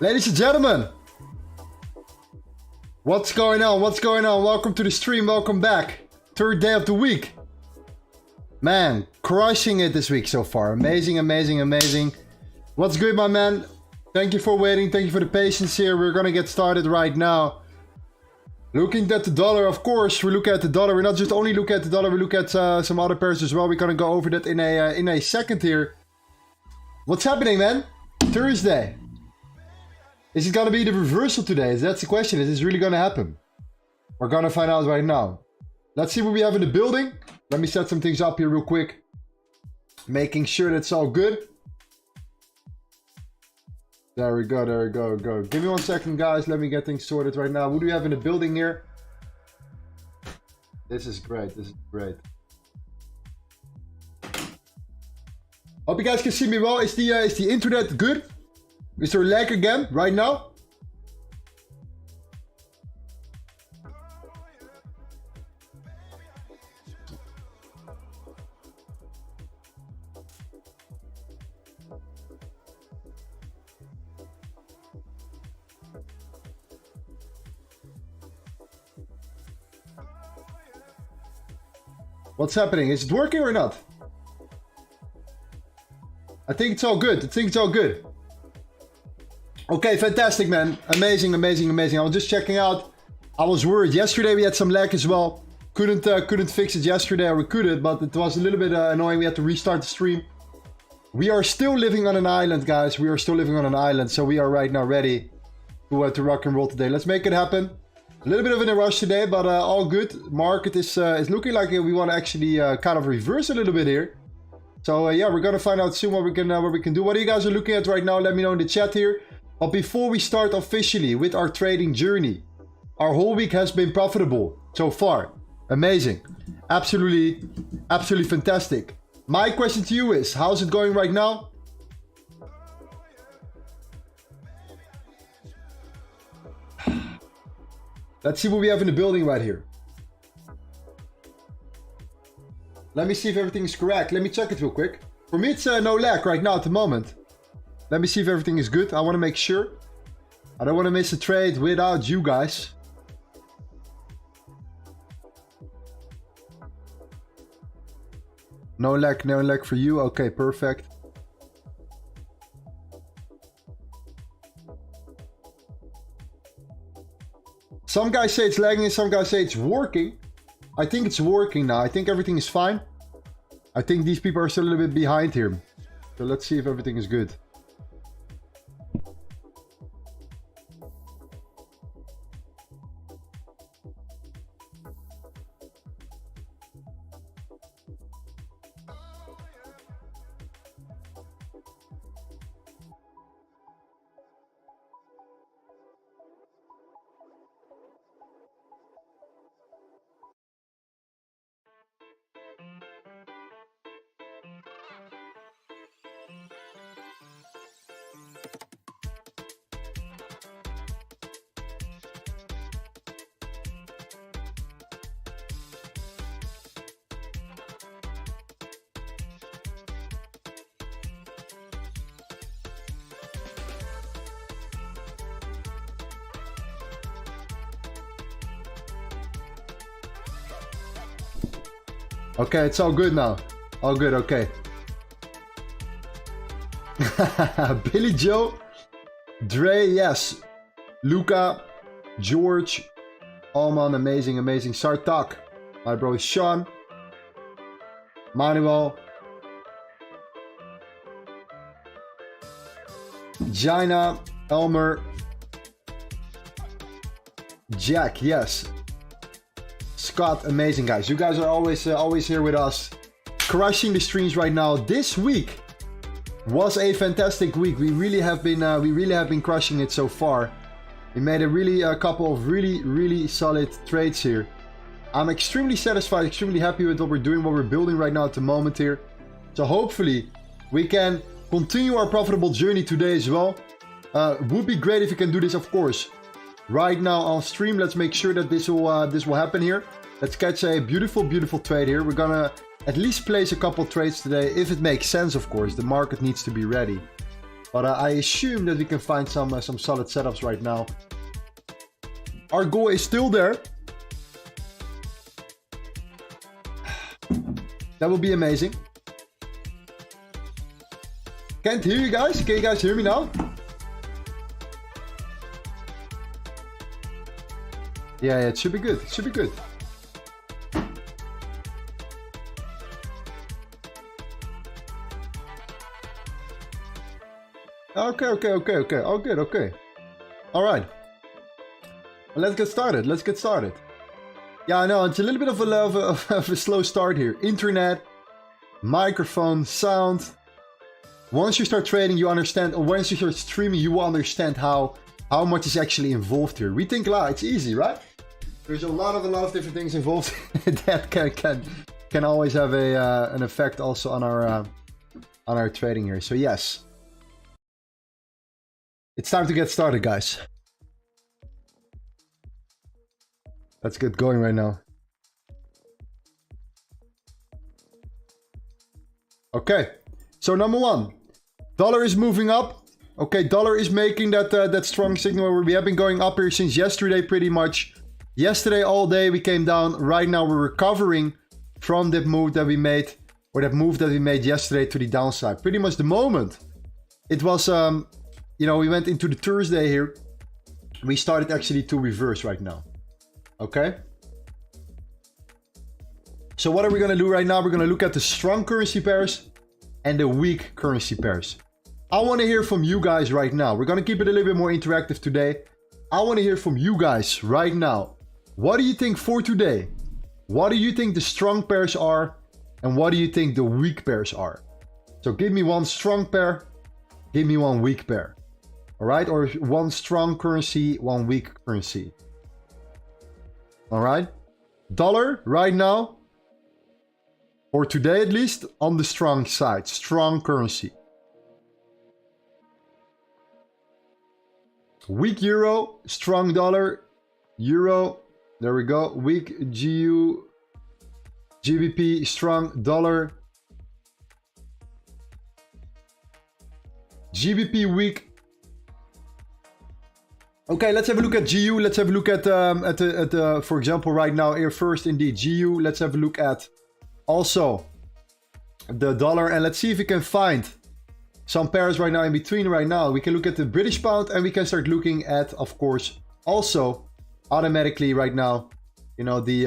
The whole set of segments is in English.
Ladies and gentlemen, what's going on? What's going on? Welcome to the stream. Welcome back. Third day of the week. Man, crushing it this week so far. Amazing, amazing, amazing. What's good, my man? Thank you for waiting. Thank you for the patience here. We're gonna get started right now. Looking at the dollar, of course, we look at the dollar. We're not just only look at the dollar, we look at some other pairs as well. We're gonna go over that in a second here. What's happening, man? Thursday. Is it gonna be the reversal today? That's the question. Is this really gonna happen? We're gonna find out right now. Let's see what we have in the building. Let me set some things up here real quick. Making sure that's all good. There we go, there we go. Give me 1 second, guys. Let me get things sorted right now. What do we have in the building here? This is great, this is great. Hope you guys can see me well. Is the internet good? Is there lag again right now? What's happening? Is it working or not? I think it's all good. I think it's all good. Okay, fantastic, man. Amazing, amazing, amazing. I was just checking out. I was worried. Yesterday we had some lag as well. Couldn't fix it yesterday, or we could, but it was a little bit annoying. We had to restart the stream. We are still living on an island, guys. We are still living on an island, so we are right now ready to rock and roll today. Let's make it happen. A little bit of a rush today, but all good. Market is looking like we want to actually kind of reverse a little bit here. So yeah, we're gonna find out soon what we can do. What you guys are looking at right now, let me know in the chat here. But before we start officially with our trading journey, our whole week has been profitable so far. Amazing, absolutely fantastic. My question to you is, how's it going right now? Let's see what we have in the building right here. Let me see if everything is correct. Let me check it real quick. For me, it's no lag right now at the moment. Let me see if everything is good. I want to make sure. I don't want to miss a trade without you guys. No lag for you. Okay, perfect. Some guys say it's lagging and some guys say it's working. I think it's working now. I think everything is fine. I think these people are still a little bit behind here. So let's see if everything is good. Okay, it's all good now. All good, okay. Billy Joe, Dre, yes. Luca, George, Alman, amazing, amazing. Sartak, my bro Sean, Manuel, Jaina, Elmer, Jack, yes. Scott, amazing guys. You guys are always here with us, crushing the streams right now. This week was a fantastic week. We really have been crushing it so far. We made a couple of really solid trades here. I'm extremely satisfied, extremely happy with what we're doing, what we're building right now at the moment here. So hopefully we can continue our profitable journey today as well. Would be great if you can do this, of course, right now on stream. Let's make sure that this will happen here. Let's catch a beautiful trade here. We're gonna at least place a couple trades today, if it makes sense, of course. The market needs to be ready, but I assume that we can find some solid setups right now. Our goal is still there. That would be amazing. Can't hear you guys. Can you guys hear me now? Yeah, it should be good. It should be good. Okay. All good, okay. All right. Well, let's get started. Let's get started. Yeah, I know. It's a little bit of a slow start here. Internet, microphone, sound. Once you start trading, you understand, or once you start streaming, you will understand how much is actually involved here. We think, it's easy, right? There's a lot of different things involved that can always have an effect also on our trading here. So yes, it's time to get started, guys. Let's get going right now. Okay, so number one, dollar is moving up. Okay, dollar is making that strong signal where we have been going up here since yesterday pretty much. Yesterday all day we came down. Right now we're recovering from that move that we made, or that move that we made yesterday to the downside. Pretty much the moment it was, you know, we went into the Thursday here, we started actually to reverse right now. Okay. So what are we going to do right now? We're going to look at the strong currency pairs and the weak currency pairs. I want to hear from you guys right now. We're going to keep it a little bit more interactive today. I want to hear from you guys right now. What do you think for today? What do you think the strong pairs are? And what do you think the weak pairs are? So give me one strong pair. Give me one weak pair. All right? Or one strong currency, one weak currency. All right? Dollar right now, or today at least, on the strong side. Strong currency. Weak euro, strong dollar, euro. There we go. Weak GU, GBP, strong dollar. GBP weak. Okay, let's have a look at GU. Let's have a look at for example, right now here first indeed GU. Let's have a look at also the dollar, and let's see if we can find some pairs right now in between. Right now we can look at the British pound, and we can start looking at, of course, also automatically right now, you know, the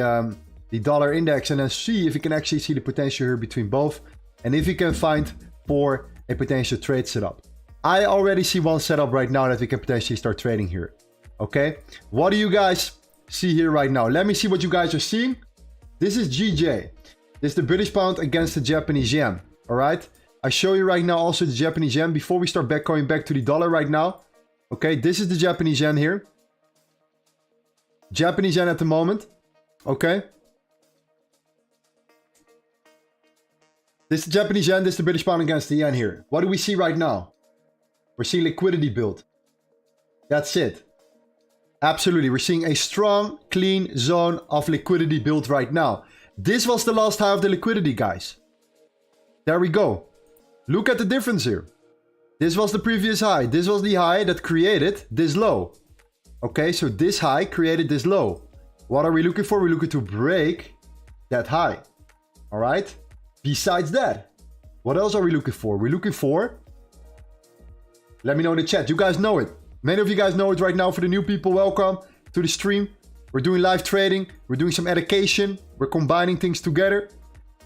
dollar index, and then see if we can actually see the potential here between both, and if we can find for a potential trade setup. I already see one setup right now that we can potentially start trading here. Okay, what do you guys see here right now? Let me see what you guys are seeing. This is GJ. This is the British pound against the Japanese yen. All right, I show you right now also the Japanese yen before we start going back to the dollar right now. Okay, this is the Japanese yen here. Japanese yen at the moment. Okay, this is the Japanese yen. This is the British pound against the yen here. What do we see right now? We're seeing liquidity build. That's it. Absolutely. We're seeing a strong, clean zone of liquidity build right now. This was the last high of the liquidity, guys. There we go. Look at the difference here. This was the previous high. This was the high that created this low. Okay, so this high created this low. What are we looking for? We're looking to break that high. All right. Besides that, what else are we looking for? We're looking for... Let me know in the chat. You guys know it. Many of you guys know it right now. For the new people, welcome to the stream. We're doing live trading. We're doing some education. We're combining things together.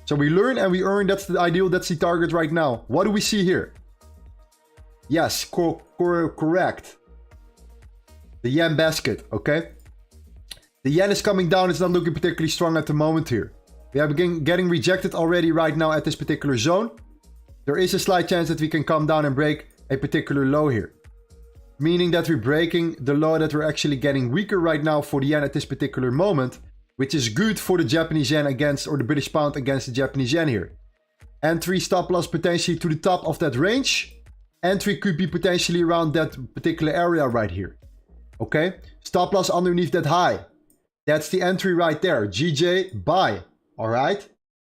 So we learn and we earn. That's the ideal. That's the target right now. What do we see here? Yes, correct. The yen basket, okay? The yen is coming down. It's not looking particularly strong at the moment here. We are getting rejected already right now at this particular zone. There is a slight chance that we can come down and break a particular low here, meaning that we're breaking the low, that we're actually getting weaker right now for the yen at this particular moment, which is good for the Japanese yen against, or the British pound against the Japanese yen here. Entry stop loss potentially to the top of that range. Entry could be potentially around that particular area right here. Okay, stop loss underneath that high. That's the entry right there. GJ buy. All right,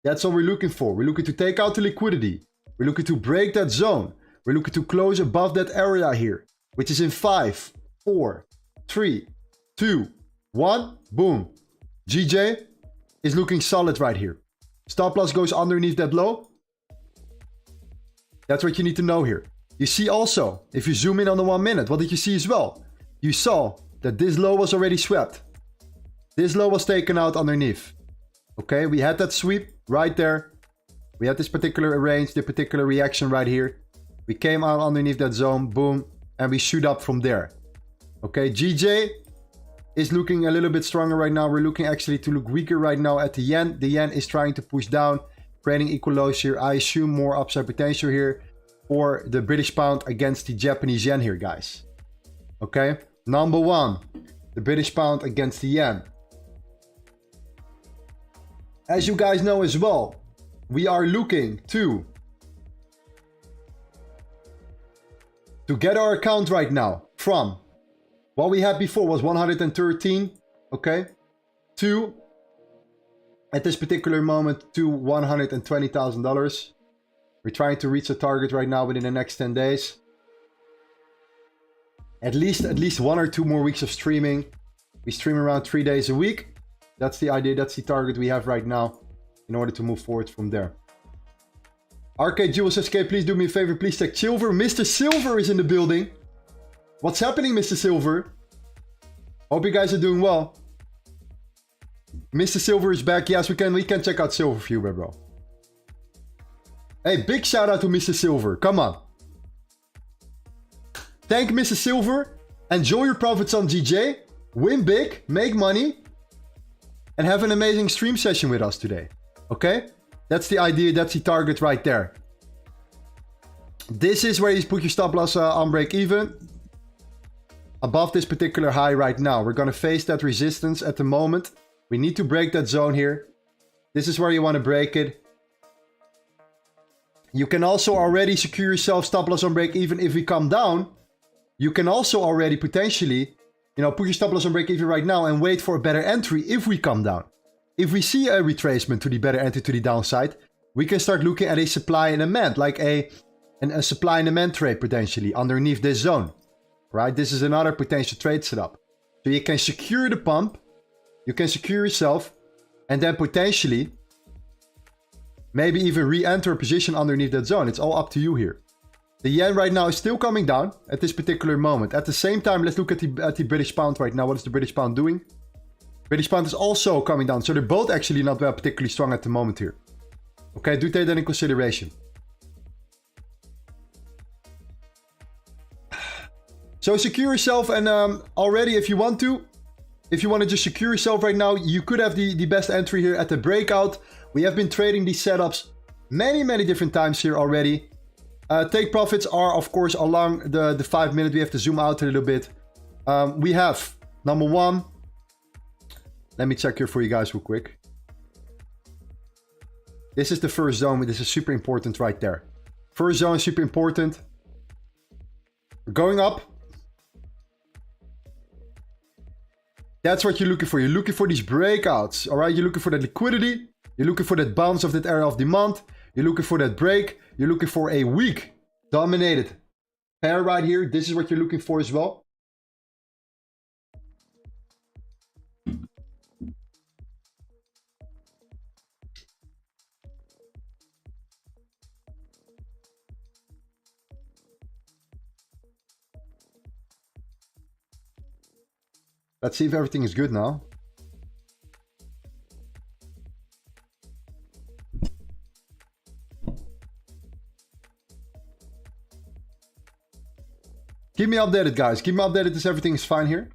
that's what we're looking for. We're looking to take out the liquidity. We're looking to break that zone. We're looking to close above that area here, which is in 5, 4, 3, 2, 1. Boom. GJ is looking solid right here. Stop loss goes underneath that low. That's what you need to know here. You see also, if you zoom in on the 1 minute, what did you see as well? You saw that this low was already swept. This low was taken out underneath. Okay, we had that sweep right there. We had this particular range, the particular reaction right here. We came out underneath that zone, boom, and we shoot up from there. Okay, GJ is looking a little bit stronger right now. We're looking actually to look weaker right now at the yen. The yen is trying to push down, creating equal lows here. I assume more upside potential here for the British pound against the Japanese yen here, guys. Okay, number one, the British pound against the yen. As you guys know as well, we are looking to get our account right now from what we had before was 113, okay, to at this particular moment to $120,000. We're trying to reach a target right now within the next 10 days. At least 1 or 2 more weeks of streaming. We stream around 3 days a week. That's the idea. That's the target we have right now in order to move forward from there. Arcade Jewel says, okay, please do me a favor. Please check Silver. Mr. Silver is in the building. What's happening, Mr. Silver? Hope you guys are doing well. Mr. Silver is back. Yes, we can check out Silver for you, bro. Hey, big shout out to Mr. Silver. Come on. Thank Mr. Silver. Enjoy your profits on GJ. Win big. Make money. And have an amazing stream session with us today. Okay? That's the idea. That's the target right there. This is where you put your stop loss on break even. Above this particular high right now. We're going to face that resistance at the moment. We need to break that zone here. This is where you want to break it. You can also already secure yourself stop loss on break even if we come down. You can also already potentially, put your stop loss on break even right now and wait for a better entry if we come down. If we see a retracement to the better entry to the downside, we can start looking at a supply and demand, like a supply and demand trade potentially underneath this zone. Right? This is another potential trade setup. So you can secure the pump, you can secure yourself, and then potentially maybe even re-enter a position underneath that zone. It's all up to you here. The yen right now is still coming down at this particular moment. At the same time, let's look at the British pound right now. What is the British pound doing? British pound is also coming down. So they're both actually not particularly strong at the moment here. Okay, do take that in consideration. So secure yourself, and already if you want to just secure yourself right now, you could have the best entry here at the breakout. We have been trading these setups many different times here already. Take profits are of course along the 5 minute. We have to zoom out a little bit. We have number one. Let me check here for you guys real quick. This is the first zone. This is super important right there. First zone is super important. We're going up. That's what you're looking for. You're looking for these breakouts. All right. You're looking for that liquidity. You're looking for that bounce of that area of demand. You're looking for that break. You're looking for a weak dominated pair right here. This is what you're looking for as well. Let's see if everything is good now. Keep me updated, guys. Keep me updated if everything is fine here.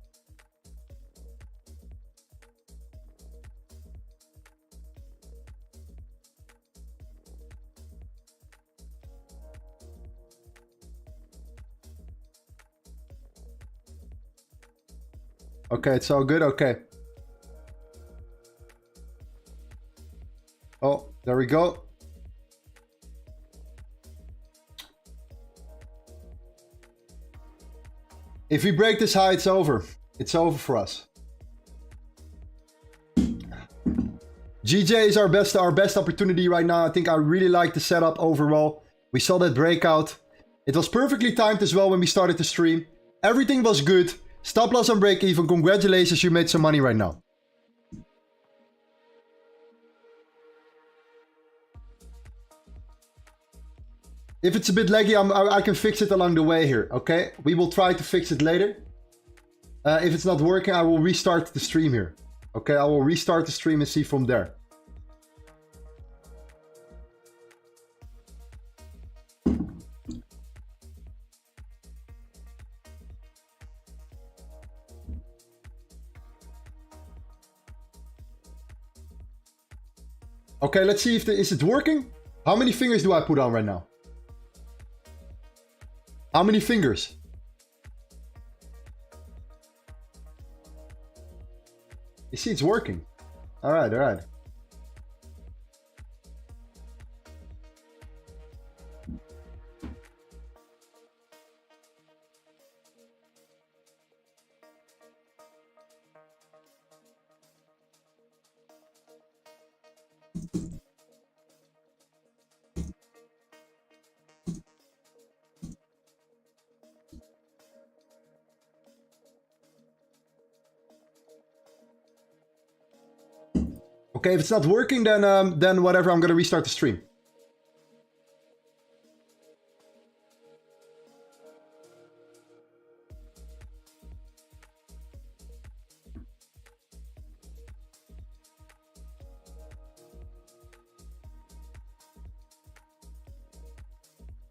Okay, it's all good. Okay. Oh, there we go. If we break this high, it's over. It's over for us. GJ is our best opportunity right now. I think I really like the setup overall. We saw that breakout. It was perfectly timed as well when we started the stream. Everything was good. Stop loss on break even. Congratulations, you made some money right now. If it's a bit laggy, I can fix it along the way here, okay? We will try to fix it later. If it's not working, I will restart the stream here, Okay, I will restart the stream and see from there. Okay, let's see if is it working? How many fingers do I put on right now? How many fingers? You see, it's working. All right, all right. Okay, if it's not working, then whatever. I'm gonna restart the stream.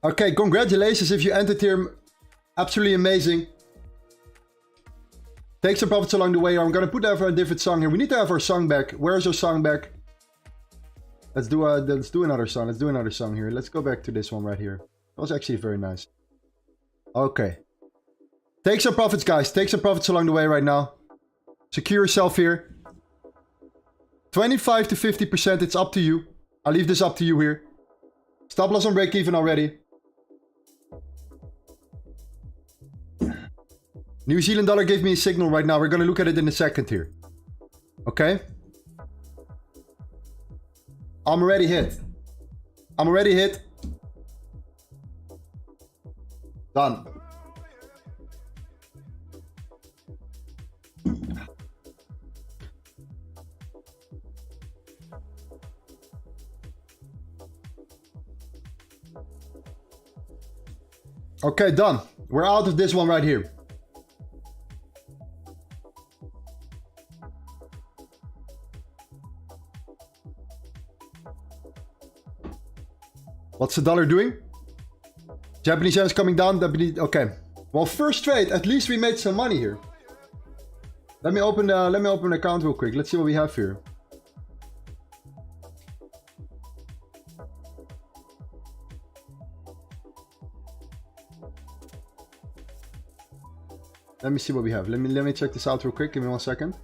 Okay, congratulations if you entered here. Absolutely amazing. Take some profits along the way. I'm gonna put a different song here. We need to have our song back. Where's our song back? Let's do another song. Let's do another song here. Let's go back to this one right here. That was actually very nice. Okay. Take some profits, guys. Take some profits along the way right now. Secure yourself here. 25 to 50%. It's up to you. I'll leave this up to you here. Stop loss on break even already. New Zealand dollar gave me a signal right now. We're going to look at it in a second here. Okay. I'm already hit. I'm already hit. Done. Okay, done. We're out of this one right here. What's the dollar doing? Japanese yen is coming down. Okay. Well, first trade. At least we made some money here. Let me open an account real quick. Let's see what we have here. Let me see what we have. Let me check this out real quick. Give me 1 second.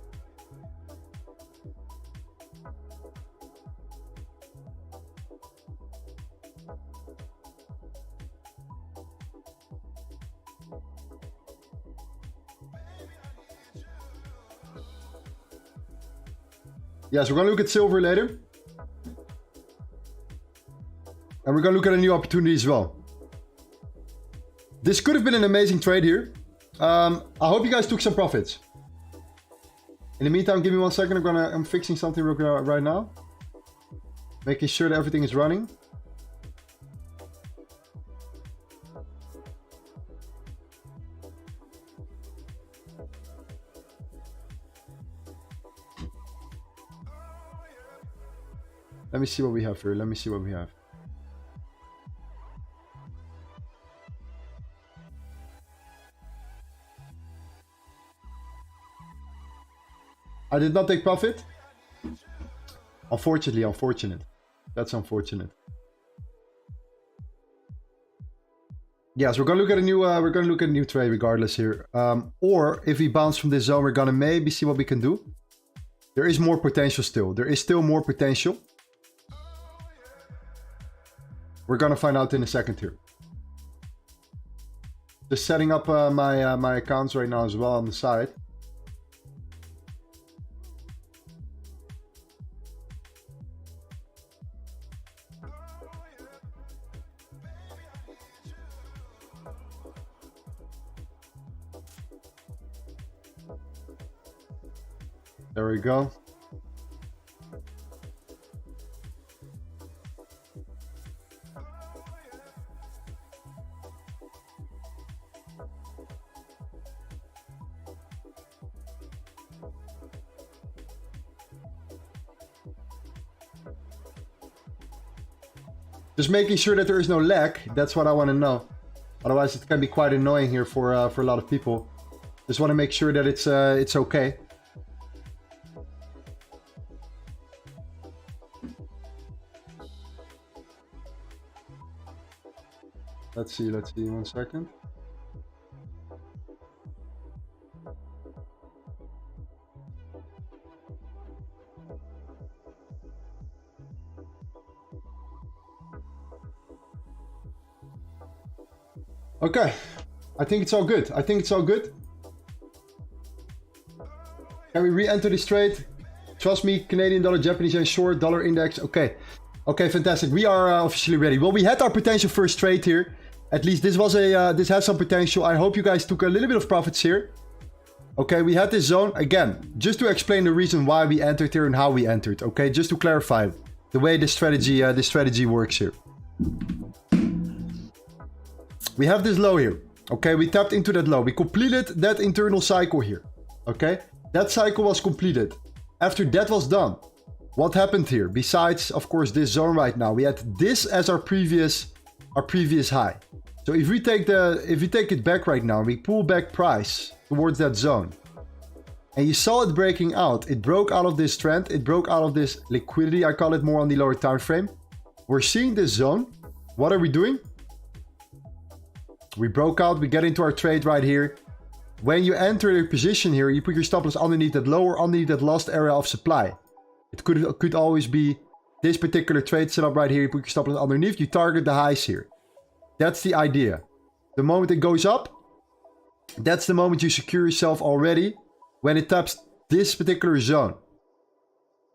Yes, we're going to look at silver later. And we're going to look at a new opportunity as well. This could have been an amazing trade here. I hope you guys took some profits. In the meantime, give me 1 second. I'm fixing something right now. Making sure that everything is running. Let me see what we have here. Let me see what we have. I did not take profit. Unfortunately, unfortunate. That's unfortunate. Yes, we're gonna look at a new trade regardless here. Or if we bounce from this zone, we're gonna maybe see what we can do. There is more potential still. There is still more potential. We're gonna find out in a second here. Just setting up my accounts right now as well on the side. There we go. Just making sure that there is no lag. That's what I want to know. Otherwise, it can be quite annoying here for a lot of people. Just want to make sure that it's okay. Let's see, 1 second. Okay, I think it's all good. Can we re-enter this trade? Trust me, Canadian dollar, Japanese yen short, dollar index. Okay, fantastic. We are officially ready. Well, we had our potential first trade here. At least this was this has some potential. I hope you guys took a little bit of profits here. Okay, we had this zone again, just to explain the reason why we entered here and how we entered. Okay, just to clarify the way this strategy works here. We have this low here. Okay, we tapped into that low. We completed that internal cycle here. Okay, that cycle was completed. After that was done, what happened here? Besides, of course, this zone right now, we had this as our previous high. So if we take it back right now, we pull back price towards that zone, and you saw it breaking out. It broke out of this trend. It broke out of this liquidity. I call it more on the lower time frame. We're seeing this zone. What are we doing? We broke out. We get into our trade right here. When you enter your position here, you put your stop loss underneath that lower, underneath that last area of supply. It could always be this particular trade setup right here. You put your stop loss underneath. You target the highs here. That's the idea. The moment it goes up, that's the moment you secure yourself already when it taps this particular zone.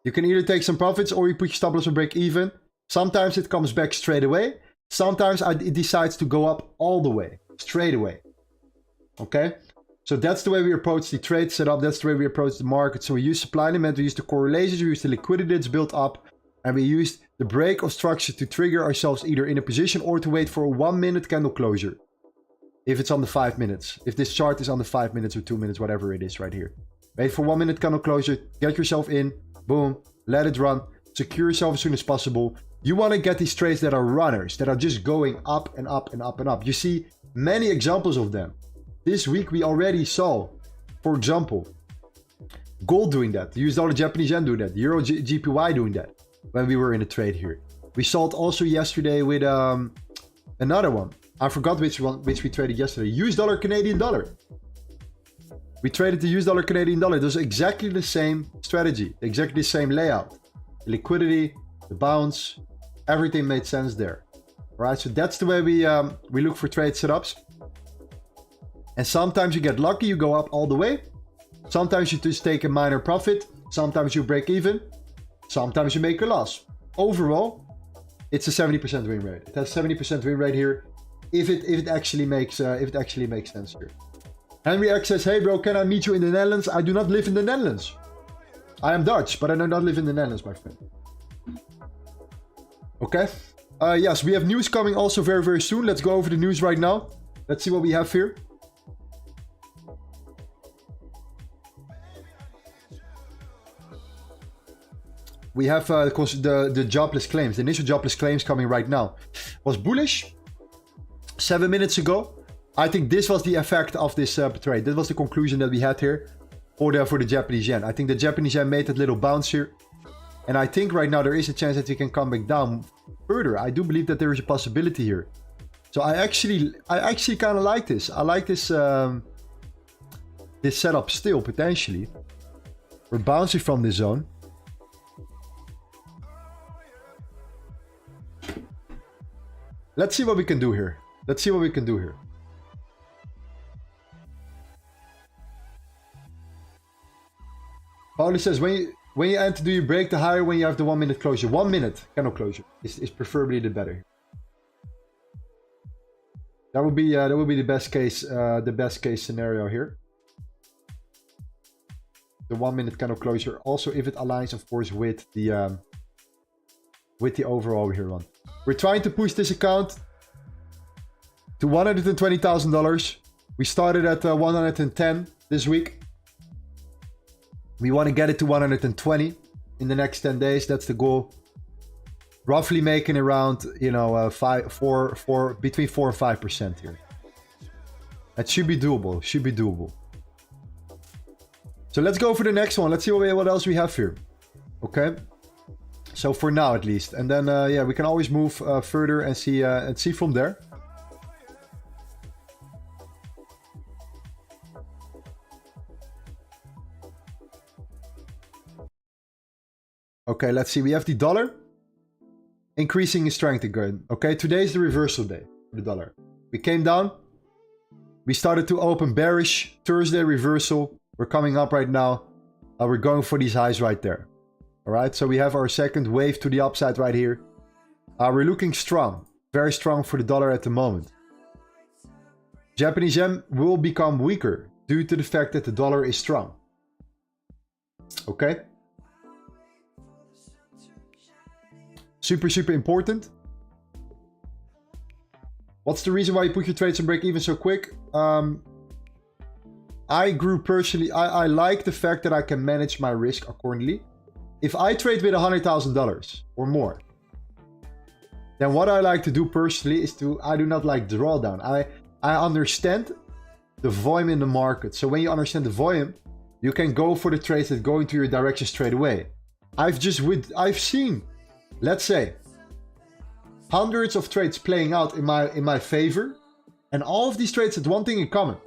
You can either take some profits or you put your stop loss and break even. Sometimes it comes back straight away. Sometimes it decides to go up all the way, straight away. Okay? So that's the way we approach the trade setup. That's the way we approach the market. So we use supply and demand, we use the correlations, we use the liquidity that's built up, and we use the break of structure to trigger ourselves either in a position or to wait for a 1 minute candle closure. If it's on the 5 minutes. If this chart is on the 5 minutes or 2 minutes, whatever it is right here. Wait for 1 minute candle closure, get yourself in, boom, let it run, secure yourself as soon as possible. You want to get these trades that are runners, that are just going up and up and up and up. You see many examples of them. This week we already saw, for example, gold doing that, the US dollar Japanese yen doing that, EURjpy doing that when we were in a trade here. We saw it also yesterday with another one. I forgot which we traded yesterday. US dollar Canadian dollar. We traded the US dollar Canadian dollar. It was exactly the same strategy, exactly the same layout. The liquidity, the bounce, everything made sense there. All right, so that's the way we look for trade setups. And sometimes you get lucky, you go up all the way. Sometimes you just take a minor profit. Sometimes you break even. Sometimes you make a loss. Overall, it's a 70% win rate. It has 70% win rate here. If it actually makes sense here. Henry X says, hey bro, can I meet you in the Netherlands? I do not live in the Netherlands. I am Dutch, but I do not live in the Netherlands, my friend. Okay. Yes, we have news coming also very, very soon. Let's go over the news right now. Let's see what we have here. We have the jobless claims. The initial jobless claims coming right now was bullish 7 minutes ago. I think this was the effect of this trade. That was the conclusion that we had here for the Japanese yen. I think the Japanese yen made that little bounce here. And I think right now there is a chance that we can come back down further. I do believe that there is a possibility here. So I actually kind of like this. I like this this setup still, potentially. We're bouncing from this zone. Let's see what we can do here. Let's see what we can do here. Pauli says, when you enter, do you break the higher when you have the 1 minute closure? 1 minute candle closure is preferably the better. That would be the best case scenario here. The 1 minute candle closure. Also, if it aligns, of course, with the overall here one. We're trying to push this account to $120,000. We started at 110 this week. We want to get it to 120 in the next 10 days. That's the goal. roughly making around, you know, between 4 and 5% here. That should be doable. Should be doable. So let's go for the next one. Let's see what else we have here. Okay. So for now, at least, and then yeah, we can always move further and see from there. Okay, let's see. We have the dollar increasing in strength again. Okay, today is the reversal day for the dollar. We came down. We started to open bearish. Thursday reversal. We're coming up right now. We're going for these highs right there. All right, so we have our second wave to the upside right here. We're looking strong. Very strong for the dollar at the moment. Japanese yen will become weaker due to the fact that the dollar is strong. Okay. Super, super important. What's the reason why you put your trades on break even so quick? I grew personally. I like the fact that I can manage my risk accordingly. If I trade with $100,000 or more, then what I like to do personally is I do not like drawdown. I understand the volume in the market. So when you understand the volume, you can go for the trades that go into your direction straight away. I've seen, let's say, hundreds of trades playing out in my favor, and all of these trades had one thing in common.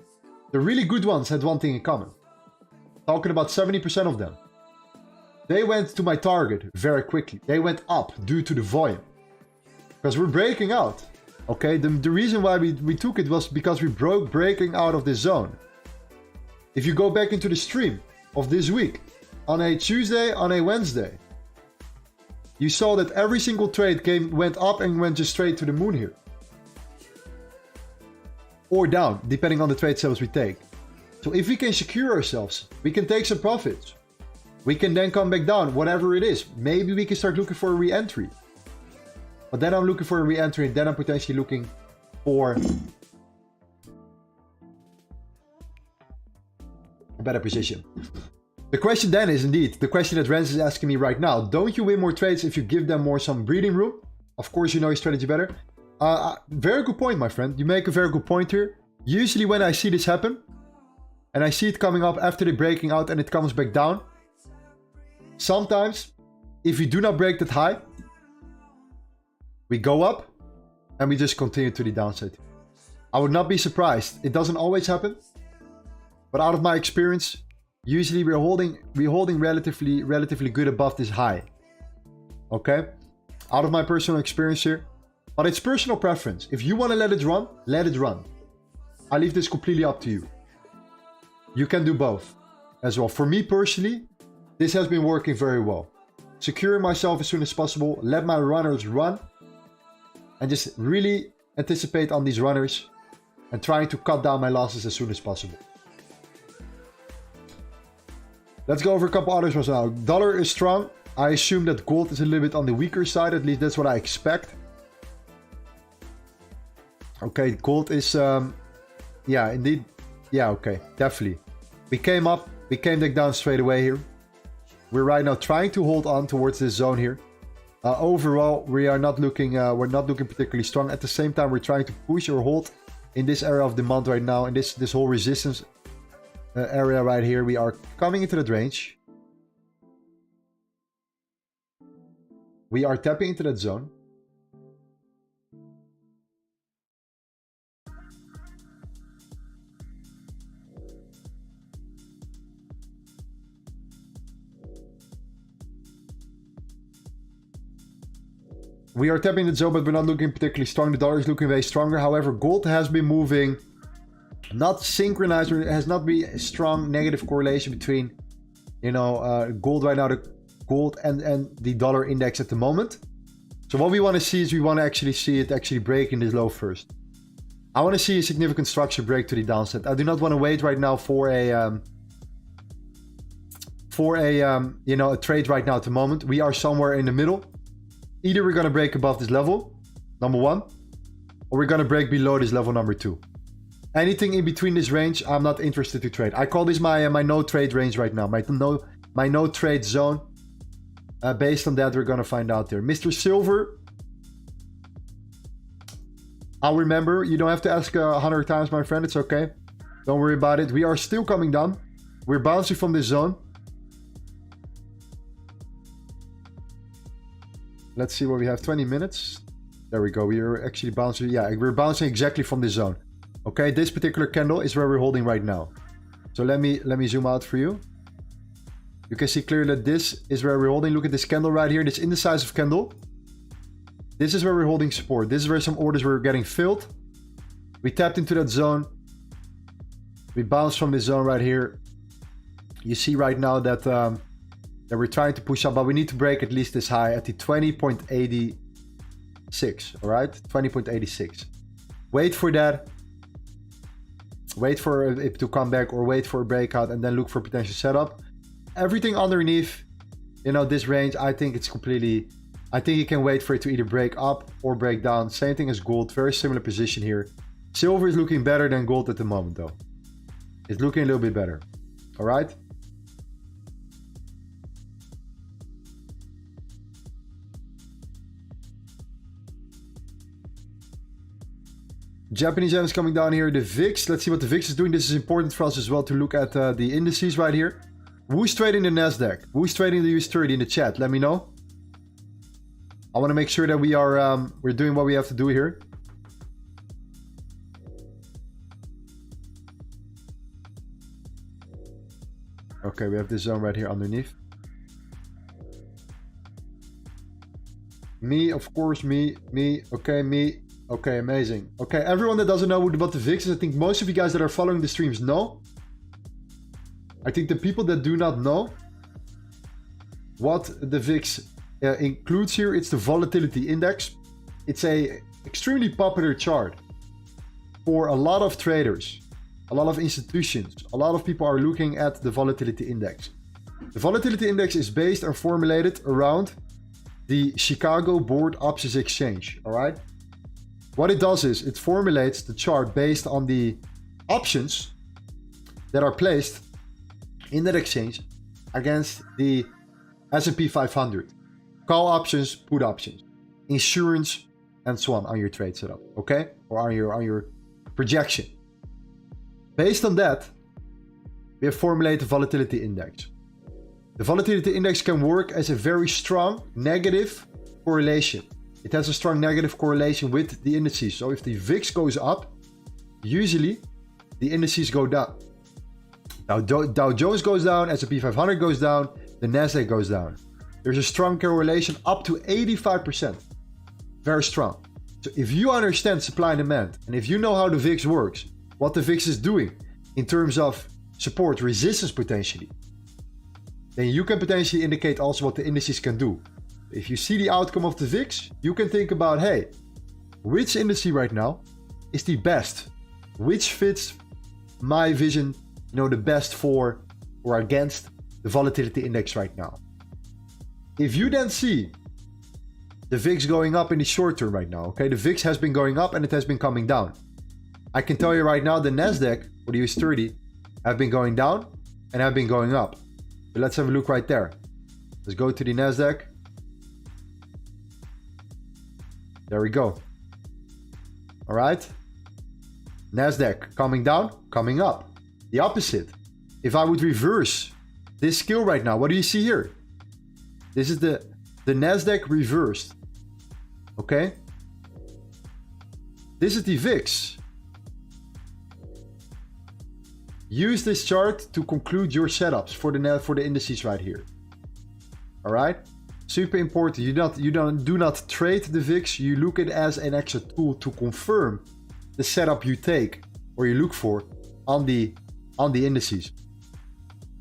The really good ones had one thing in common. Talking about 70% of them. They went to my target very quickly. They went up due to the volume. Because we're breaking out. Okay, the reason why we took it was because we broke breaking out of this zone. If you go back into the stream of this week, on a Tuesday, on a Wednesday, you saw that every single trade went up and went just straight to the moon here. Or down, depending on the trade sales we take. So if we can secure ourselves, we can take some profits. We can then come back down, whatever it is. Maybe we can start looking for a re-entry. But then I'm looking for a re-entry, and then I'm potentially looking for a better position. The question then is indeed, the question that Renz is asking me right now, don't you win more trades if you give them some breathing room? Of course you know your strategy better. Very good point, my friend. You make a very good point here. Usually when I see this happen, and I see it coming up after the breaking out and it comes back down, sometimes, if we do not break that high, we go up and we just continue to the downside. I would not be surprised. It doesn't always happen, but out of my experience, usually we're holding relatively good above this high. Okay, out of my personal experience here, but it's personal preference. If you want to let it run, let it run. I leave this completely up to you. You can do both as well. For me personally, this has been working very well. Securing myself as soon as possible, let my runners run, and just really anticipate on these runners and trying to cut down my losses as soon as possible. Let's go over a couple others now. Dollar is strong. I assume that gold is a little bit on the weaker side. At least that's what I expect. Okay, gold is, yeah, indeed. Yeah, okay, definitely. We came up, we came back down straight away here. We're right now trying to hold on towards this zone here. Overall, we're not looking particularly strong. At the same time, we're trying to push or hold in this area of demand right now, in this whole resistance area right here. We are coming into that range. We are tapping into that zone. We are tapping the zone, but we're not looking particularly strong. The dollar is looking way stronger. However, gold has been moving, not synchronized. There has not been a strong negative correlation between, you know, gold right now, the gold and the dollar index at the moment. So what we want to see is we want to actually see it actually breaking this low first. I want to see a significant structure break to the downside. I do not want to wait right now for a you know, a trade right now at the moment. We are somewhere in the middle. Either we're going to break above this level, number one, or we're going to break below this level, number two. Anything in between this range, I'm not interested to trade. I call this my no trade range right now, my no trade zone. Based on that, we're gonna find out there. Mr. Silver, I'll remember. You don't have to ask 100 times, my friend. It's okay. Don't worry about it. We are still coming down. We're bouncing from this zone. Let's see what we have. 20 minutes. There we go. We are actually bouncing. Yeah, we're bouncing exactly from this zone. Okay, this particular candle is where we're holding right now. So let me zoom out for you. You can see clearly that this is where we're holding. Look at this candle right here. This indecisive candle. This is where we're holding support. This is where some orders were getting filled. We tapped into that zone. We bounced from this zone right here. You see right now that that we're trying to push up, but we need to break at least this high at the 20.86. All right, 20.86. Wait for that. Wait for it to come back, or wait for a breakout and then look for potential setup. Everything underneath, you know, this range, I think it's completely, I think you can wait for it to either break up or break down. Same thing as gold, very similar position here. Silver is looking better than gold at the moment though. It's looking a little bit better. All right. Japanese yen is coming down here. The VIX, let's see what the VIX is doing. This is important for us as well to look at the indices right here. Who's trading the Nasdaq? Who's trading the US30 in the chat? Let me know. I want to make sure that we are we're doing what we have to do here. Okay, we have this zone right here underneath. Me, of course, me. Okay, me. Okay, amazing. Okay, everyone that doesn't know what the VIX is, I think most of you guys that are following the streams know. I think the people that do not know what the VIX includes here, it's the volatility index. It's a extremely popular chart for a lot of traders, a lot of institutions. A lot of people are looking at the volatility index. The volatility index is based and formulated around the Chicago Board Options Exchange, all right? What it does is it formulates the chart based on the options that are placed in that exchange against the S&P 500. Call options, put options, insurance, and so on your trade setup, okay? Or on your projection. Based on that, we have formulated the volatility index. The volatility index can work as a very strong negative correlation. It has a strong negative correlation with the indices. So if the VIX goes up, usually the indices go down. Now Dow Jones goes down, S&P 500 goes down, the Nasdaq goes down. There's a strong correlation up to 85%. Very strong. So if you understand supply and demand, and if you know how the VIX works, what the VIX is doing in terms of support, resistance potentially, then you can potentially indicate also what the indices can do. If you see the outcome of the VIX, you can think about, hey, which index right now is the best? Which fits my vision, you know, the best for or against the volatility index right now? If you then see the VIX going up in the short term right now, okay, the VIX has been going up and it has been coming down. I can tell you right now, the Nasdaq or the US30 have been going down and have been going up. So let's have a look right there. Let's go to the Nasdaq. There we go. All right. Nasdaq coming down, coming up. The opposite. If I would reverse this scale right now, what do you see here? This is the Nasdaq reversed. Okay. This is the VIX. Use this chart to conclude your setups for the indices right here. All right. Super important. You do not trade the VIX. You look at it as an extra tool to confirm the setup you take or you look for on the indices.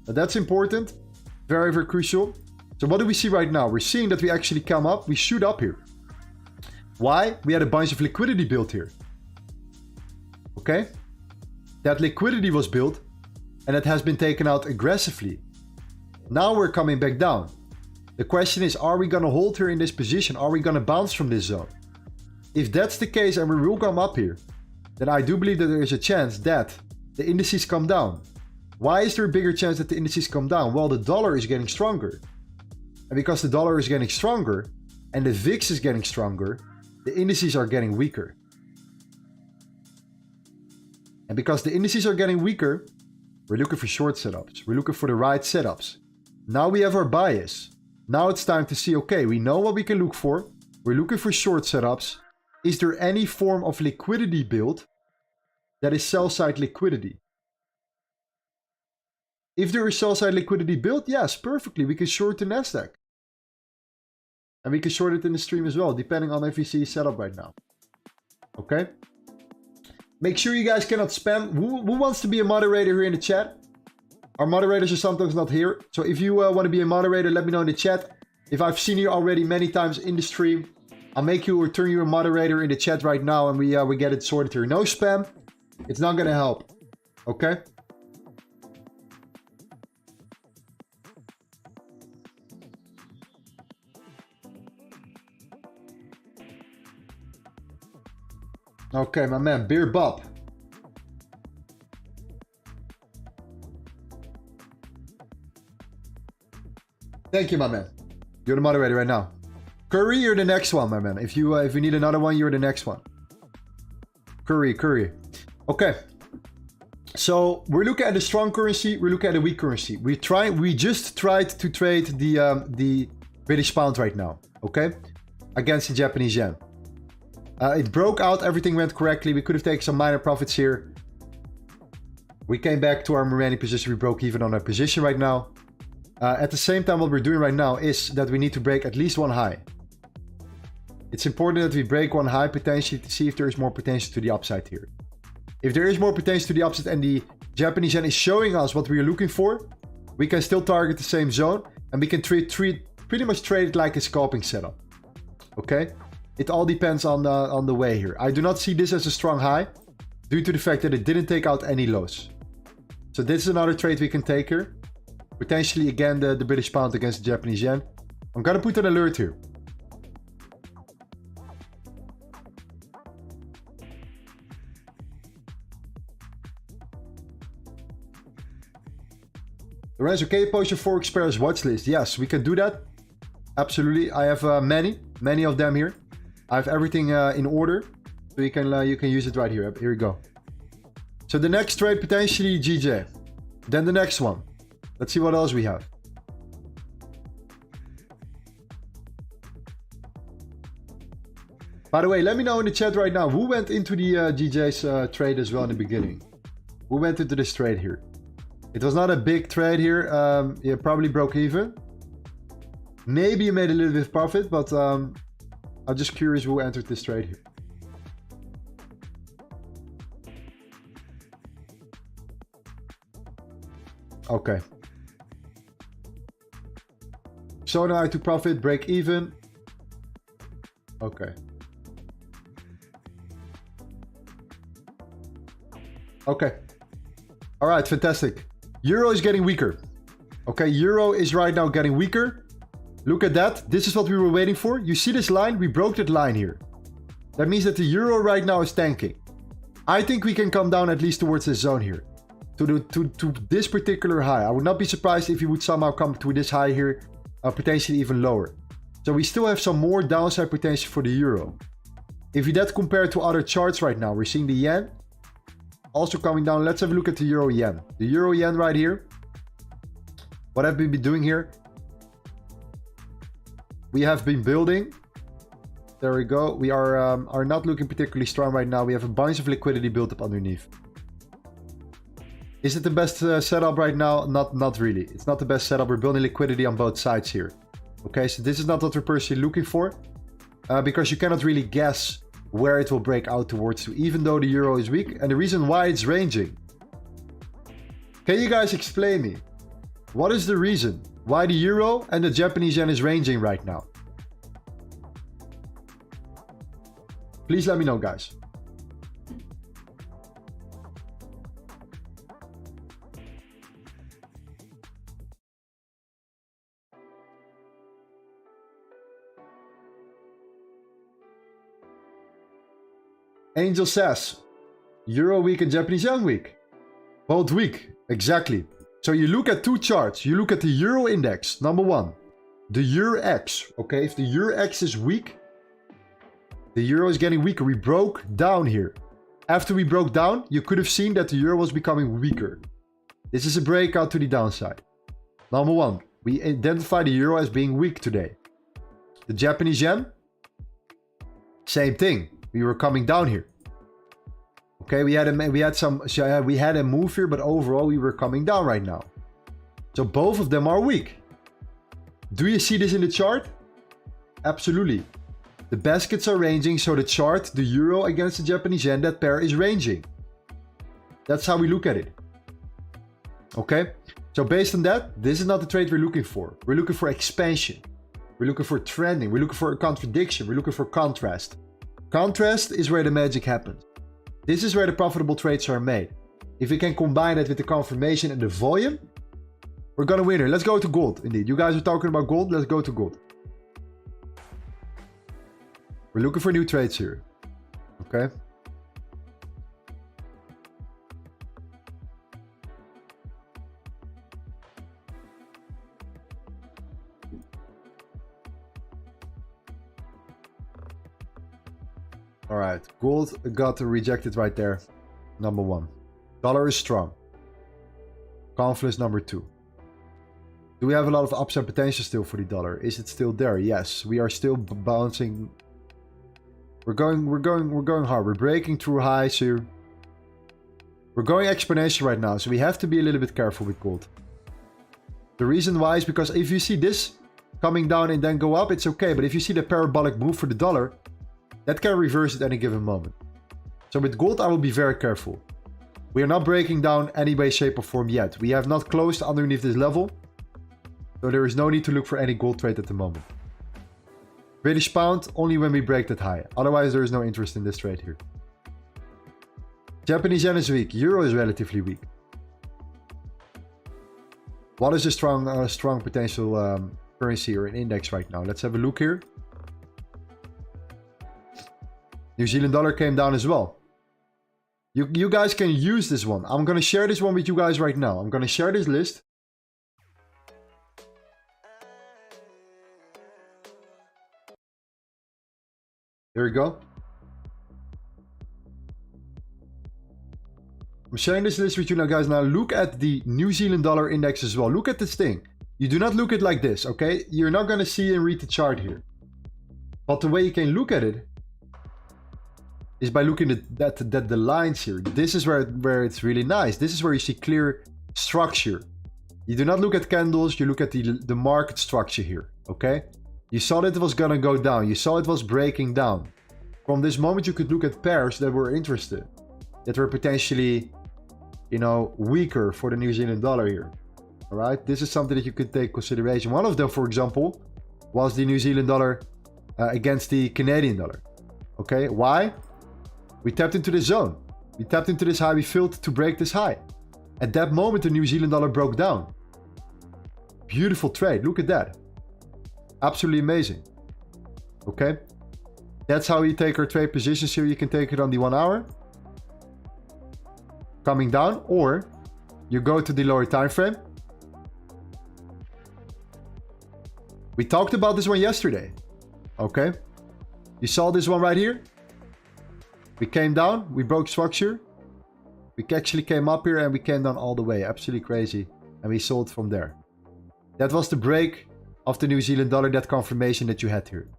Now that's important. Very, very crucial. So what do we see right now? We're seeing that we actually come up. We shoot up here. Why? We had a bunch of liquidity built here. Okay. That liquidity was built and it has been taken out aggressively. Now we're coming back down. The question is, are we going to hold here in this position? Are we going to bounce from this zone? If that's the case and we will come up here, then I do believe that there is a chance that the indices come down. Why is there a bigger chance that the indices come down? Well, the dollar is getting stronger. And because the dollar is getting stronger and the VIX is getting stronger, the indices are getting weaker. And because the indices are getting weaker, we're looking for short setups. We're looking for the right setups. Now we have our bias. Now it's time to see, okay, we know what we can look for. We're looking for short setups. Is there any form of liquidity built that is sell-side liquidity? If there is sell-side liquidity built, yes, perfectly. We can short the Nasdaq. And we can short it in the stream as well, depending on if we see a setup right now. Okay? Make sure you guys cannot spam. Who wants to be a moderator here in the chat? Our moderators are sometimes not here. So if you want to be a moderator, let me know in the chat. If I've seen you already many times in the stream, I'll make you or turn you a moderator in the chat right now, and we get it sorted here. No spam. It's not gonna help. Okay? Okay, my man, Beer Bob. Thank you, my man. You're the moderator right now. Curry, you're the next one, my man. If you need another one, you're the next one. Curry. Okay. So we're looking at a strong currency. We're looking at a weak currency. We just tried to trade the British pound right now. Okay, against the Japanese yen. It broke out. Everything went correctly. We could have taken some minor profits here. We came back to our remaining position. We broke even on our position right now. At the same time, what we're doing right now is that we need to break at least one high. It's important that we break one high potentially to see if there is more potential to the upside here. If there is more potential to the upside and the Japanese yen is showing us what we are looking for, we can still target the same zone and we can pretty much trade it like a scalping setup. Okay? It all depends on the way here. I do not see this as a strong high due to the fact that it didn't take out any lows. So this is another trade we can take here. Potentially again the British pound against the Japanese yen. I'm gonna put an alert here. Lorenzo, can you post your Forex pairs watch list? Yes, we can do that. Absolutely. I have many of them here. I have everything in order, so you can use it right here. Here we go. So the next trade potentially GJ. Then the next one. Let's see what else we have. By the way, let me know in the chat right now who went into the GJ's trade as well in the beginning. Who went into this trade here? It was not a big trade here. Yeah, probably broke even. Maybe you made a little bit of profit, but I'm just curious who entered this trade here. Okay. So now I took profit, break even. Okay. Okay. All right, fantastic. Euro is getting weaker. Okay, Euro is right now getting weaker. Look at that. This is what we were waiting for. You see this line? We broke that line here. That means that the Euro right now is tanking. I think we can come down at least towards this zone here. To this particular high. I would not be surprised if you would somehow come to this high here. Potentially even lower. So we still have some more downside potential for the Euro. If you that compare to other charts right now, we're seeing the yen also coming down. Let's have a look at the Euro yen. The Euro yen right here. What have we been doing here? We have been building. There we go. We are not looking particularly strong right now. We have a bunch of liquidity built up underneath. Is it the best setup right now? Not really. It's not the best setup. We're building liquidity on both sides here. Okay, so this is not what we're personally looking for. Because you cannot really guess where it will break out towards to, even though the Euro is weak. And the reason why it's ranging. Can you guys explain me? What is the reason why the Euro and the Japanese yen is ranging right now? Please let me know, guys. Angel says, Euro weak and Japanese yen weak. Both weak, exactly. So you look at two charts. You look at the Euro index, number one. the EUR-X, okay? If the EUR-X is weak, the euro is getting weaker. We broke down here. After we broke down, you could have seen that the euro was becoming weaker. This is a breakout to the downside. Number one, we identify the euro as being weak today. The Japanese yen, same thing. We were coming down here. Okay, we had a move here, but overall we were coming down right now. So both of them are weak. Do you see this in the chart? Absolutely. The baskets are ranging, so the chart, the euro against the Japanese yen, that pair is ranging. That's how we look at it. Okay? So based on that, this is not the trade we're looking for. We're looking for expansion. We're looking for trending. We're looking for a contradiction. We're looking for contrast. Contrast is where the magic happens. This is where the profitable trades are made. If we can combine it with the confirmation and the volume, we're gonna win here. Let's go to gold, indeed. You guys are talking about gold. Let's go to gold. We're looking for new trades here. Okay. All right, gold got rejected right there. Number one. Dollar is strong. Confluence number two. Do we have a lot of upside potential still for the dollar? Is it still there? Yes, we are still bouncing. We're going hard. We're breaking through highs here. We're going exponential right now, so we have to be a little bit careful with gold. The reason why is because if you see this coming down and then go up, it's okay. But if you see the parabolic move for the dollar, that can reverse at any given moment. So with gold, I will be very careful. We are not breaking down any way, shape or form yet. We have not closed underneath this level. So there is no need to look for any gold trade at the moment. British pound, only when we break that high. Otherwise, there is no interest in this trade here. Japanese yen is weak. Euro is relatively weak. What is a strong potential currency or an index right now? Let's have a look here. New Zealand dollar came down as well. You guys can use this one. I'm going to share this one with you guys right now. I'm going to share this list. Here we go. I'm sharing this list with you now, guys. Now look at the New Zealand dollar index as well. Look at this thing. You do not look at it like this, okay? You're not going to see and read the chart here. But the way you can look at it is by looking at the lines here. This is where it's really nice. This is where you see clear structure. You do not look at candles, you look at the market structure here, okay? You saw that it was gonna go down. You saw it was breaking down. From this moment, you could look at pairs that were interested, that were potentially, you know, weaker for the New Zealand dollar here. All right, this is something that you could take consideration. One of them, for example, was the New Zealand dollar against the Canadian dollar. Okay, why? We tapped into this zone. We tapped into this high. We failed to break this high. At that moment, the New Zealand dollar broke down. Beautiful trade. Look at that. Absolutely amazing. Okay. That's how you take our trade positions here. You can take it on the 1 hour. Coming down, or you go to the lower time frame. We talked about this one yesterday. Okay. You saw this one right here. We came down, we broke structure. We actually came up here and we came down all the way. Absolutely crazy. And we sold from there. That was the break of the New Zealand dollar, that confirmation that you had here.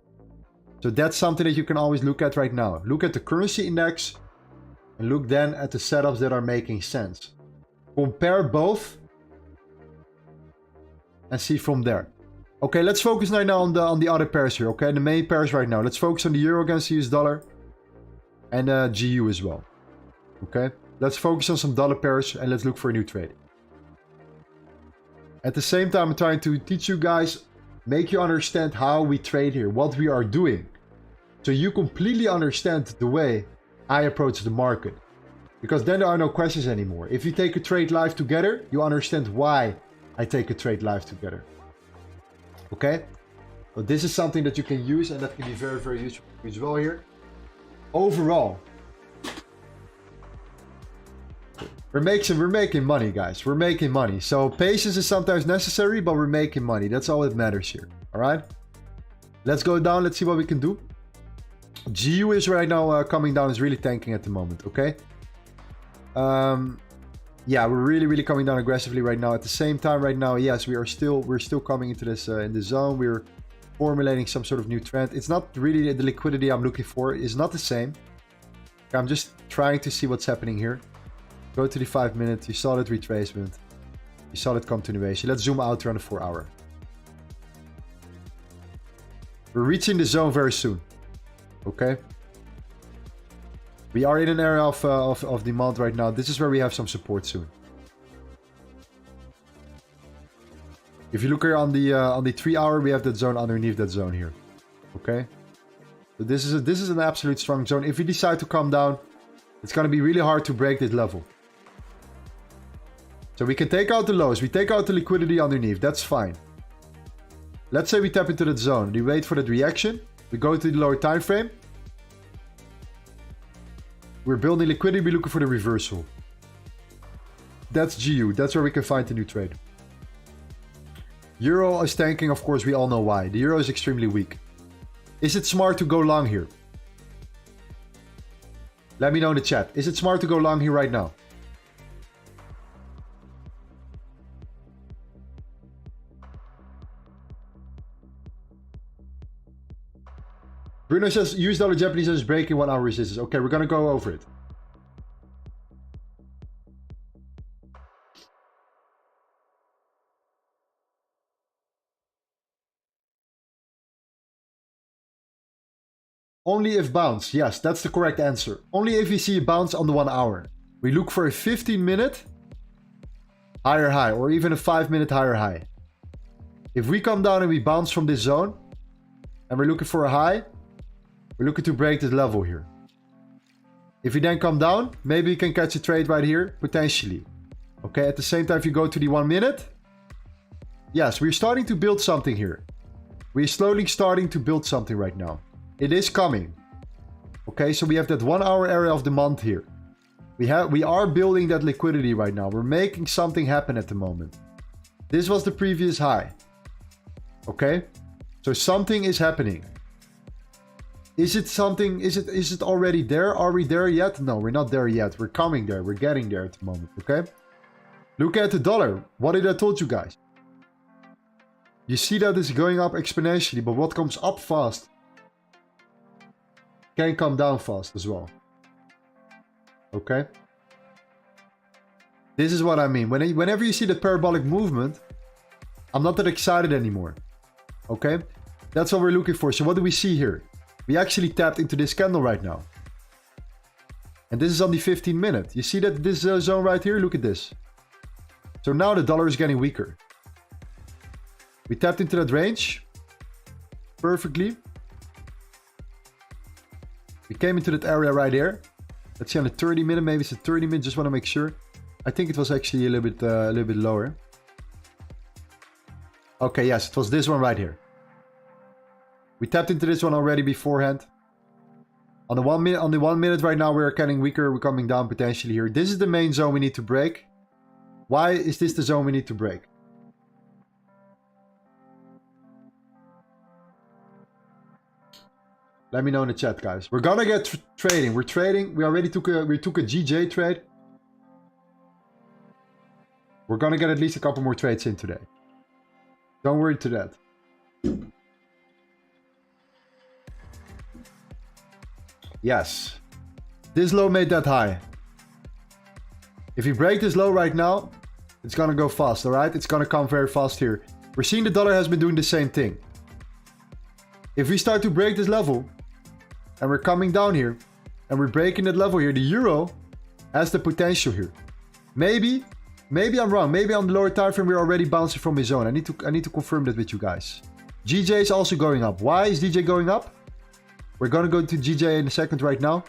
So that's something that you can always look at right now. Look at the currency index and look then at the setups that are making sense. Compare both and see from there. Okay, let's focus right now on the other pairs here, okay? The main pairs right now. Let's focus on the euro against the US dollar and GU as well. Okay, let's focus on some dollar pairs and let's look for a new trade. At the same time, I'm trying to teach you guys, make you understand how we trade here, what we are doing. So you completely understand the way I approach the market. Because then there are no questions anymore. If you take a trade live together, you understand why I take a trade live together. Okay? So this is something that you can use and that can be very, very useful as well here. Overall, we're making money, guys. We're making money. So patience is sometimes necessary, but we're making money. That's all that matters here. All right. Let's go down. Let's see what we can do. GU is right now coming down. Is really tanking at the moment. Okay. Yeah, we're really coming down aggressively right now. At the same time, right now, yes, we're still coming into this in the zone. We're formulating some sort of new trend. It's not really the liquidity I'm looking for. It's not the same. I'm just trying to see what's happening here. Go to the 5 minute. You saw that retracement. You saw that continuation. Let's zoom out around the 4 hour. We're reaching the zone very soon. Okay. We are in an area of demand right now. This is where we have some support soon. If you look here on the 3 hour, we have that zone underneath that zone here. Okay. So this is an absolute strong zone. If we decide to come down, it's going to be really hard to break this level. So we can take out the lows. We take out the liquidity underneath. That's fine. Let's say we tap into that zone. We wait for that reaction. We go to the lower time frame. We're building liquidity. We're looking for the reversal. That's GU. That's where we can find a new trade. Euro is tanking. Of course, we all know why. The euro is extremely weak. Is it smart to go long here? Let me know in the chat. Is it smart to go long here right now? Bruno says US dollar Japanese is breaking 1 hour resistance. Okay, we're gonna go over it. Only if bounce. Yes, that's the correct answer. Only if we see a bounce on the 1 hour. We look for a 15-minute higher high or even a 5-minute higher high. If we come down and we bounce from this zone and we're looking for a high, we're looking to break this level here. If we then come down, maybe we can catch a trade right here, potentially. Okay, at the same time, if you go to the 1 minute, yes, we're starting to build something here. We're slowly starting to build something right now. It is coming. Okay, so we have that 1 hour area of demand here. We are building that liquidity right now. We're making something happen at the moment. This was the previous high. Okay, so something is happening. Is it something? Is it already there? Are we there yet? No, we're not there yet. We're coming there. We're getting there at the moment. Okay. Look at the dollar. What did I told you guys? You see that it's going up exponentially, but what comes up fast can come down fast as well. Okay. This is what I mean. Whenever you see the parabolic movement, I'm not that excited anymore. Okay. That's what we're looking for. So what do we see here? We actually tapped into this candle right now. And this is on the 15 minute. You see that this zone right here? Look at this. So now the dollar is getting weaker. We tapped into that range perfectly. We came into that area right here. Let's see on the 30 minute. Maybe it's a 30 minute. Just want to make sure. I think it was actually a little bit lower. Okay, yes, it was this one right here. We tapped into this one already beforehand. On the 1 minute right now, we're getting weaker. We're coming down potentially here. This is the main zone we need to break. Why is this the zone we need to break? Let me know in the chat, guys. We're gonna get trading. We're trading. We already took a GJ trade. We're gonna get at least a couple more trades in today. Don't worry to that. Yes. This low made that high. If you break this low right now, it's gonna go fast, alright? It's gonna come very fast here. We're seeing the dollar has been doing the same thing. If we start to break this level, and we're coming down here, and we're breaking that level here, the euro has the potential here. Maybe I'm wrong. Maybe on the lower time frame we're already bouncing from his zone. I need to confirm that with you guys. GJ is also going up. Why is DJ going up? We're gonna go to GJ in a second right now.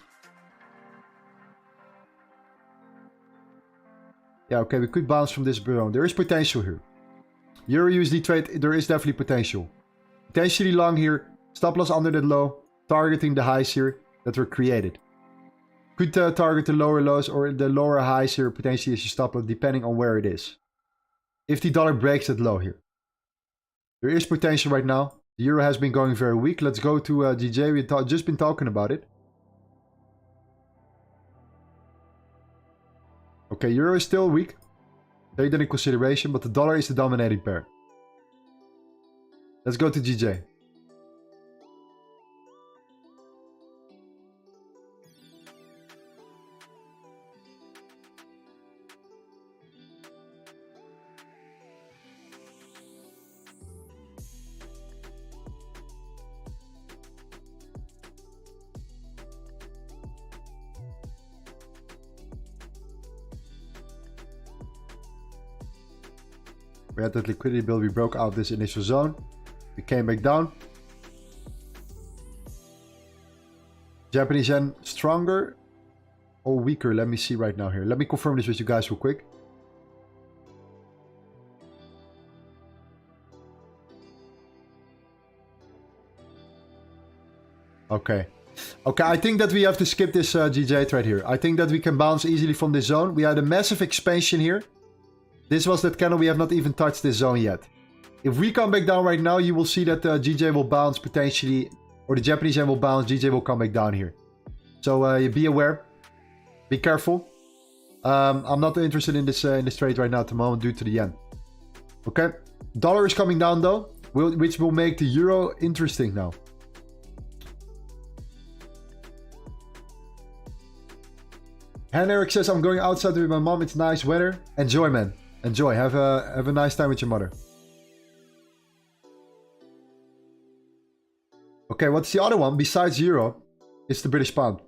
Yeah, okay, we could bounce from this zone. There is potential here. Euro USD trade, there is definitely potential. Potentially long here. Stop loss under that low. Targeting the highs here that were created. Could target the lower lows or the lower highs here potentially as your stop loss depending on where it is. If the dollar breaks that low here. There is potential right now. The euro has been going very weak. Let's go to GJ. We've just been talking about it. Okay, euro is still weak. Take that in consideration, but the dollar is the dominating pair. Let's go to GJ. We had that liquidity build. We broke out this initial zone. We came back down. Japanese yen stronger or weaker? Let me see right now here. Let me confirm this with you guys real quick. Okay. Okay, I think that we have to skip this GJ trade here. I think that we can bounce easily from this zone. We had a massive expansion here. This was that candle. We have not even touched this zone yet. If we come back down right now, you will see that GJ will bounce potentially, or the Japanese yen will bounce. GJ will come back down here. So be aware. Be careful. I'm not interested in this trade right now at the moment due to the yen. Okay. Dollar is coming down though, which will make the euro interesting now. Han Eric says, I'm going outside with my mom. It's nice weather. Enjoy, man. Enjoy. Have a nice time with your mother. Okay, what's the other one besides euro? It's the British pound.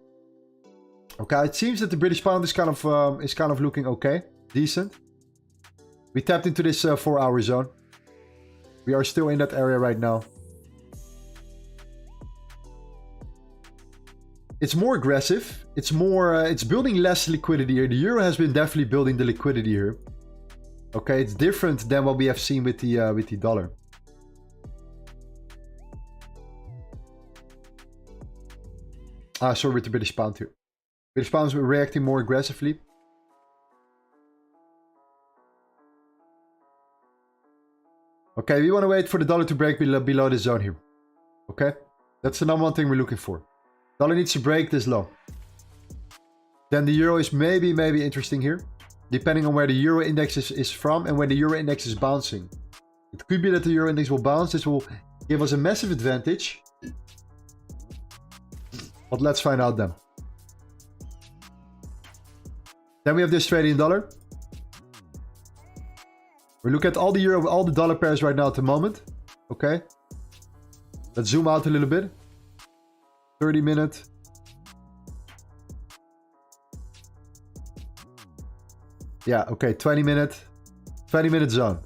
Okay, it seems that the British pound is kind of looking okay, decent. We tapped into this 4-hour zone. We are still in that area right now. It's more aggressive. It's more. It's building less liquidity here. The euro has been definitely building the liquidity here. Okay, it's different than what we have seen with the dollar. Sorry, with the British pound here. British pounds were reacting more aggressively. Okay, we want to wait for the dollar to break below this zone here. Okay, that's the number one thing we're looking for. Dollar needs to break this low. Then the euro is maybe interesting here. Depending on where the euro index is from and where the euro index is bouncing. It could be that the euro index will bounce. This will give us a massive advantage. But let's find out then. Then we have the Australian dollar. We look at all the euro, all the dollar pairs right now at the moment. Okay. Let's zoom out a little bit. 30-minute. Yeah, okay, 20-minute zone.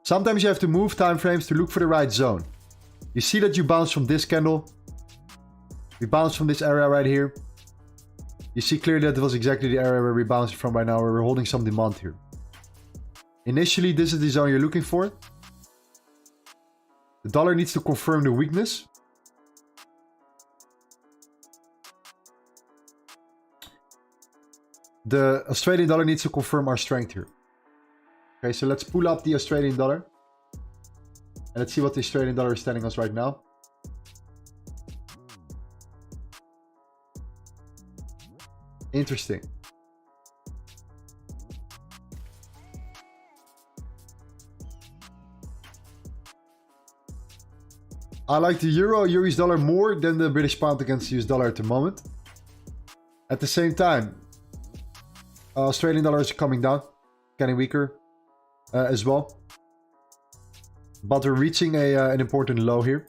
Sometimes you have to move time frames to look for the right zone. You see that you bounce from this candle. We bounce from this area right here. You see clearly that it was exactly the area where we bounced from right now, where we're holding some demand here. Initially, this is the zone you're looking for. The dollar needs to confirm the weakness. The Australian dollar needs to confirm our strength here. Okay, so let's pull up the Australian dollar. And let's see what the Australian dollar is telling us right now. Interesting. I like the euro, US dollar more than the British pound against the US dollar at the moment. At the same time, Australian dollar is coming down, getting weaker as well. But we're reaching an important low here.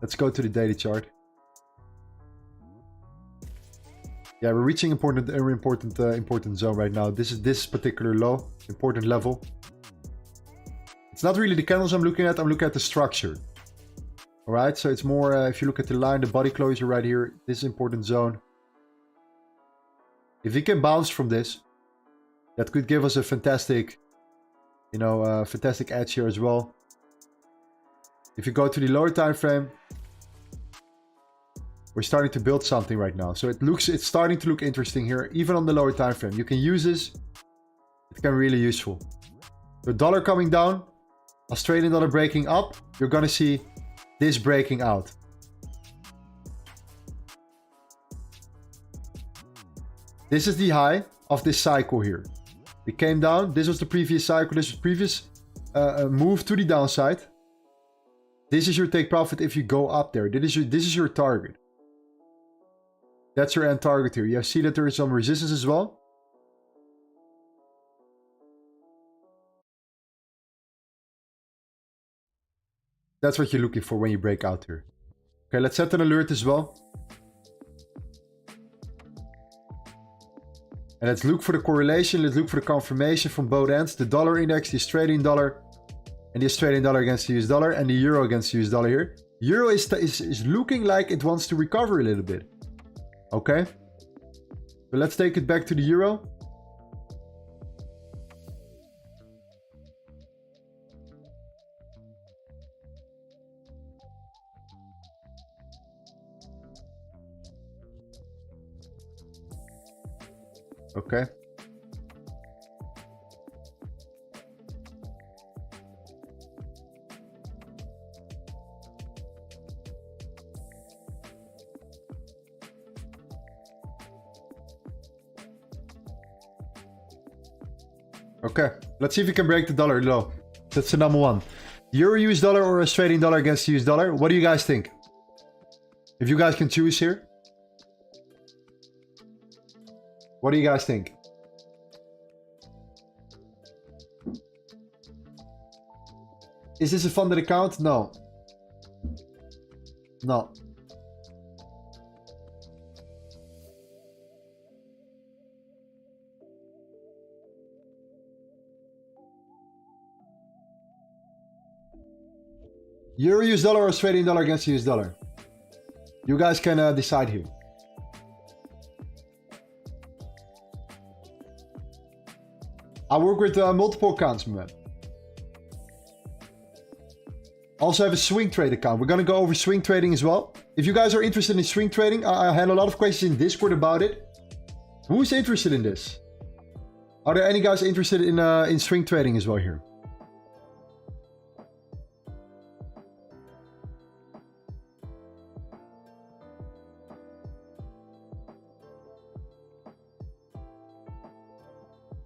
Let's go to the daily chart. Yeah, we're reaching important zone right now. This is this particular low, important level. It's not really the candles I'm looking at. I'm looking at the structure. All right, so it's more if you look at the line, the body closure right here. This important zone. If we can bounce from this, that could give us a fantastic, fantastic edge here as well. If you go to the lower time frame, we're starting to build something right now. So it's starting to look interesting here, even on the lower time frame. You can use this. It can be really useful. The dollar coming down. Australian dollar breaking up, you're gonna see this breaking out. This is the high of this cycle here. It came down. This was the previous cycle. This was previous move to the downside. This is your take profit if you go up there. This is your target. That's your end target here. You see that there is some resistance as well. That's what you're looking for when you break out here. Okay, let's set an alert as well. And let's look for the correlation. Let's look for the confirmation from both ends. The dollar index, the Australian dollar, and the Australian dollar against the US dollar, and the euro against the US dollar here. Euro is looking like it wants to recover a little bit. Okay. But let's take it back to the euro. Okay. Okay, let's see if we can break the dollar low. That's the number one. Euro US dollar or Australian dollar against the US dollar? What do you guys think? If you guys can choose here. What do you guys think? Is this a funded account? No. No. Euro US dollar or Australian dollar against US dollar? You guys can decide here. I work with multiple accounts, man. Also have a swing trade account. We're gonna go over swing trading as well. If you guys are interested in swing trading, I had a lot of questions in Discord about it. Who's interested in this? Are there any guys interested in swing trading as well here?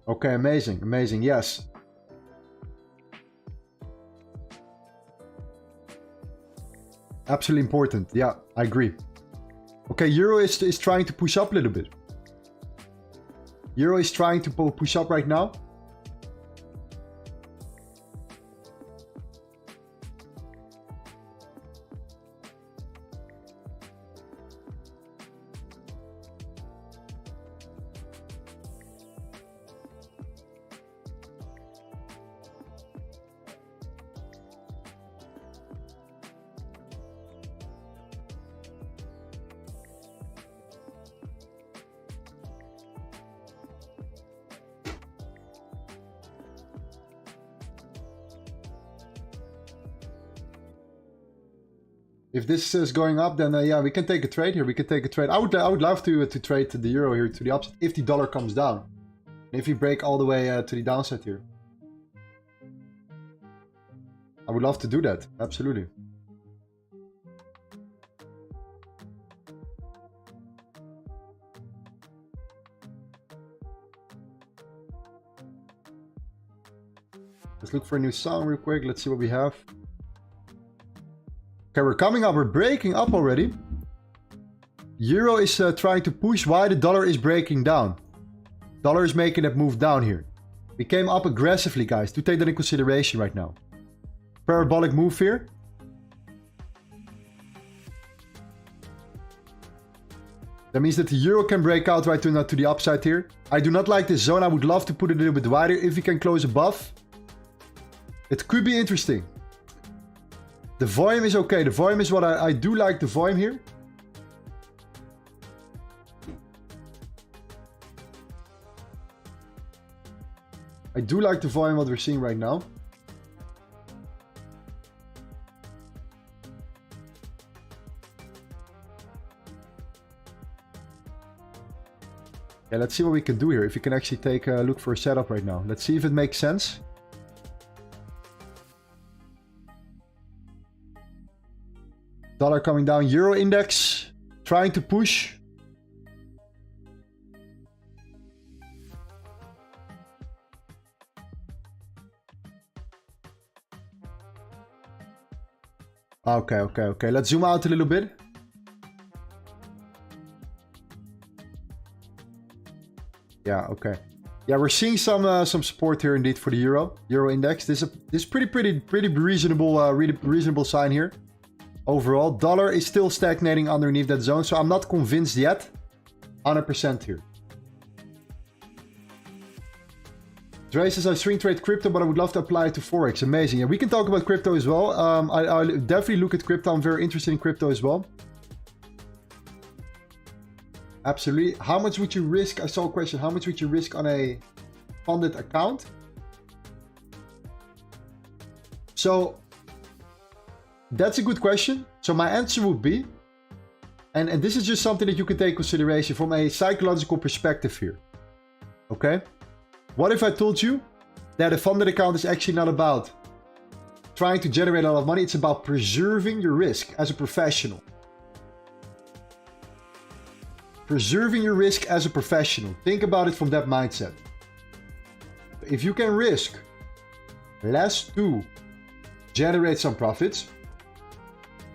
Okay, amazing, amazing, yes. Absolutely important, yeah, I agree. Okay, Euro is trying to push up a little bit. Euro is trying to push up right now. If this is going up, then yeah, we can take a trade here. We can take a trade. I would love to trade the euro here to the upside if the dollar comes down. And if we break all the way to the downside here. I would love to do that. Absolutely. Let's look for a new song real quick. Let's see what we have. Okay, we're coming up. We're breaking up already. Euro is trying to push. Why? The dollar is breaking down. Dollar is making that move down here. We came up aggressively, guys. Do take that in consideration right now. Parabolic move here. That means that the euro can break out right to the upside here. I do not like this zone. I would love to put it a little bit wider. If we can close above, it could be interesting. The volume is okay. The volume is what I do like the volume here. I do like the volume what we're seeing right now. Yeah, let's see what we can do here. If we can actually take a look for a setup right now. Let's see if it makes sense. Dollar coming down. Euro index trying to push. Okay. Let's zoom out a little bit. Yeah, okay. Yeah, we're seeing some support here indeed for the euro index. This is pretty reasonable, really reasonable sign here. Overall, dollar is still stagnating underneath that zone, so I'm not convinced yet. 100% here. Dre says I swing trade crypto, but I would love to apply it to Forex. Amazing. Yeah, we can talk about crypto as well. I'll definitely look at crypto. I'm very interested in crypto as well. Absolutely. How much would you risk? I saw a question. How much would you risk on a funded account? So that's a good question. So my answer would be, and this is just something that you can take consideration from a psychological perspective here. Okay? What if I told you that a funded account is actually not about trying to generate a lot of money, it's about preserving your risk as a professional. Preserving your risk as a professional. Think about it from that mindset. If you can risk less to generate some profits,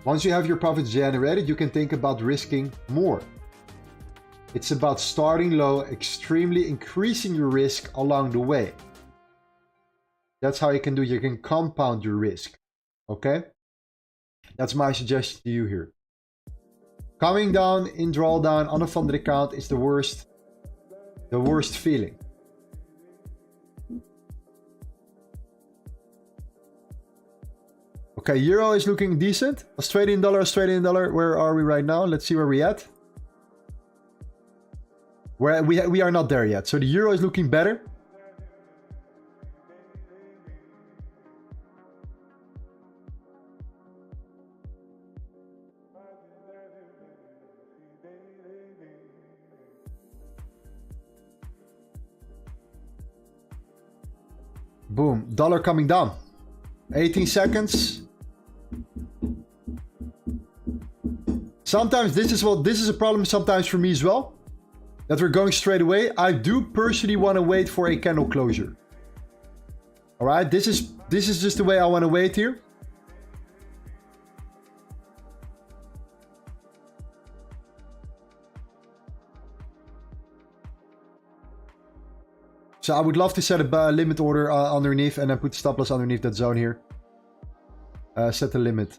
once you have your profits generated, you can think about risking more. It's about starting low, extremely increasing your risk along the way. That's how you can do it. You can compound your risk. Okay? That's my suggestion to you here. Coming down in drawdown on a funded account is the worst feeling. Okay, euro is looking decent. Australian dollar, where are we right now? Let's see where we're at. We are not there yet. So the euro is looking better. Boom, dollar coming down. 18 seconds. Sometimes this is a problem sometimes for me as well. That we're going straight away. I do personally want to wait for a candle closure. All right, this is just the way I want to wait here. So I would love to set a limit order underneath and then put stop loss underneath that zone here. Set the limit.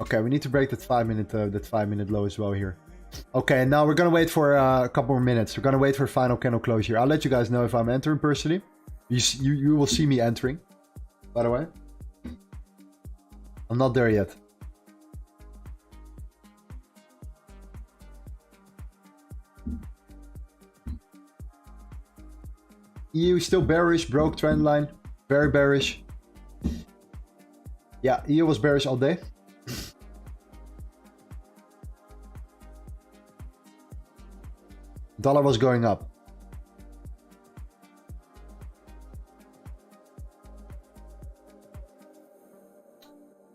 Okay, we need to break that 5-minute low as well here. Okay, now we're gonna wait for a couple more minutes. We're gonna wait for final candle close here. I'll let you guys know if I'm entering personally. You will see me entering, by the way. I'm not there yet. EU still bearish, broke trend line, very bearish. Yeah, EU was bearish all day. Dollar was going up.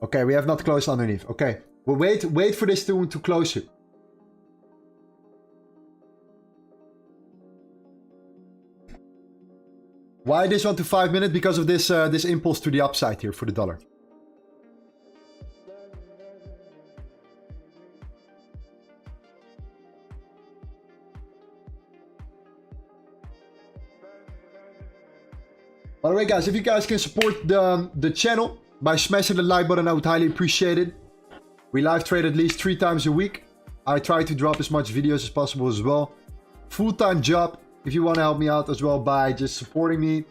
Okay, we have not closed underneath. Okay, we'll wait for this to close here. Why this one to 5 minutes? Because of this this impulse to the upside here for the dollar. By the way, guys, if you guys can support the channel by smashing the like button, I would highly appreciate it. We live trade at least 3 times a week. I try to drop as much videos as possible as well. Full-time job. If you want to help me out as well by just supporting me,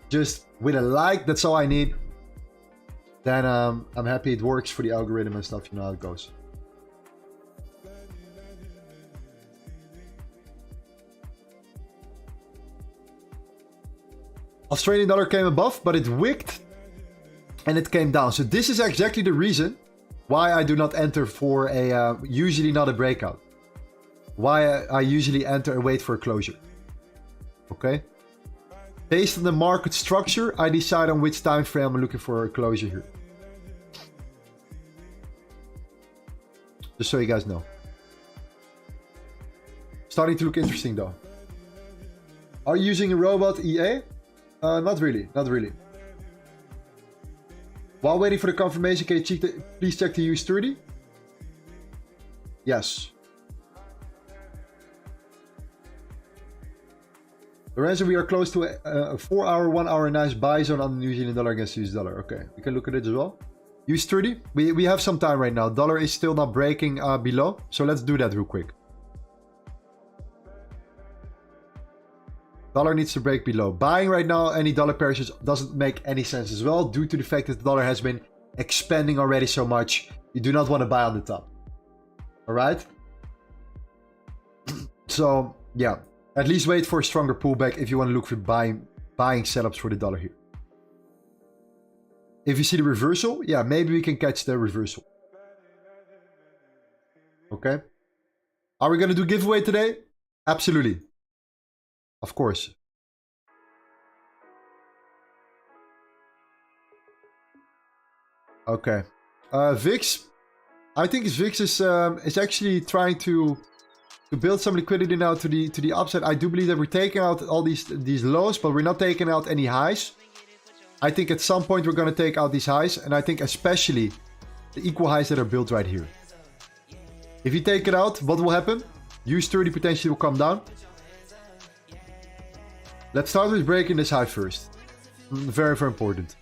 just with a like, that's all I need. Then I'm happy it works for the algorithm and stuff. You know how it goes. Australian dollar came above, but it wicked and it came down. So this is exactly the reason why I do not enter for a usually not a breakout. Why I usually enter and wait for a closure. Okay. Based on the market structure, I decide on which time frame I'm looking for a closure here. Just so you guys know. Starting to look interesting though. Are you using a robot EA? Not really, not really. While waiting for the confirmation, can you please check the US30? Yes. Lorenzo, we are close to a 4 hour, 1 hour nice buy zone on the New Zealand dollar against US dollar. Okay, we can look at it as well. US30, we have some time right now. Dollar is still not breaking below, so let's do that real quick. Dollar needs to break below. Buying right now any dollar pairs doesn't make any sense as well, due to the fact that the dollar has been expanding already so much. You do not want to buy on the top. All right. So yeah, at least wait for a stronger pullback if you want to look for buying setups for the dollar here. If you see the reversal, yeah, maybe we can catch the reversal. Okay. Are we going to do giveaway today? Absolutely. Of course. Okay. VIX. I think VIX is actually trying to build some liquidity now to the upside. I do believe that we're taking out all these lows, but we're not taking out any highs. I think at some point we're going to take out these highs, and I think especially the equal highs that are built right here. If you take it out, what will happen? US30 potentially will come down. Let's start with breaking this high first. Very, very important.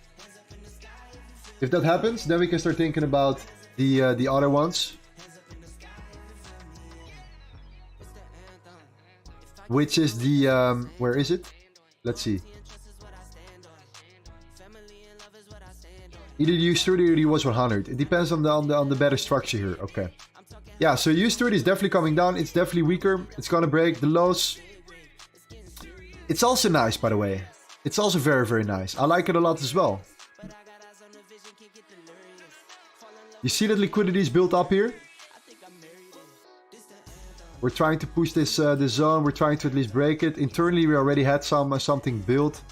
If that happens, then we can start thinking about the other ones. Which is the, where is it? Let's see. Either the US30 or the US 100. It depends on the better structure here. Okay. Yeah, so US30 is definitely coming down. It's definitely weaker. It's gonna break the lows. It's also nice, by the way. It's also very, very nice. I like it a lot as well. You see that liquidity is built up here? We're trying to push this zone. We're trying to at least break it. Internally, we already had something built.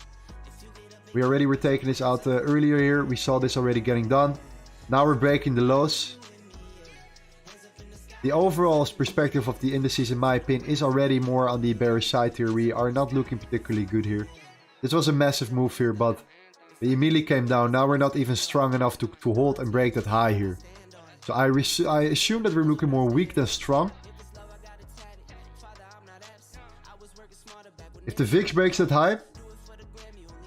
We already were taking this out earlier here. We saw this already getting done. Now we're breaking the lows. The overall perspective of the indices, in my opinion, is already more on the bearish side here. We are not looking particularly good here. This was a massive move here, but they immediately came down. Now we're not even strong enough to hold and break that high here. So I assume that we're looking more weak than strong. If the VIX breaks that high,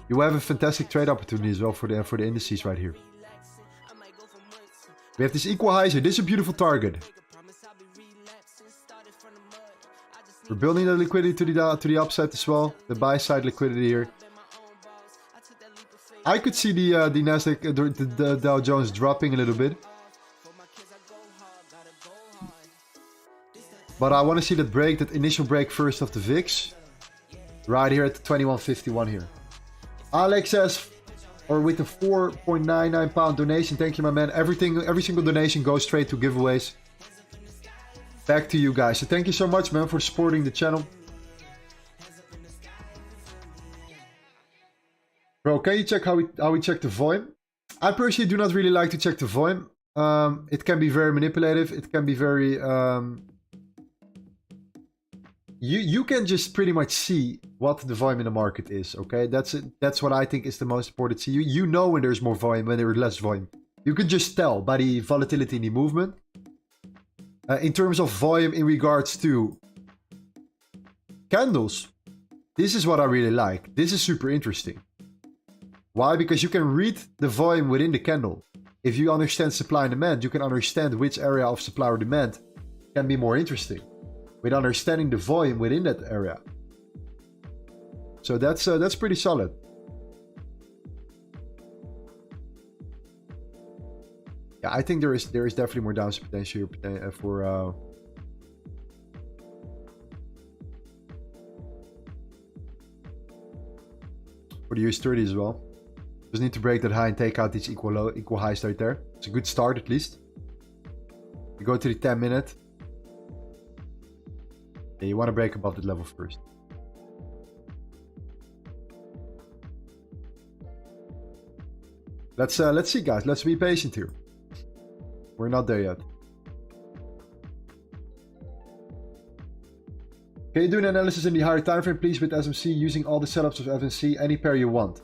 you have a fantastic trade opportunity as well for the indices right here. We have this equal highs here. This is a beautiful target. We're building the liquidity to the upside as well. The buy side liquidity here. I could see the Nasdaq, the Dow Jones dropping a little bit. But I want to see that break, that initial break first of the VIX. Right here at the 21.51 here. Alex says, or with the £4.99 donation, thank you, my man. Every single donation goes straight to giveaways. Back to you guys. So thank you so much, man, for supporting the channel. Bro, can you check how we check the volume? I personally do not really like to check the volume. It can be very manipulative. It can be very... You can just pretty much see what the volume in the market is, okay? That's what I think is the most important. See, you know when there's more volume, when there's less volume. You can just tell by the volatility in the movement. In terms of volume in regards to candles, this is what I really like. This is super interesting. Why? Because you can read the volume within the candle. If you understand supply and demand, you can understand which area of supply or demand can be more interesting with understanding the volume within that area. So that's pretty solid. Yeah, I think there is definitely more downside potential here for the US30 as well. Just need to break that high and take out these equal highs right there. It's a good start at least. We go to the 10 minute. Yeah, you want to break above that level first. Let's see, guys. Let's be patient here. We're not there yet. Can you do an analysis in the higher time frame, please, with SMC using all the setups of FNC, any pair you want?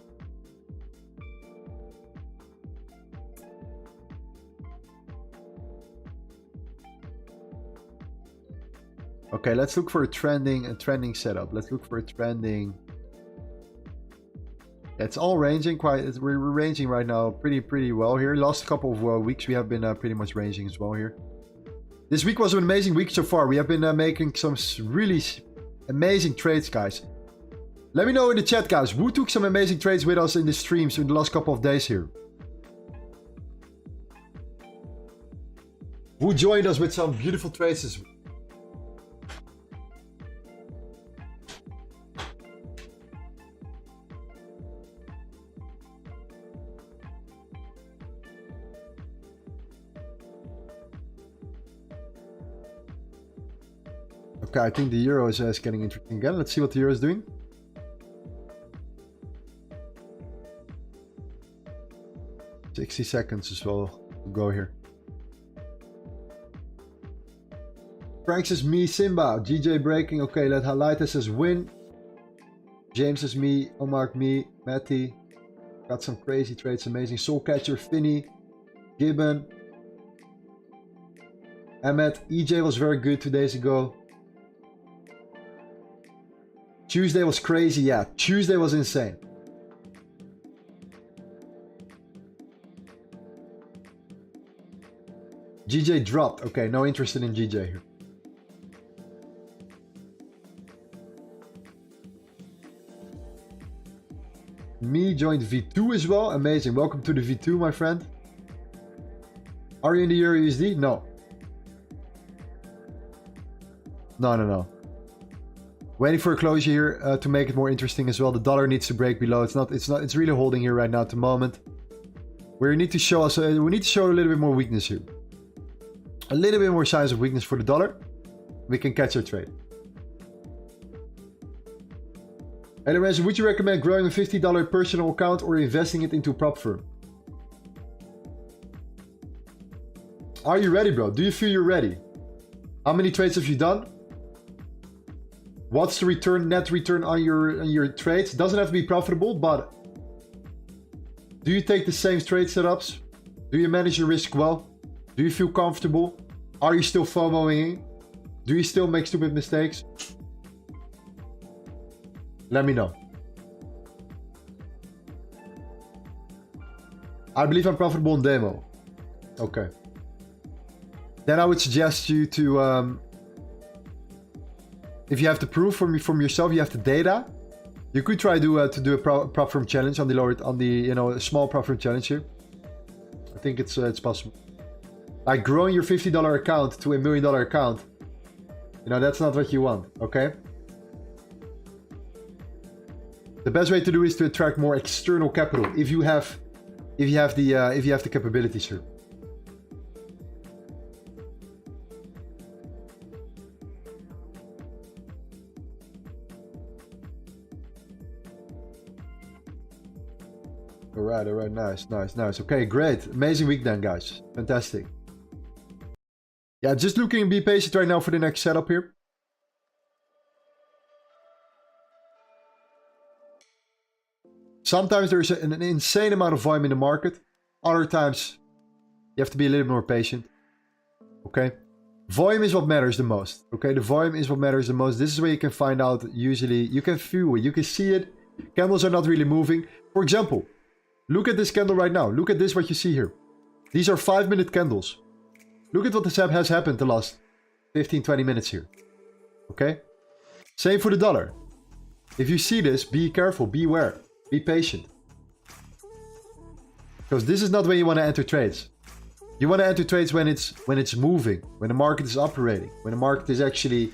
Okay, let's look for a trending setup. Let's look for a trending. It's all ranging we're ranging right now pretty well here. Last couple of weeks we have been pretty much ranging as well here. This week was an amazing week so far. We have been making some really amazing trades, guys. Let me know in the chat, guys, who took some amazing trades with us in the streams in the last couple of days here. Who joined us with some beautiful trades this week? Okay, I think the euro is getting interesting again. Let's see what the euro is doing. $60 seconds as well. We'll go here. Frank says me, Simba. GJ breaking. Okay, let Halita says win. James says me. Omar me. Matty. Got some crazy trades. Amazing. Soul Catcher. Finney. Gibbon. Ahmed. EJ was very good 2 days ago. Tuesday was crazy, yeah. Tuesday was insane. GJ dropped. Okay, no interest in GJ here. Me joined V2 as well. Amazing. Welcome to the V2, my friend. Are you in the Euro USD? No. No. Waiting for a closure here to make it more interesting as well. The dollar needs to break below. It's really holding here right now at the moment. We need to show a little bit more weakness here. A little bit more signs of weakness for the dollar. We can catch our trade. Hey Lorenzo, would you recommend growing a $50 personal account or investing it into a prop firm? Are you ready, bro? Do you feel you're ready? How many trades have you done? What's the return, net return on your trades? Doesn't have to be profitable, but do you take the same trade setups? Do you manage your risk well? Do you feel comfortable? Are you still FOMOing? Do you still make stupid mistakes? Let me know. I believe I'm profitable in demo. Okay. Then I would suggest you to if you have the proof from yourself, you have the data. You could try to do a prop firm challenge on the a small prop firm challenge here. I think it's possible. Like growing your $50 account to $1 million account. That's not what you want. Okay. The best way to do is to attract more external capital if you have the capabilities here. All right, nice. Okay, great. Amazing week then, guys. Fantastic. Yeah, just looking and be patient right now for the next setup here. Sometimes there's an insane amount of volume in the market. Other times, you have to be a little bit more patient. Okay? Volume is what matters the most. Okay? The volume is what matters the most. This is where you can find out, usually, you can feel it. You can see it. Candles are not really moving. For example, look at this candle right now. Look at this, what you see here. These are 5-minute candles. Look at what has happened the last 15-20 minutes here. Okay? Same for the dollar. If you see this, be careful, beware, be patient. Because this is not when you want to enter trades. You want to enter trades when it's moving, when the market is operating, when the market is actually,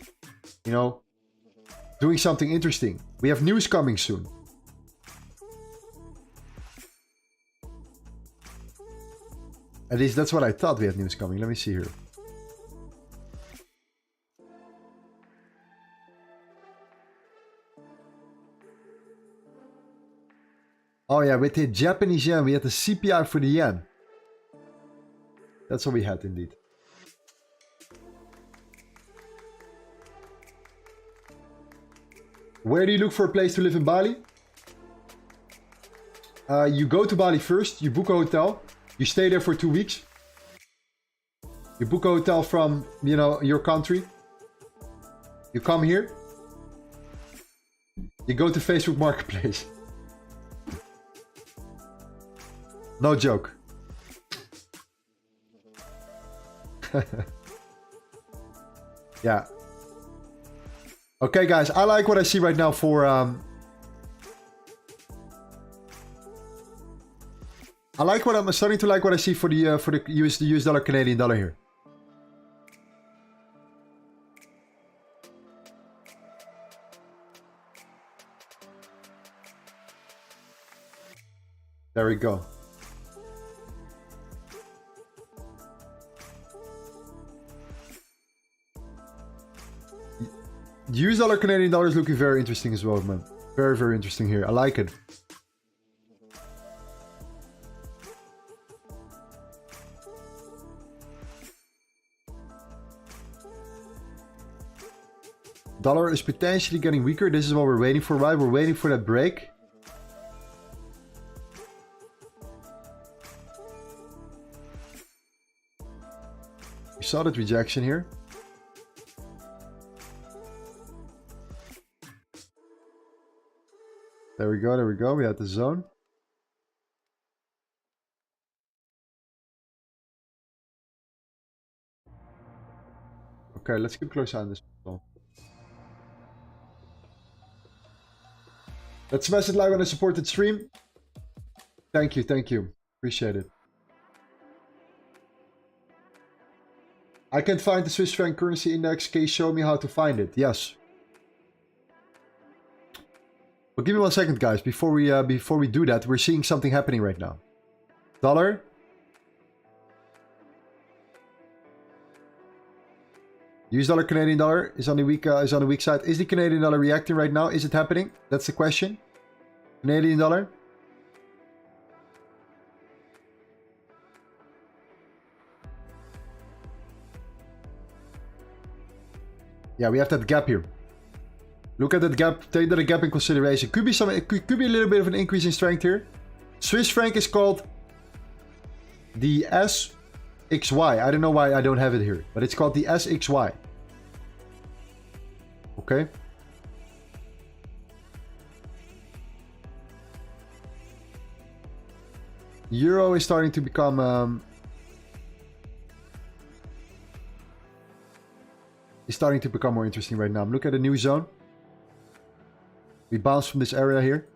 doing something interesting. We have news coming soon. At least that's what I thought we had news coming. Let me see here. Oh yeah, with the Japanese yen, we had the CPI for the yen. That's what we had indeed. Where do you look for a place to live in Bali? You go to Bali first, you book a hotel, you stay there for 2 weeks. You book a hotel from, you know, your country. You come here. You go to Facebook Marketplace. No joke. Yeah. Okay, guys, I like what I see right now for I like what I'm starting to like what I see for the US dollar Canadian dollar here. There we go. US dollar Canadian dollar is looking very interesting as well, man. Very, very interesting here. I like it. Dollar is potentially getting weaker. This is what we're waiting for, right? We're waiting for that break. We saw that rejection here. There we go, there we go. We had the zone. Okay, let's keep a close eye on this one. Let's smash it like on a supported stream. Thank you, thank you. Appreciate it. I can't find the Swiss franc currency index. Can you show me how to find it? Yes. Well, give me 1 second, guys. Before we do that, we're seeing something happening right now. Dollar. US dollar Canadian dollar is on the weak side. Is the Canadian dollar reacting right now? Is it happening? That's the question. Canadian dollar. Yeah, we have that gap here. Look at that gap. Take that gap in consideration. Could be could be a little bit of an increase in strength here. Swiss franc is called the SXY. I don't know why I don't have it here, but it's called the SXY. Okay. Euro is starting to become more interesting right now. Look at the new zone. We bounce from this area here.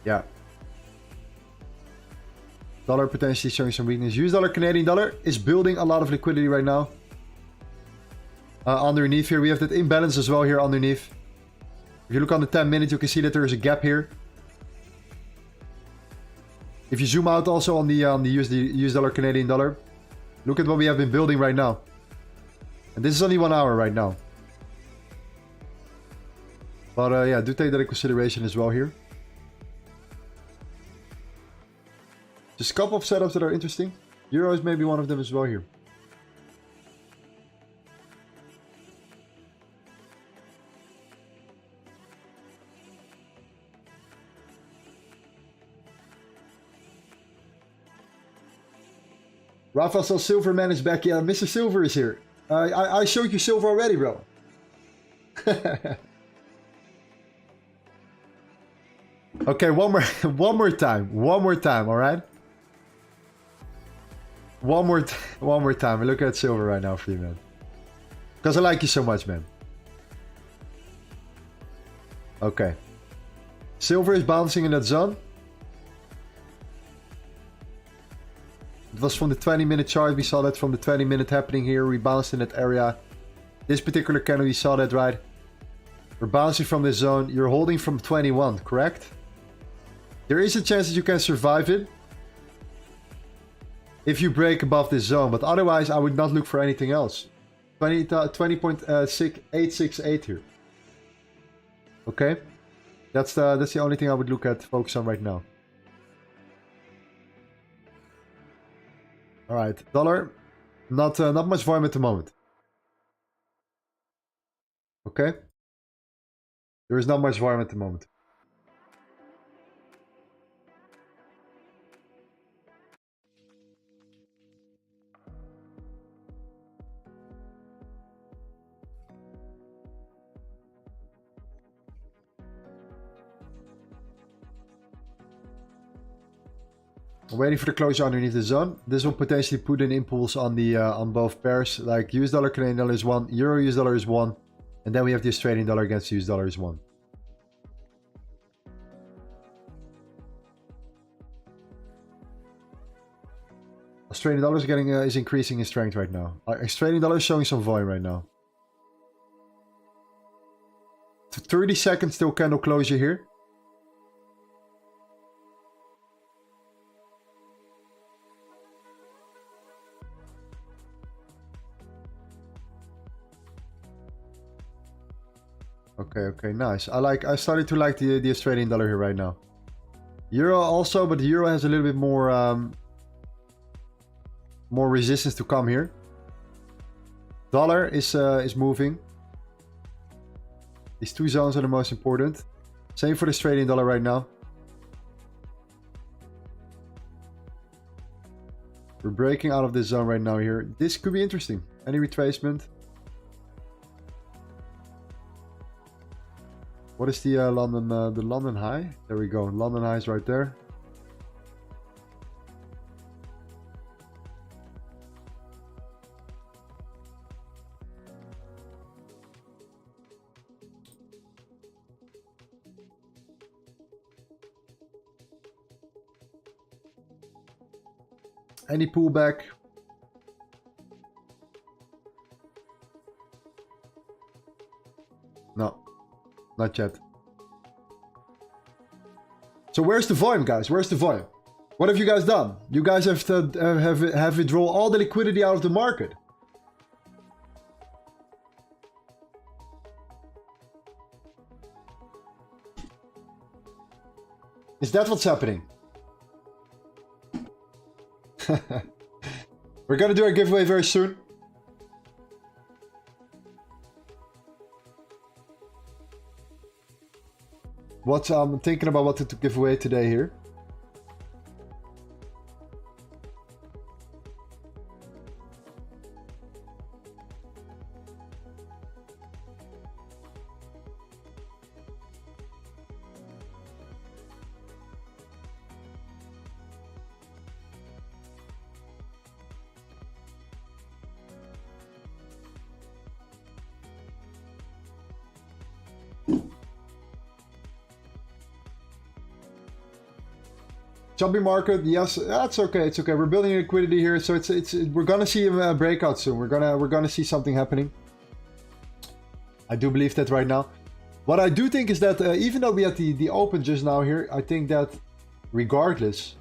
Yeah. Dollar potentially showing some weakness. US dollar Canadian dollar is building a lot of liquidity right now. Underneath here, we have that imbalance as well here underneath. If you look on the 10 minutes, you can see that there is a gap here. If you zoom out also on the US dollar Canadian dollar, look at what we have been building right now. And this is only 1 hour right now. But yeah, do take that in consideration as well here. Just a couple of setups that are interesting. Euro is maybe one of them as well here. Rafa says Silverman is back. Yeah, Mr. Silver is here. I showed you Silver already, bro. Okay, one more time, all right? One more time. I look at Silver right now for you, man. Because I like you so much, man. Okay. Silver is bouncing in that zone. It was from the 20-minute chart. We saw that from the 20-minute happening here. We bounced in that area. This particular candle, we saw that, right? We're bouncing from this zone. You're holding from 21, correct? There is a chance that you can survive it if you break above this zone, but otherwise I would not look for anything else. 20.868 here. Okay, that's the only thing I would look at, focus on right now. All right, dollar, not much volume at the moment. Okay, there is not much volume at the moment. I'm waiting for the closure underneath the zone. This will potentially put an impulse on the on both pairs, like US dollar, Canadian dollar is 1, Euro US dollar is 1, and then we have the Australian dollar against US dollar is 1. Australian dollar is increasing in strength right now. Australian dollar is showing some volume right now. 30 seconds till candle closure here. Okay, nice. I started to like the Australian dollar here right now. Euro also, but the euro has a little bit more more resistance to come here. Dollar is moving. These two zones are the most important. Same for the Australian dollar right now. We're breaking out of this zone right now here. This could be interesting. Any retracement? What is the London high? There we go. London high is right there. Any pullback? No, not yet. So where's the volume, guys? Where's the volume? What have you guys done? You guys have withdrawn all the liquidity out of the market. Is that what's happening? We're gonna do a giveaway very soon. I'm thinking about what to give away today here. Jumping market, yes, that's okay. It's okay. We're building liquidity here, so we're gonna see a breakout soon. We're gonna see something happening. I do believe that right now. What I do think is that even though we had the open just now here, I think that regardless,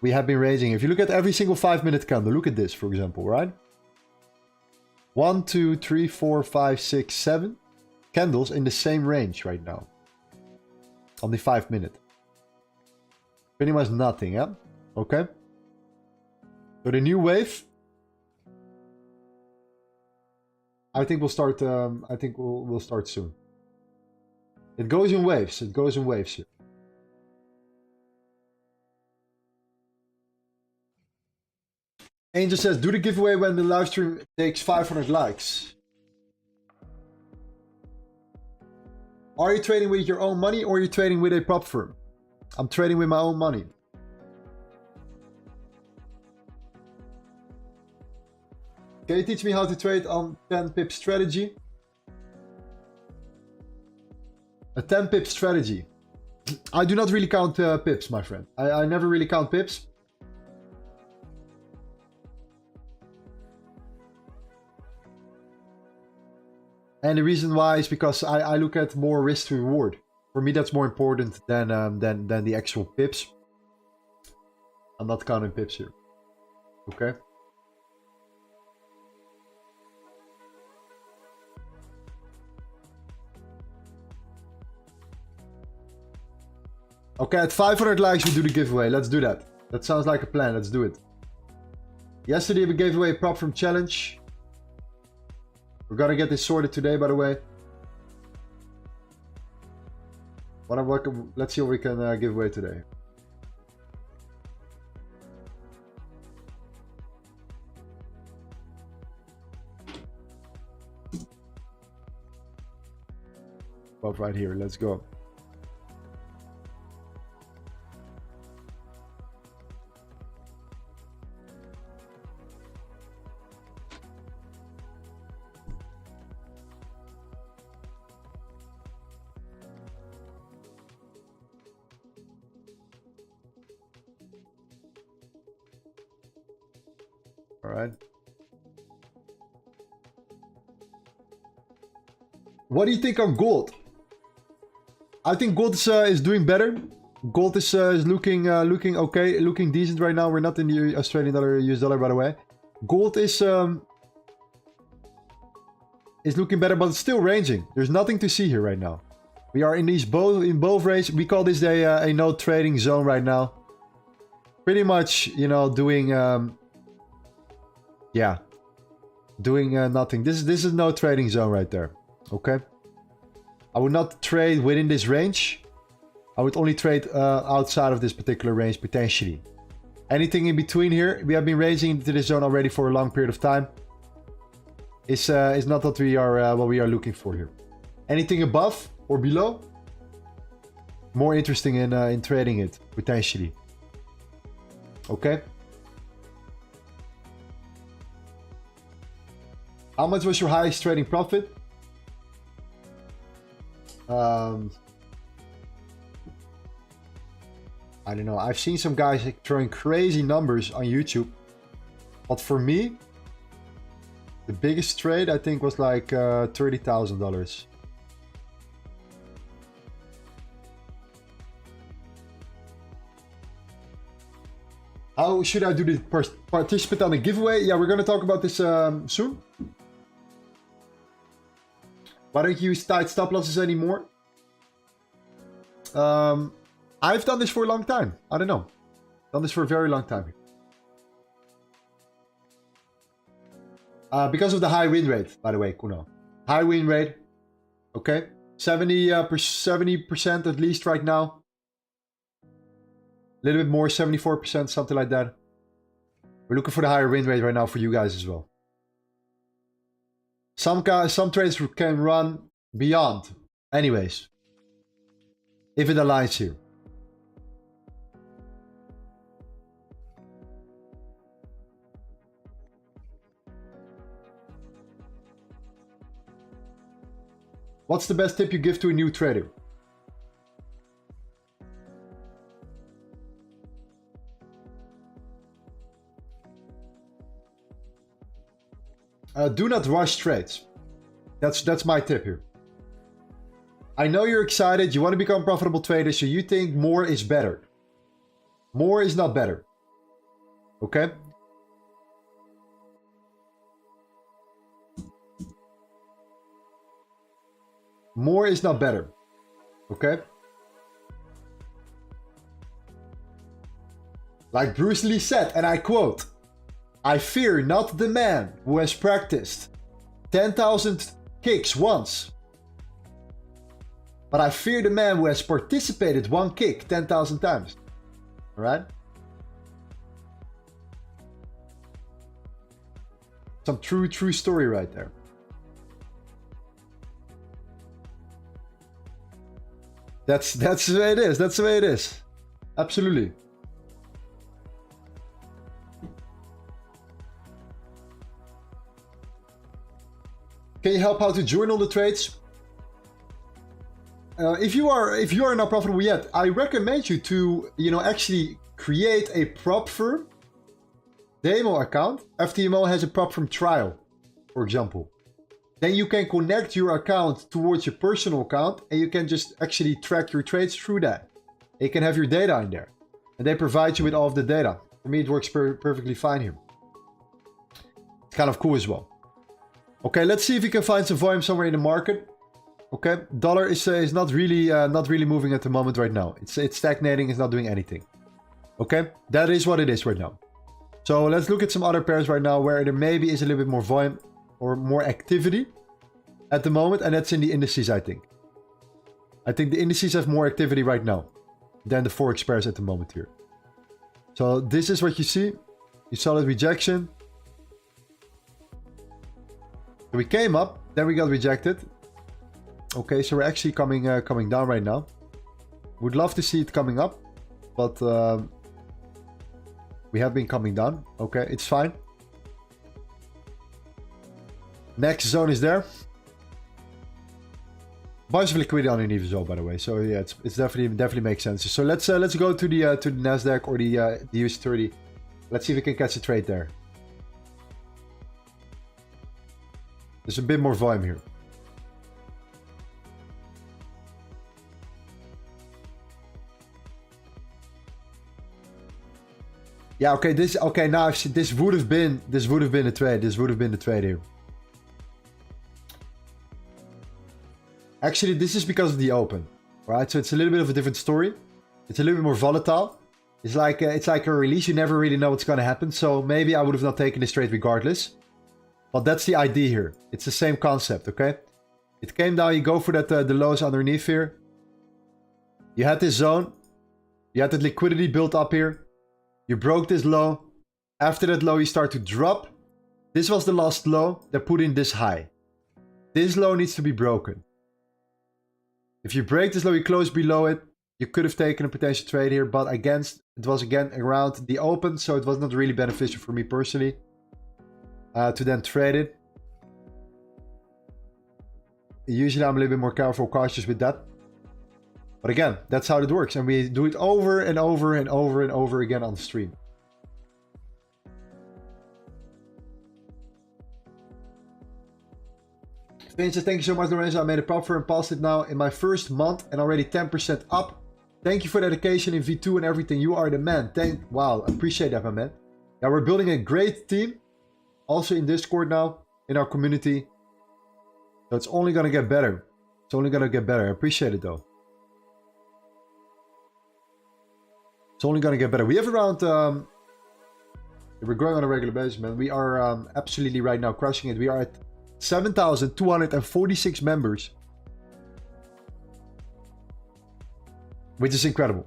we have been raising. If you look at every single 5-minute candle, look at this, for example, right? 1, 2, 3, 4, 5, 6, 7 candles in the same range right now on the 5-minute. Pretty much nothing, yeah? Okay. So the new wave, I think we'll start we'll start soon. It goes in waves. It goes in waves here. Angel says, do the giveaway when the live stream takes 500 likes. Are you trading with your own money or are you trading with a prop firm? I'm trading with my own money. Can you teach me how to trade on 10 pip strategy? A 10 pip strategy. I do not really count pips, my friend. I never really count pips. And the reason why is because I look at more risk to reward. For me, that's more important than the actual pips. I'm not counting pips here. Okay. Okay, at 500 likes, we do the giveaway. Let's do that. That sounds like a plan. Let's do it. Yesterday, we gave away a prop from Challenge. We're gonna get this sorted today, by the way. Let's see what we can give away today. Prop right here. Let's go. All right. What do you think on gold? I think gold is doing better. Gold is looking okay, looking decent right now. We're not in the Australian dollar, US dollar, by the way. Gold is looking better, but it's still ranging. There's nothing to see here right now. We are in these both range. We call this a no trading zone right now. Pretty much, you know, doing yeah, doing nothing. This is no trading zone right there. Okay. I would not trade within this range. I would only trade outside of this particular range potentially. Anything in between here, we have been ranging into this zone already for a long period of time. Is not what we are looking for here. Anything above or below, more interesting in trading it potentially. Okay. How much was your highest trading profit? I don't know. I've seen some guys like throwing crazy numbers on YouTube, but for me, the biggest trade I think was like $30,000. How should I do the participant on the giveaway? Yeah, we're gonna talk about this soon. Why don't you use tight stop losses anymore? I've done this for a long time. I don't know. Done this for a very long time. Because of the high win rate, by the way, Kuno. High win rate. Okay. 70% at least right now. A little bit more, 74%, something like that. We're looking for the higher win rate right now for you guys as well. Some trades can run beyond. Anyways. If it aligns here. What's the best tip you give to a new trader? Do not rush trades. That's my tip here. I know you're excited. You want to become a profitable trader, so you think more is better. More is not better. Okay? More is not better. Okay? Like Bruce Lee said, and I quote, "I fear not the man who has practiced 10,000 kicks once, but I fear the man who has participated one kick 10,000 times." Alright? Some true story right there. That's the way it is. That's the way it is. Absolutely. Can you help how to journal the trades? If you are not profitable yet, I recommend you to actually create a prop firm demo account. FTMO has a prop firm trial, for example. then you can connect your account towards your personal account and you can just actually track your trades through that. You can have your data in there and they provide you with all of the data. For me, it works perfectly fine here. It's kind of cool as well. Okay, let's see if we can find some volume somewhere in the market. Okay, dollar is not really moving at the moment right now. It's stagnating. It's not doing anything. Okay, that is what it is right now. So let's look at some other pairs right now where there maybe is a little bit more volume or more activity at the moment, and that's in the indices, I think. I think the indices have more activity right now than the Forex pairs at the moment here. So this is what you see. You saw that rejection. We came up, then we got rejected. Okay, so we're actually coming down right now. Would love to see it coming up, but we have been coming down. Okay, it's fine. Next zone is there. Bunch of liquidity underneath as well, by the way. So yeah, it's definitely makes sense. So let's go to the Nasdaq or the US30. Let's see if we can catch a trade there. There's a bit more volume here. Yeah, okay, now this would have been a trade. This would have been the trade here. Actually, this is because of the open, right? So it's a little bit of a different story. It's a little bit more volatile. It's like a release. You never really know what's going to happen. So maybe I would have not taken this trade regardless. But that's the idea here. It's the same concept, okay? It came down. You go for that the lows underneath here. You had this zone. You had that liquidity built up here. You broke this low. After that low, you start to drop. This was the last low that put in this high. This low needs to be broken. If you break this low, you close below it. You could have taken a potential trade here, but again, it was again around the open, so it was not really beneficial for me personally to then trade it. Usually, I'm a little bit more careful, cautious with that. But again, that's how it works, and we do it over and over and over and over again on the stream. Thank you so much, Lorenzo. I made a profit and passed it now in my first month and already 10% up. Thank you for the dedication in V2 and everything. You are the man. Wow, I appreciate that, my man. Yeah, we're building a great team. Also in Discord now, in our community. So it's only going to get better. It's only going to get better. I appreciate it, though. It's only going to get better. We have around... we're growing on a regular basis, man. We are absolutely right now crushing it. We are at 7,246 members, which is incredible.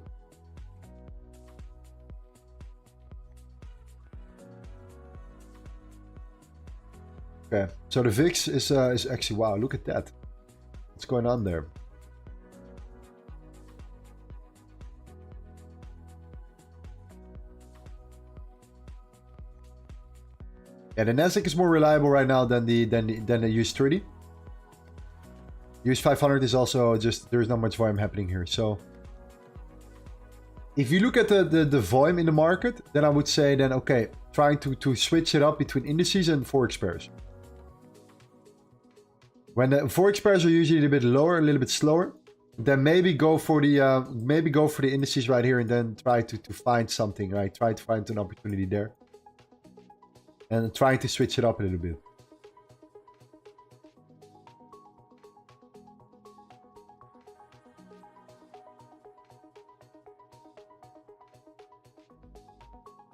Okay, so the VIX is actually, wow, look at that. What's going on there? Yeah, the Nasdaq is more reliable right now than the US30. US 500 is also just, there's not much volume happening here. So if you look at the volume in the market, then I would say then, okay, trying to switch it up between indices and Forex pairs. When the Forex pairs are usually a little bit lower, a little bit slower, then maybe go for the indices right here and then try to find something, right? Try to find an opportunity there. And trying to switch it up a little bit.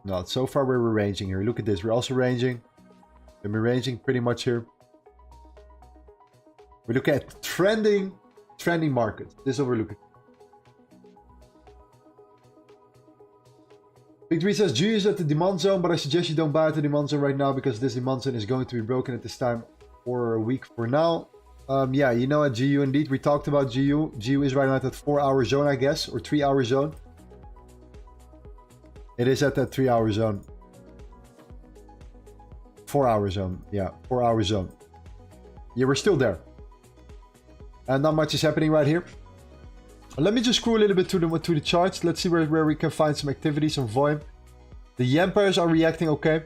No, so far we're ranging here. Look at this. We're also ranging. And we're ranging pretty much here. We look at trending market. This is what we're looking at. Big3 says, GU is at the demand zone, but I suggest you don't buy at the demand zone right now because this demand zone is going to be broken at this time for a week for now. Yeah, you know, at GU indeed, we talked about GU. GU is right now at that 4-hour zone, I guess, or 3-hour zone. It is at that 3-hour zone. 4-hour zone, yeah, 4-hour zone. Yeah, we're still there. And not much is happening right here. Let me just scroll a little bit to the charts. Let's see where we can find some activity, some volume. The yen pairs are reacting okay.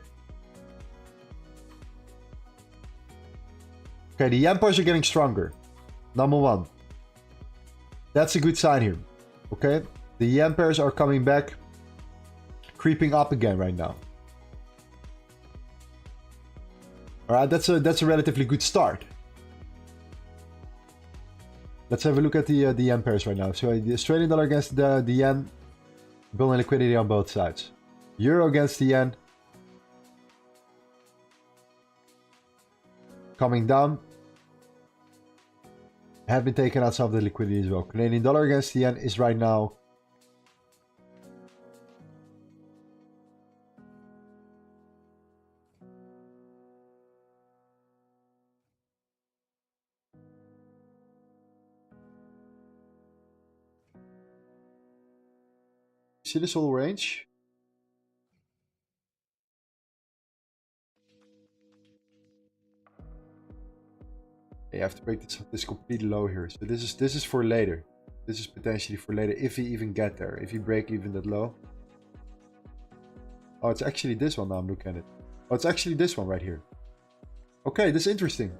Okay, the yen pairs are getting stronger. Number one. That's a good sign here. Okay, the yen pairs are coming back, creeping up again right now. All right, that's a relatively good start. Let's have a look at the yen pairs right now. So the Australian dollar against the yen, building liquidity on both sides. Euro against the yen, coming down. Have been taken out some of the liquidity as well. Canadian dollar against the yen is right now see this whole range? You have to break this complete low here. So this is for later. This is potentially for later if you even get there. If you break even that low. Oh, it's actually this one now I'm looking at it. Oh, it's actually this one right here. Okay, this is interesting.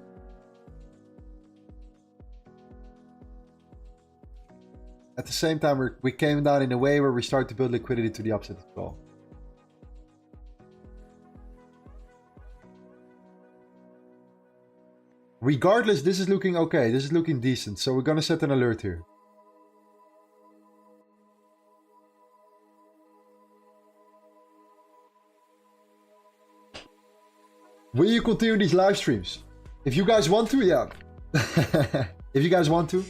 At the same time, we came down in a way where we start to build liquidity to the upside as well. Regardless, this is looking okay. This is looking decent. So we're going to set an alert here. Will you continue these live streams? If you guys want to, yeah. If you guys want to,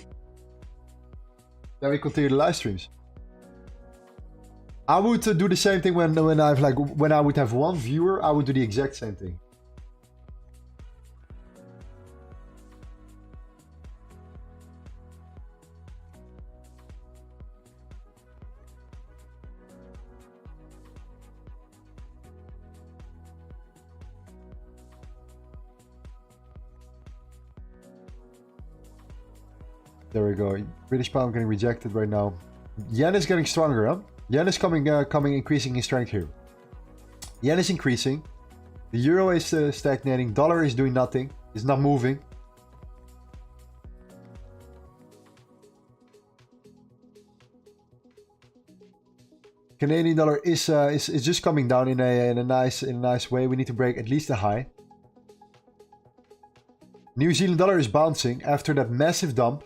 then we continue the live streams. I would do the same thing when I would have one viewer. I would do the exact same thing. There we go. British pound getting rejected right now. Yen is getting stronger, huh? Yen is increasing in strength here. Yen is increasing. The euro is stagnating. Dollar is doing nothing. It's not moving. Canadian dollar is just coming down in a nice way. We need to break at least a high. New Zealand dollar is bouncing after that massive dump.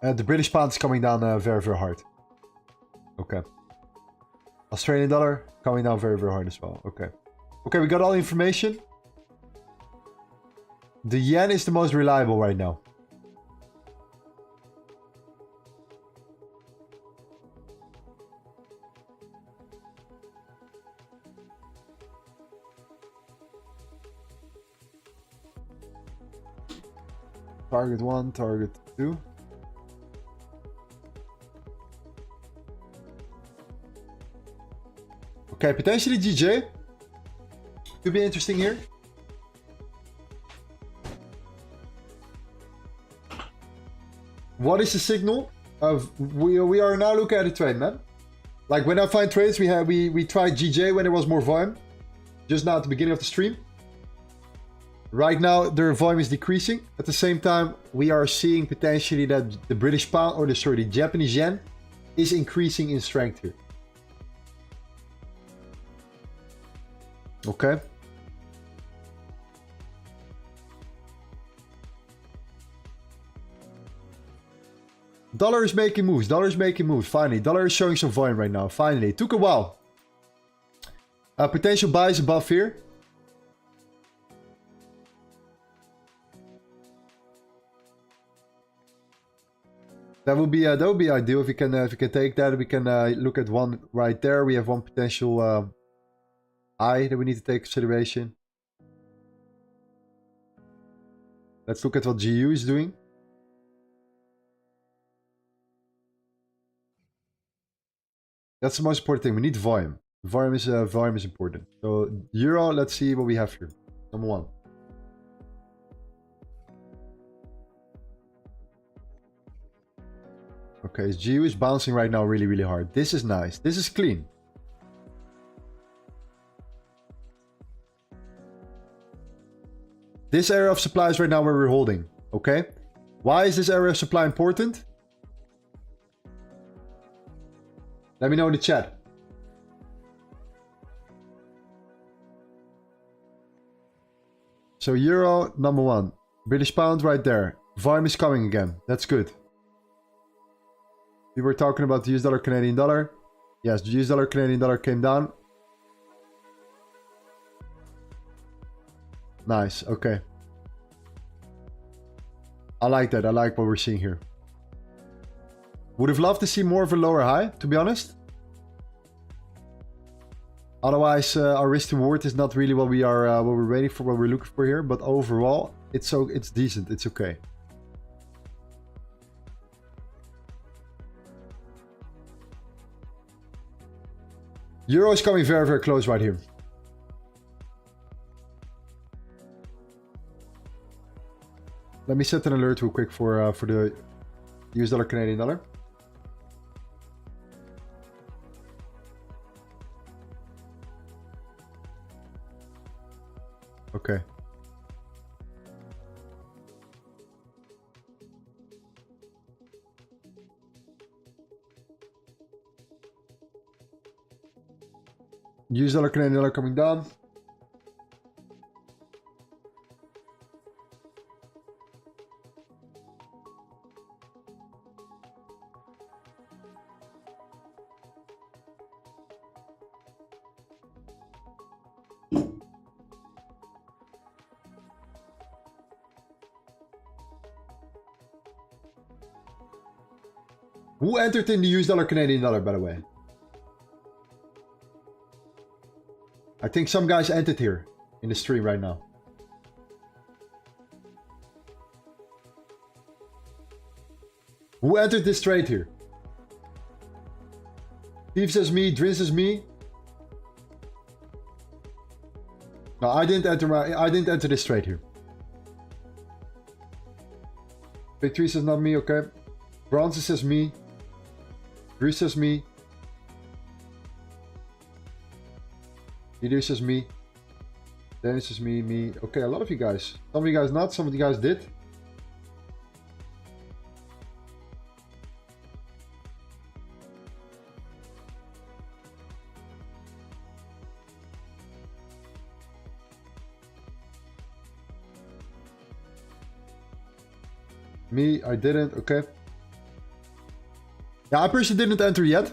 The British pound is coming down very, very hard. Okay. Australian dollar coming down very, very hard as well. Okay. Okay, we got all the information. The yen is the most reliable right now. Target 1, target 2. Okay, potentially GJ. Could be interesting here. What is the signal of we are now looking at a trade, man? Like when I find trades, we tried GJ when there was more volume. Just now at the beginning of the stream. Right now, their volume is decreasing. At the same time, we are seeing potentially that the British pound, or the Japanese yen, is increasing in strength here. Okay. Dollar is making moves. Dollar is making moves. Finally, dollar is showing some volume right now. Finally, it took a while. Potential buys above here. That would be ideal if we can take that. We can look at one right there. We have one potential eye that we need to take consideration. Let's look at what GU is doing. That's the most important thing. We need volume. Volume is important. So euro. Let's see what we have here. Number 1. Okay, his GU is bouncing right now really, really hard. This is nice. This is clean. This area of supply is right now where we're holding. Okay? Why is this area of supply important? Let me know in the chat. So euro, number one. British pound right there. Volume is coming again. That's good. We were talking about the US dollar, Canadian dollar. Yes, the US dollar, Canadian dollar came down. Nice, okay. I like that. I like what we're seeing here. Would have loved to see more of a lower high, to be honest. Otherwise, our risk to reward is not really what we are, what we're waiting for, what we're looking for here. But overall, it's decent. It's okay. Euro is coming very, very close right here. Let me set an alert real quick for the US dollar, Canadian dollar. Okay. US dollar, Canadian dollar coming down. Who entered in the US dollar, Canadian dollar, by the way? I think some guys entered here in the stream right now. Who entered this trade here? Steve says me, Drin says me. No, I didn't enter this trade here. Big 3 says not me, okay. Bronze says me. Bruce says me. Leader says me. Dennis says me, me. Okay, a lot of you guys. Some of you guys not, some of you guys did. Me, I didn't, okay. Yeah, I personally didn't enter yet.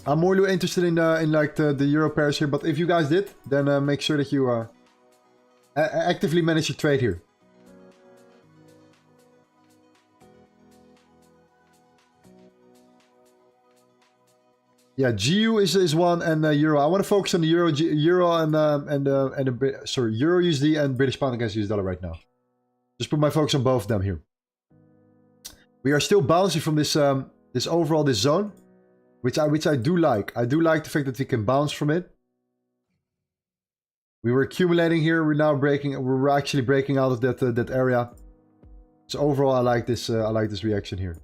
I'm more interested in like the euro pairs here, but if you guys did, then make sure that you actively manage your trade here. Yeah, GU is one, and euro. I want to focus on the euro and euro USD and British pound against US dollar right now. Just put my focus on both of them here. We are still bouncing from this this zone, which I do like. I do like the fact that we can bounce from it. We were accumulating here. We're now breaking. We're actually breaking out of that area. So overall, I like this. I like this reaction here.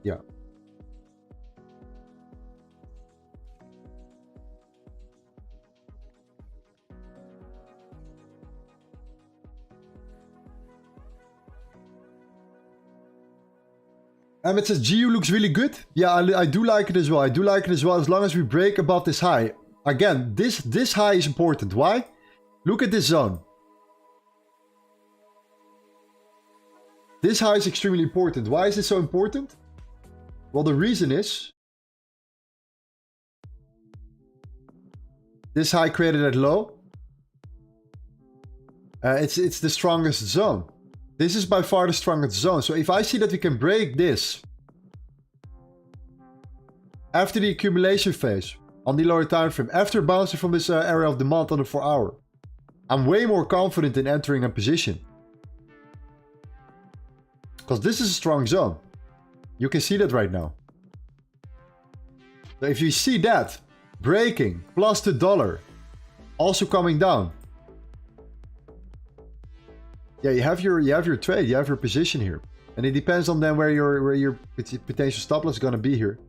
Yeah. It says GU looks really good. Yeah, I do like it as well. I do like it as well as long as we break above this high. Again, this high is important. Why? Look at this zone. This high is extremely important. Why is it so important? Well, the reason is this high created at low. It's the strongest zone. This is by far the strongest zone. So if I see that we can break this after the accumulation phase on the lower time frame, after bouncing from this area of demand on the 4 hour, I'm way more confident in entering a position. Because this is a strong zone. You can see that right now. So if you see that breaking plus the dollar also coming down, yeah, you have your trade, you have your position here, and it depends on then where your potential stop loss is gonna be here.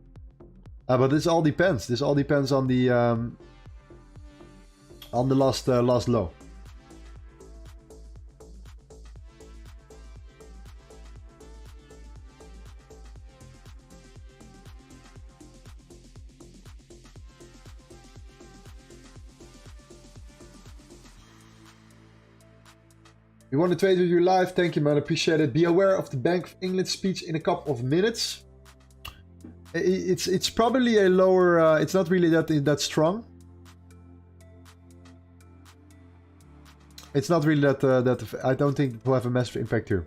But this all depends. This all depends on the last low. You want to trade with you live? Thank you, man. Appreciate it. Be aware of the Bank of England speech in a couple of minutes. It's probably a lower. It's not really that strong. It's not really that. I don't think it will have a massive impact here.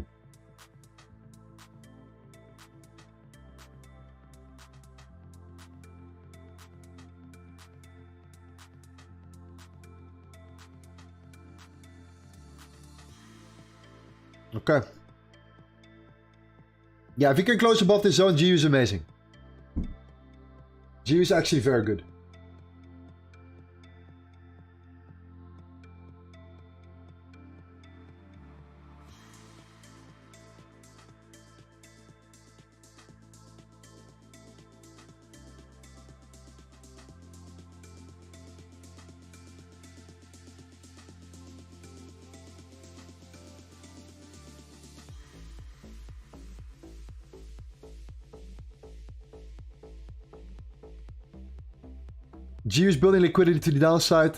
Okay. Yeah, if you can close above this zone, GU is amazing. GU is actually very good. GU is building liquidity to the downside.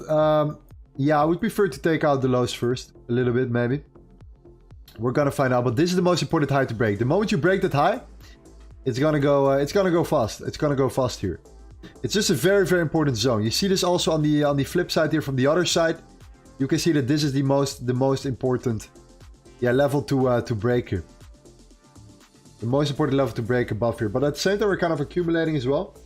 Yeah, I would prefer to take out the lows first. A little bit, maybe. We're gonna find out, but this is the most important high to break. The moment you break that high, it's gonna go fast. It's gonna go fast here. It's just a very, very important zone. You see this also on the flip side here from the other side. You can see that this is the most important, yeah, level to break here. The most important level to break above here. But at the same time, we're kind of accumulating as well.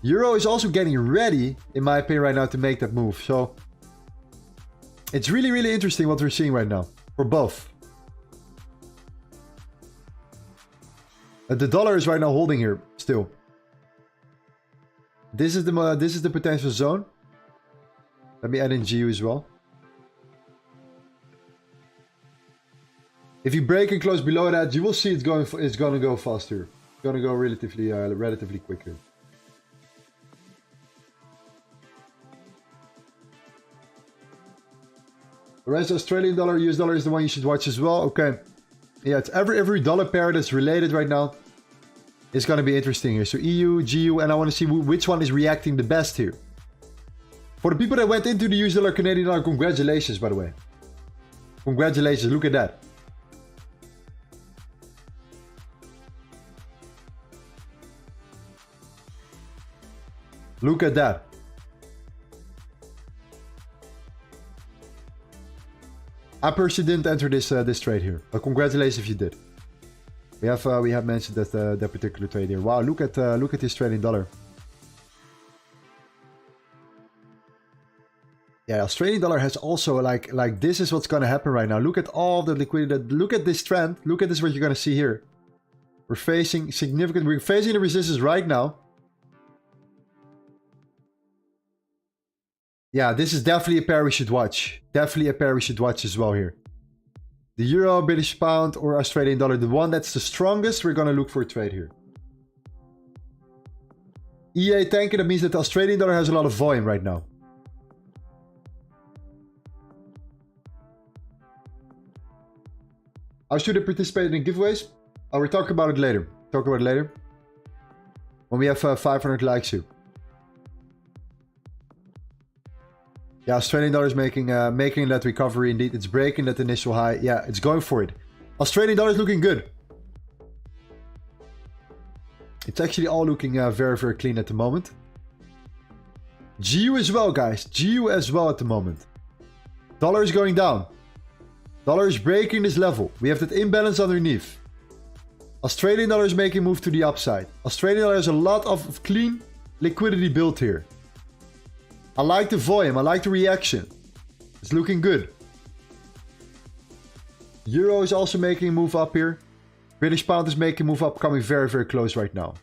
Euro is also getting ready, in my opinion, right now to make that move. So it's really, really interesting what we're seeing right now for both. The dollar is right now holding here still. This is the potential zone. Let me add in GU as well. If you break and close below that, you will see it's going to go faster. It's going to go relatively quicker. Lorenzo, Australian dollar, US dollar is the one you should watch as well. Okay. Yeah, it's every dollar pair that's related right now. It's going to be interesting here. So EU, GU, and I want to see which one is reacting the best here. For the people that went into the US dollar, Canadian dollar, congratulations, by the way. Congratulations, look at that. Look at that. I personally didn't enter this trade here, but congratulations if you did. We have mentioned that particular trade here. Wow, look at this trade in dollar. Yeah, Australian dollar has also like this is what's gonna happen right now. Look at all the liquidity. Look at this trend. Look at this what you're gonna see here. We're facing the resistance right now. Yeah, this is definitely a pair we should watch. Definitely a pair we should watch as well here. The euro, British pound, or Australian dollar. The one that's the strongest, we're going to look for a trade here. EA, thank you. That means that the Australian dollar has a lot of volume right now. How should I participate in giveaways? We'll talk about it later. When we have 500 likes here. Yeah, Australian dollar is making that recovery indeed. It's breaking that initial high. Yeah, it's going for it. Australian dollar is looking good. It's actually all looking very, very clean at the moment. GU as well, guys. GU as well at the moment. Dollar is going down. Dollar is breaking this level. We have that imbalance underneath. Australian dollar is making a move to the upside. Australian dollar has a lot of clean liquidity built here. I like the volume. I like the reaction. It's looking good. Euro is also making a move up here. British pound is making a move up, coming very, very close right now.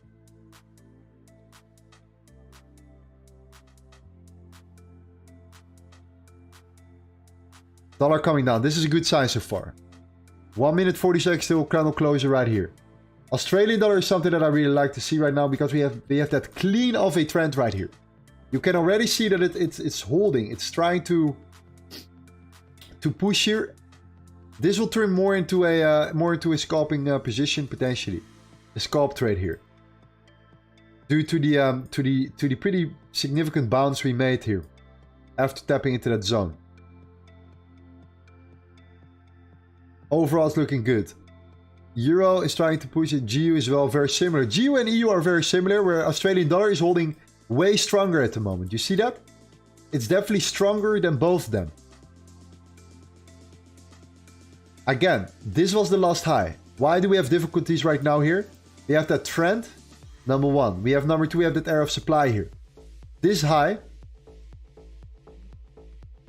Dollar coming down. This is a good sign so far. 1 minute 40 seconds till candle closure right here. Australian dollar is something that I really like to see right now because we have that clean of a trend right here. You can already see that it's holding. It's trying to push here. This will turn more into a scalping position potentially, a scalp trade here, due to the pretty significant bounce we made here after tapping into that zone. Overall, it's looking good. Euro is trying to push it. GU is well, very similar. GU and EU are very similar, where Australian dollar is holding way stronger at the moment. You see that? It's definitely stronger than both of them. Again, this was the last high. Why do we have difficulties right now here? We have that trend, number one. We have number two, we have that area of supply here. This high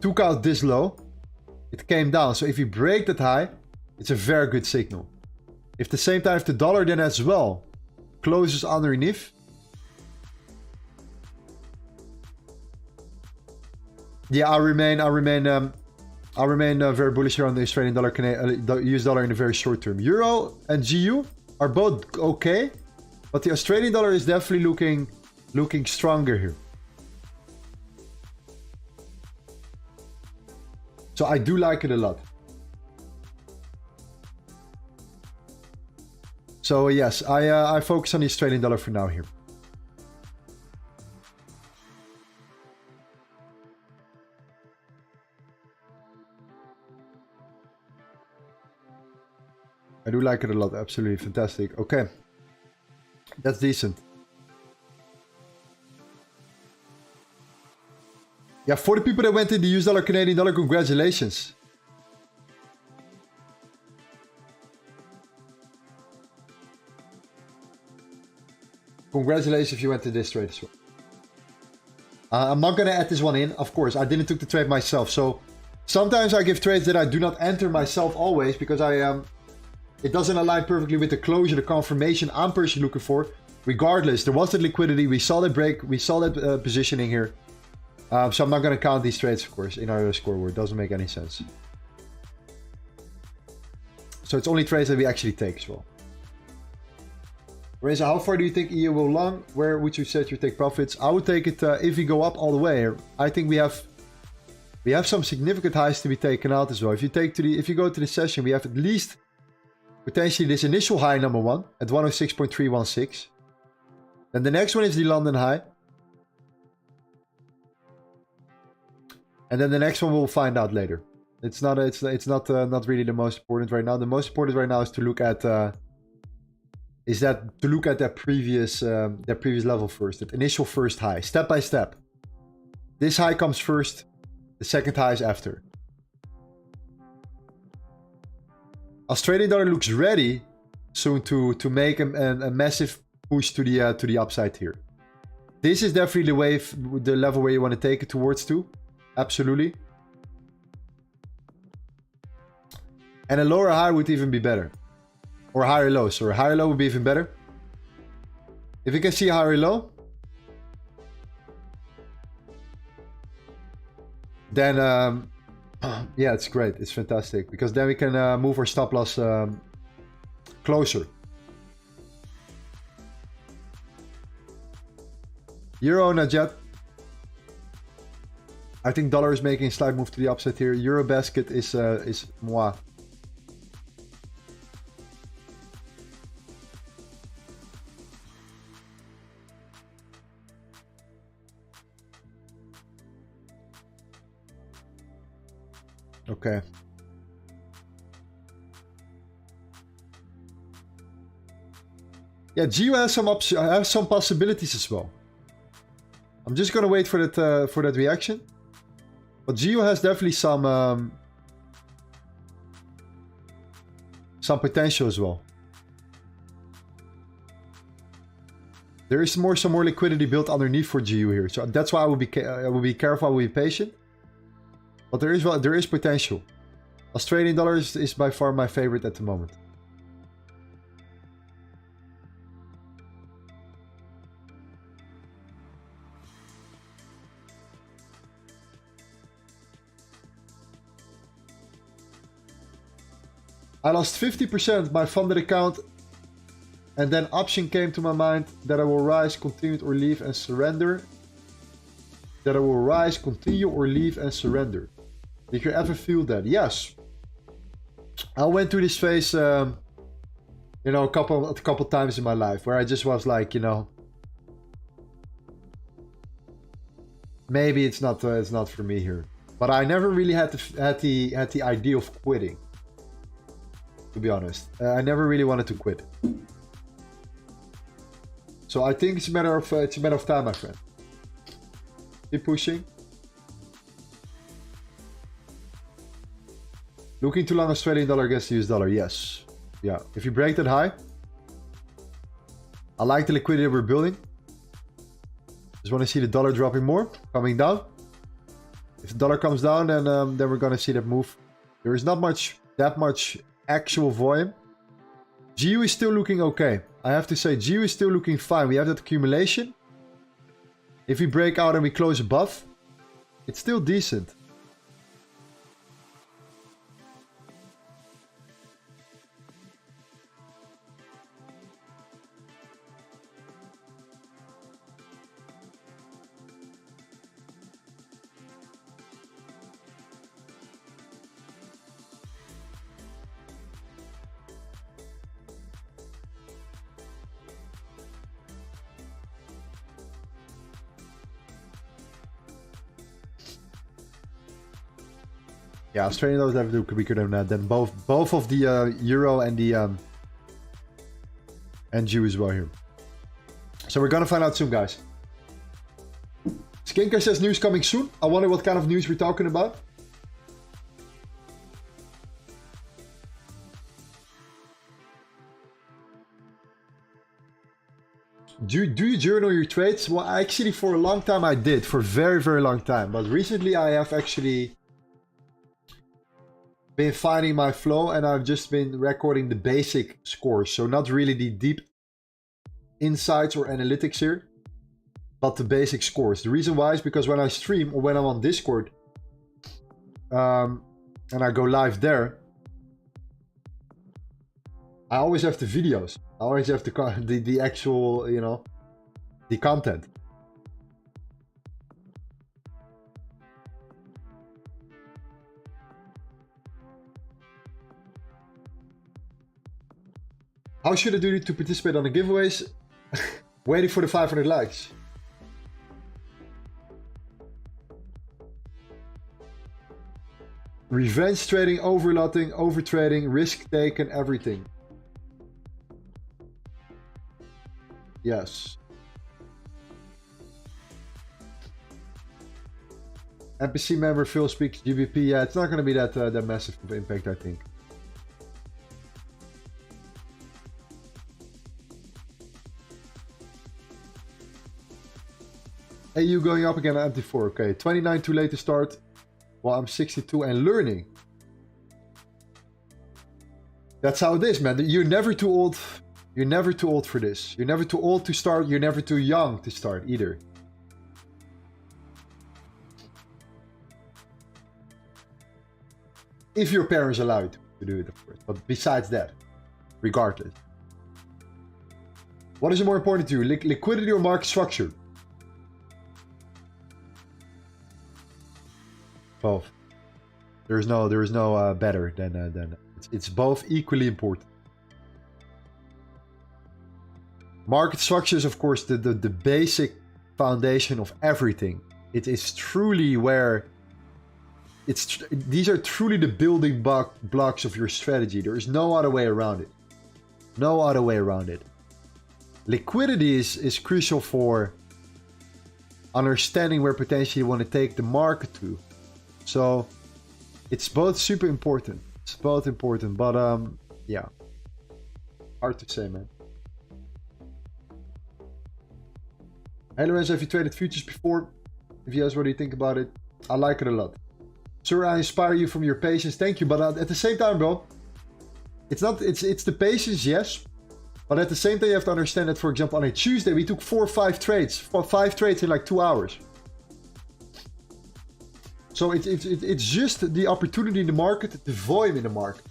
took out this low. It came down. So if you break that high, it's a very good signal. If at the same time, if the dollar then as well closes underneath, yeah, I remain very bullish here on the Australian dollar, US dollar in the very short term. Euro and GU are both okay, but the Australian dollar is definitely looking stronger here. So I do like it a lot. So yes, I focus on the Australian dollar for now here. I do like it a lot, absolutely fantastic. Okay, that's decent. Yeah, for the people that went in the US dollar, Canadian dollar, congratulations. Congratulations if you went to this trade as well. I'm not going to add this one in, of course. I didn't took the trade myself. So sometimes I give trades that I do not enter myself always because it doesn't align perfectly with the closure, the confirmation I'm personally looking for. Regardless, there was that liquidity. We saw that break. We saw that positioning here. So I'm not going to count these trades, of course, in our scoreboard. It doesn't make any sense. So it's only trades that we actually take as well. Lorenzo, how far do you think EU will long? Where would you set your take profits? I would take it if we go up all the way. I think we have some significant highs to be taken out as well. If you go to the session, we have at least potentially this initial high number one at 106.316. Then the next one is the London high. And then the next one we'll find out later. It's not really the most important right now. The most important right now is to look at that previous level first, that initial first high, step by step. This high comes first, the second high is after. Australian dollar looks ready soon to make a massive push to the upside here. This is definitely the level where you want to take it towards to. Absolutely. And a lower high would even be better. Or higher low. So a higher low would be even better. If you can see a higher low, then yeah, it's great. It's fantastic. Because then we can move our stop loss closer. Euro, not yet. I think dollar is making a slight move to the upside here. Euro basket is moi. Okay. Yeah, GU has some possibilities as well. I'm just gonna wait for that reaction. But GU has definitely some potential as well. There is some more liquidity built underneath for GU here, so that's why I will be careful. I will be patient. But there is potential. Australian dollar is by far my favorite at the moment. I lost 50% my funded account, and then option came to my mind that I will rise, continue or leave and surrender. That I will rise, continue or leave and surrender. Did you ever feel that? Yes. I went through this phase, you know, a couple times in my life where I just was like, you know, maybe it's not for me here. But I never really had the idea of quitting. To be honest, I never really wanted to quit. So I think it's a matter of time, my friend. Keep pushing. Looking too long Australian dollar against the US dollar. Yes. Yeah. If you break that high, I like the liquidity we're building. Just want to see the dollar dropping more, coming down. If the dollar comes down, then we're gonna see that move. There is not that much actual volume. GU is still looking okay. I have to say, GU is still looking fine. We have that accumulation. If we break out and we close above, it's still decent. Yeah, Australian dollars have to do weaker than both of the euro and the and GU as well here. So we're gonna find out soon, guys. Skinker says news coming soon. I wonder what kind of news we're talking about. Do you journal your trades? Well, actually, for a long time I did, for a very, very long time. But recently I have actually been finding my flow, and I've just been recording the basic scores. So not really the deep insights or analytics here, but the basic scores. The reason why is because when I stream or when I'm on Discord and I go live there, I always have the videos. I always have the actual, you know, the content. How should I do it to participate on the giveaways? Waiting for the 500 likes. Revenge trading, overlotting, overtrading, risk taken, everything. Yes. NPC member Phil speaks GBP. Yeah, it's not going to be that massive of impact, I think. AU going up again at MT4. Okay, 29 too late to start. Well, I'm 62 and learning. That's how it is, man. You're never too old. You're never too old for this. You're never too old to start. You're never too young to start either. If your parents allow you to do it, of course. But besides that, regardless. What is more important to you? Liquidity or market structure? Both. There is no better than it's both equally important. Market structure is, of course, the basic foundation of everything. It is truly where these are truly the building blocks of your strategy. There is no other way around it. No other way around it. Liquidity is crucial for understanding where potentially you want to take the market to. So it's both super important. It's both important, but yeah, hard to say, man. Hey Lorenzo, have you traded futures before? If yes, what do you think about it? I like it a lot. Sir, I inspire you from your patience. Thank you, but at the same time, bro, it's the patience, yes, but at the same time, you have to understand that, for example, on a Tuesday, we took 4 or 5 trades, 5 trades in like 2 hours. So it's just the opportunity in the market, the volume in the market.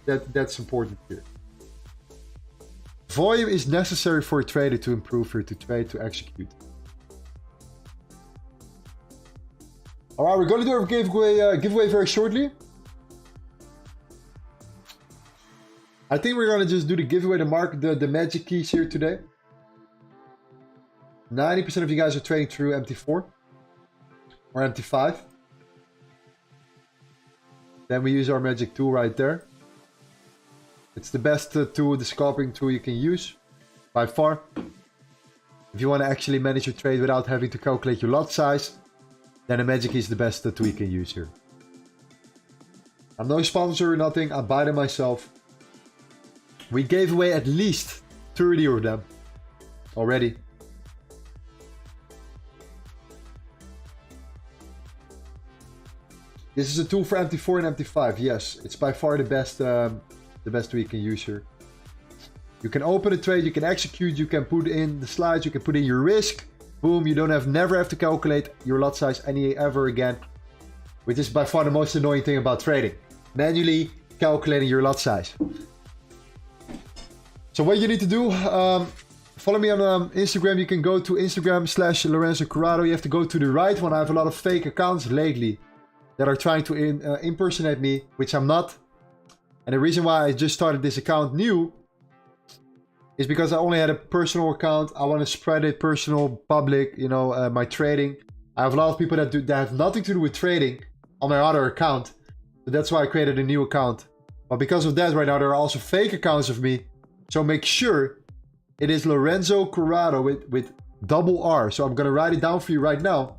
That's important here. Volume is necessary for a trader to improve or to trade, to execute. All right, we're going to do a giveaway very shortly. I think we're going to just do the giveaway to mark the magic keys here today. 90% of you guys are trading through MT4 or MT5. Then we use our magic tool right there. It's the best tool, the scalping tool you can use by far. If you want to actually manage your trade without having to calculate your lot size, then the magic is the best tool you can use here. I'm no sponsor or nothing, I buy them myself. We gave away at least 30 of them already. This is a tool for MT4 and MT5. Yes, it's by far the best tool you can use here. You can open a trade, you can execute, you can put in the slides, you can put in your risk. Boom, you never have to calculate your lot size ever again. Which is by far the most annoying thing about trading. Manually calculating your lot size. So what you need to do, follow me on Instagram. You can go to Instagram/Lorenzo Corrado. You have to go to the right one. I have a lot of fake accounts lately that are trying to impersonate me, which I'm not. And the reason why I just started this account new is because I only had a personal account. I want to spread it personal, public, you know, my trading. I have a lot of people that have nothing to do with trading on my other account. So that's why I created a new account. But because of that, right now there are also fake accounts of me. So make sure it is Lorenzo Corrado with double R. So I'm going to write it down for you right now.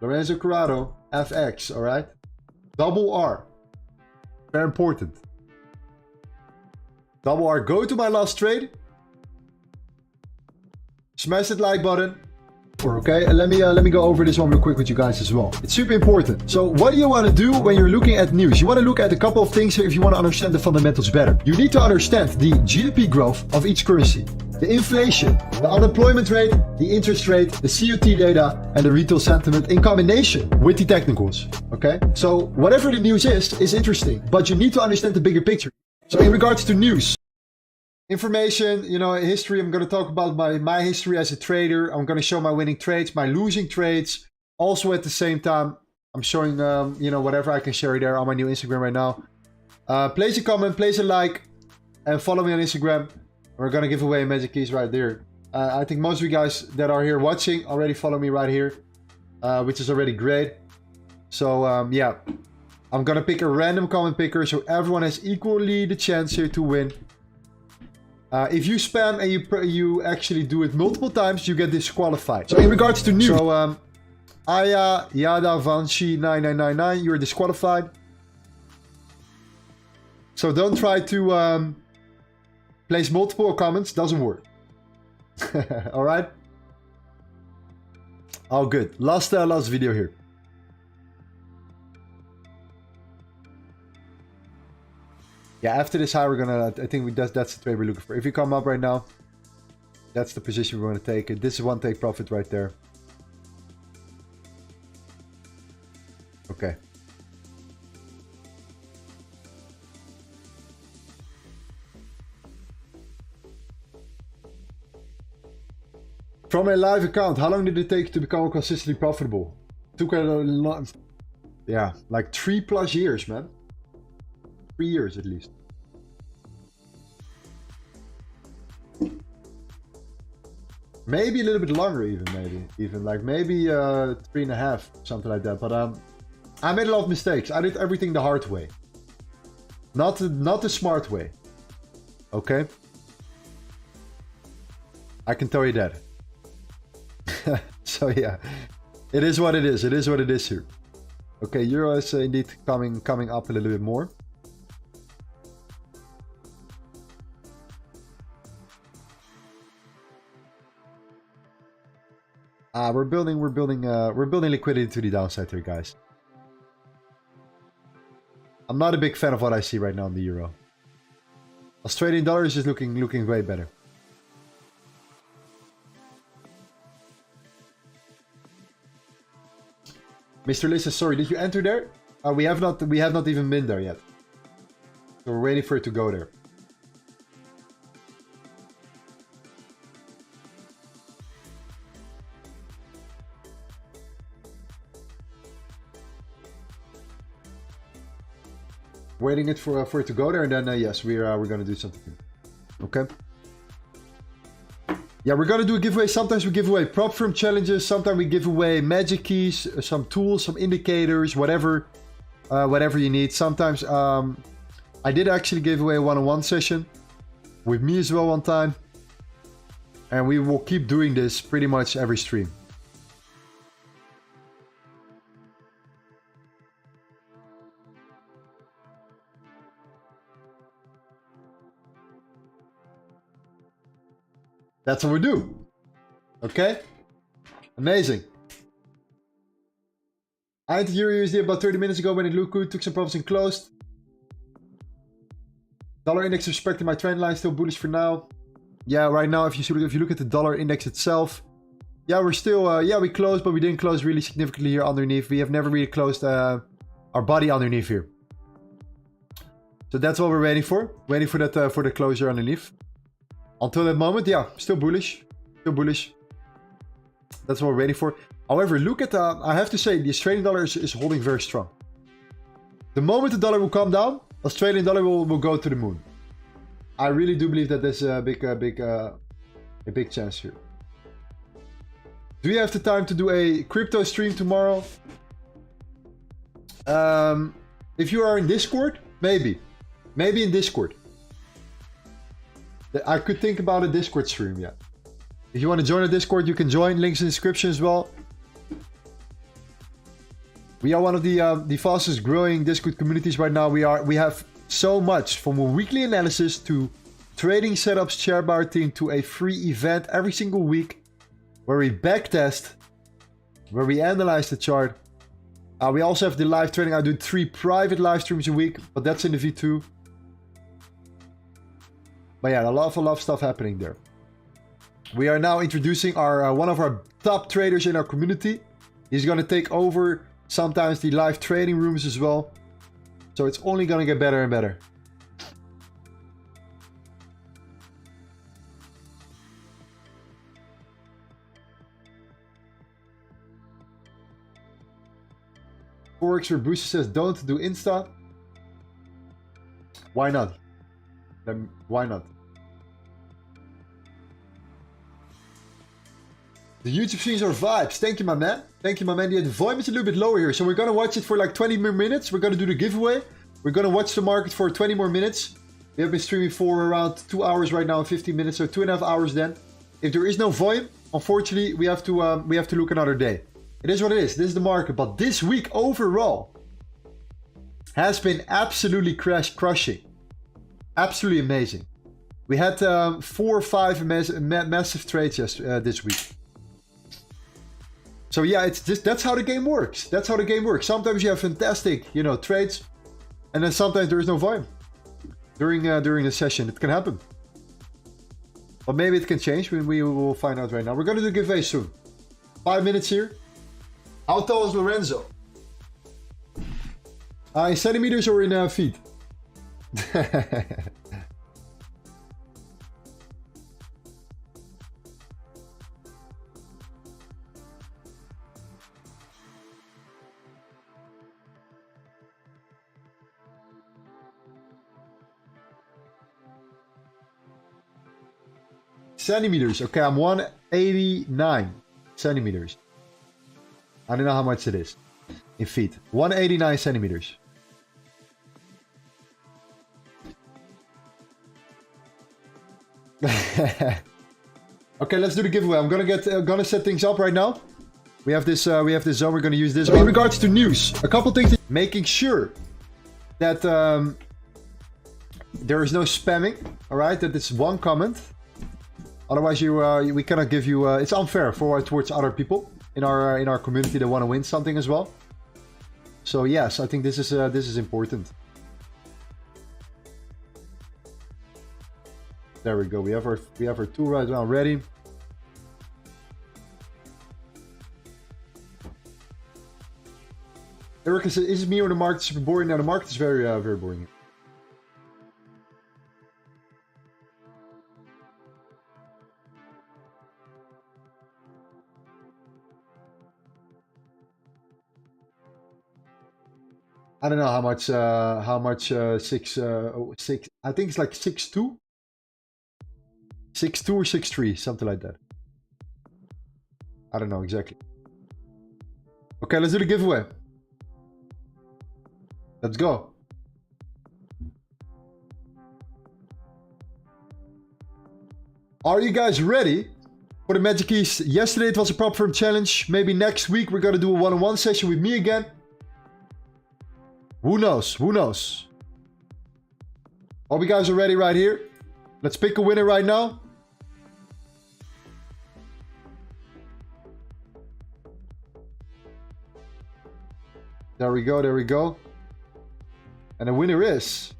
Lorenzo Corrado FX, all right? Double R. Very important. Double R. Go to my last trade. Smash that like button. Okay, and let me go over this one real quick with you guys as well. It's super important. So what do you want to do when you're looking at news? You want to look at a couple of things here if you want to understand the fundamentals better. You need to understand the GDP growth of each currency, the inflation, the unemployment rate, the interest rate, the COT data, and the retail sentiment in combination with the technicals. Okay, so whatever the news is interesting, but you need to understand the bigger picture. So in regards to news, information, you know, history, I'm going to talk about my history as a trader. I'm going to show my winning trades, my losing trades. Also at the same time, I'm showing, you know, whatever I can share there on my new Instagram right now. Place a comment, place a like, and follow me on Instagram. We're going to give away magic keys right there. I think most of you guys that are here watching already follow me right here, which is already great. So, yeah, I'm going to pick a random comment picker so everyone has equally the chance here to win. If you spam and you actually do it multiple times, you get disqualified. So in regards to news, so Aya Yada Vanshi 9999, you're disqualified. So don't try to place multiple comments, doesn't work. All right. Oh, good. Last video here. Yeah, after this high, we're gonna. I think that's the trade we're looking for. If you come up right now, that's the position we're gonna take. This is one take profit right there. Okay. From a live account, how long did it take to become consistently profitable? It took a lot. Yeah, like 3+ years, man. 3 years at least. Maybe a little bit longer even, maybe 3.5, something like that. But I made a lot of mistakes. I did everything the hard way. Not the smart way. Okay? I can tell you that. So yeah, it is what it is. It is what it is here. Okay, Euro is indeed coming up a little bit more. We're building liquidity to the downside here, guys. I'm not a big fan of what I see right now in the euro. Australian dollar is just looking way better. Mr. Lisa, sorry, did you enter there? We have not even been there yet. So we're waiting for it to go there. Waiting it for it to go there, and then yes, we're gonna do something. Okay. Yeah, we're gonna do a giveaway. Sometimes we give away prop firm challenges. Sometimes we give away magic keys, some tools, some indicators, whatever, whatever you need. Sometimes I did actually give away a one-on-one session with me as well one time, and we will keep doing this pretty much every stream. That's what we do. Okay? Amazing. I entered EURUSD about 30 minutes ago when it looked good, took some profits and closed. Dollar index respecting my trend line, still bullish for now. Yeah, right now, if you look at the dollar index itself, yeah, we're still, yeah, we closed, but we didn't close really significantly here underneath. We have never really closed our body underneath here. So that's what we're waiting for. Waiting for that, for the closure underneath. Until that moment, yeah, still bullish. Still bullish. That's what we're waiting for. However, look at, I have to say, the Australian dollar is holding very strong. The moment the dollar will come down, Australian dollar will go to the moon. I really do believe that there's a big chance here. Do you have the time to do a crypto stream tomorrow? If you are in Discord, maybe. Maybe in Discord. I could think about a Discord stream, yeah. If you want to join a Discord, you can join. Links in the description as well. We are one of the fastest growing Discord communities right now. We have so much, from a weekly analysis to trading setups shared by our team to a free event every single week where we backtest, where we analyze the chart. We also have the live trading. I do 3 private live streams a week, but that's in the V2. But yeah, a lot of stuff happening there. We are now introducing our one of our top traders in our community. He's going to take over sometimes the live trading rooms as well. So it's only going to get better and better. Forex where Bruce says don't do Insta. Why not? Then why not? The YouTube streams are vibes. Thank you, my man. Thank you, my man. The volume is a little bit lower here, so we're gonna watch it for like 20 more minutes. We're gonna do the giveaway. We're gonna watch the market for 20 more minutes. We have been streaming for around 2 hours right now, 15 minutes, so 2.5 hours then. If there is no volume, unfortunately, we have to look another day. It is what it is. This is the market, but this week overall has been absolutely crushing. Absolutely amazing. We had 4 or 5 massive trades this week. So yeah, it's just that's how the game works. That's how the game works. Sometimes you have fantastic, trades, and then sometimes there is no volume during the session. It can happen, but maybe it can change. We will find out right now. We're gonna do a giveaway soon. 5 minutes here. How tall is Lorenzo? In centimeters or in feet? Centimeters. Okay, I'm 189 centimeters. I don't know how much it is in feet. 189 centimeters. Okay, let's do the giveaway. I'm gonna set things up right now. We have this zone. We're gonna use this. So in regards to news, a couple things. Making sure that there is no spamming. All right, that it's one comment. Otherwise, we cannot give you. It's unfair towards other people in our community that want to win something as well. So yes, I think this is important. There we go. We have our tool right now ready. Erica says, "Is it me or the market super boring?" Now the market is very boring. I don't know how much 6 I think it's like 6.2 6.2 or 6.3, something like that. I don't know exactly. Okay, let's do the giveaway. Let's go. Are you guys ready for the Magic Keys? Yesterday it was a prop firm challenge. Maybe next week we're gonna do a one-on-one session with me again. Who knows? Who knows? Hope you guys are ready right here. Let's pick a winner right now. There we go, there we go. And the winner is...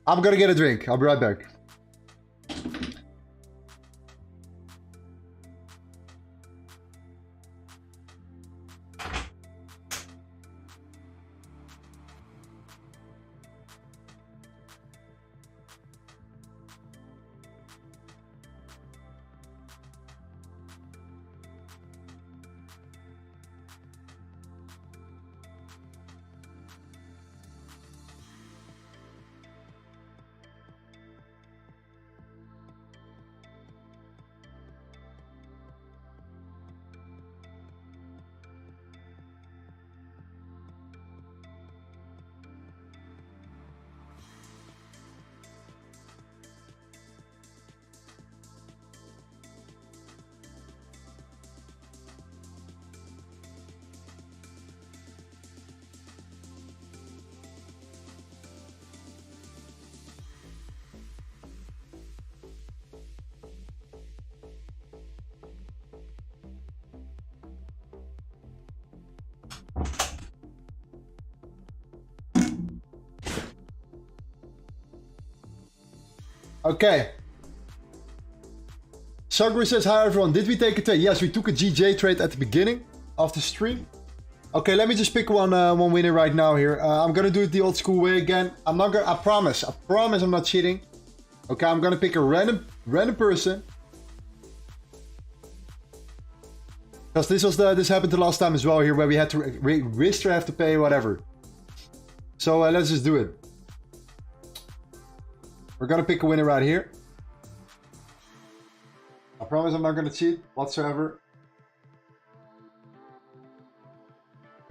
I'm gonna get a drink. I'll be right back. Okay. Sagru says, hi everyone. Did we take a trade? Yes, we took a GJ trade at the beginning of the stream. Okay, let me just pick one winner right now here. I'm gonna do it the old school way again. I'm not gonna, I promise I'm not cheating. Okay, I'm gonna pick a random person. Because this happened the last time as well here, where we had to risk or have to pay whatever. So let's just do it. We're gonna pick a winner right here. I promise I'm not gonna cheat whatsoever.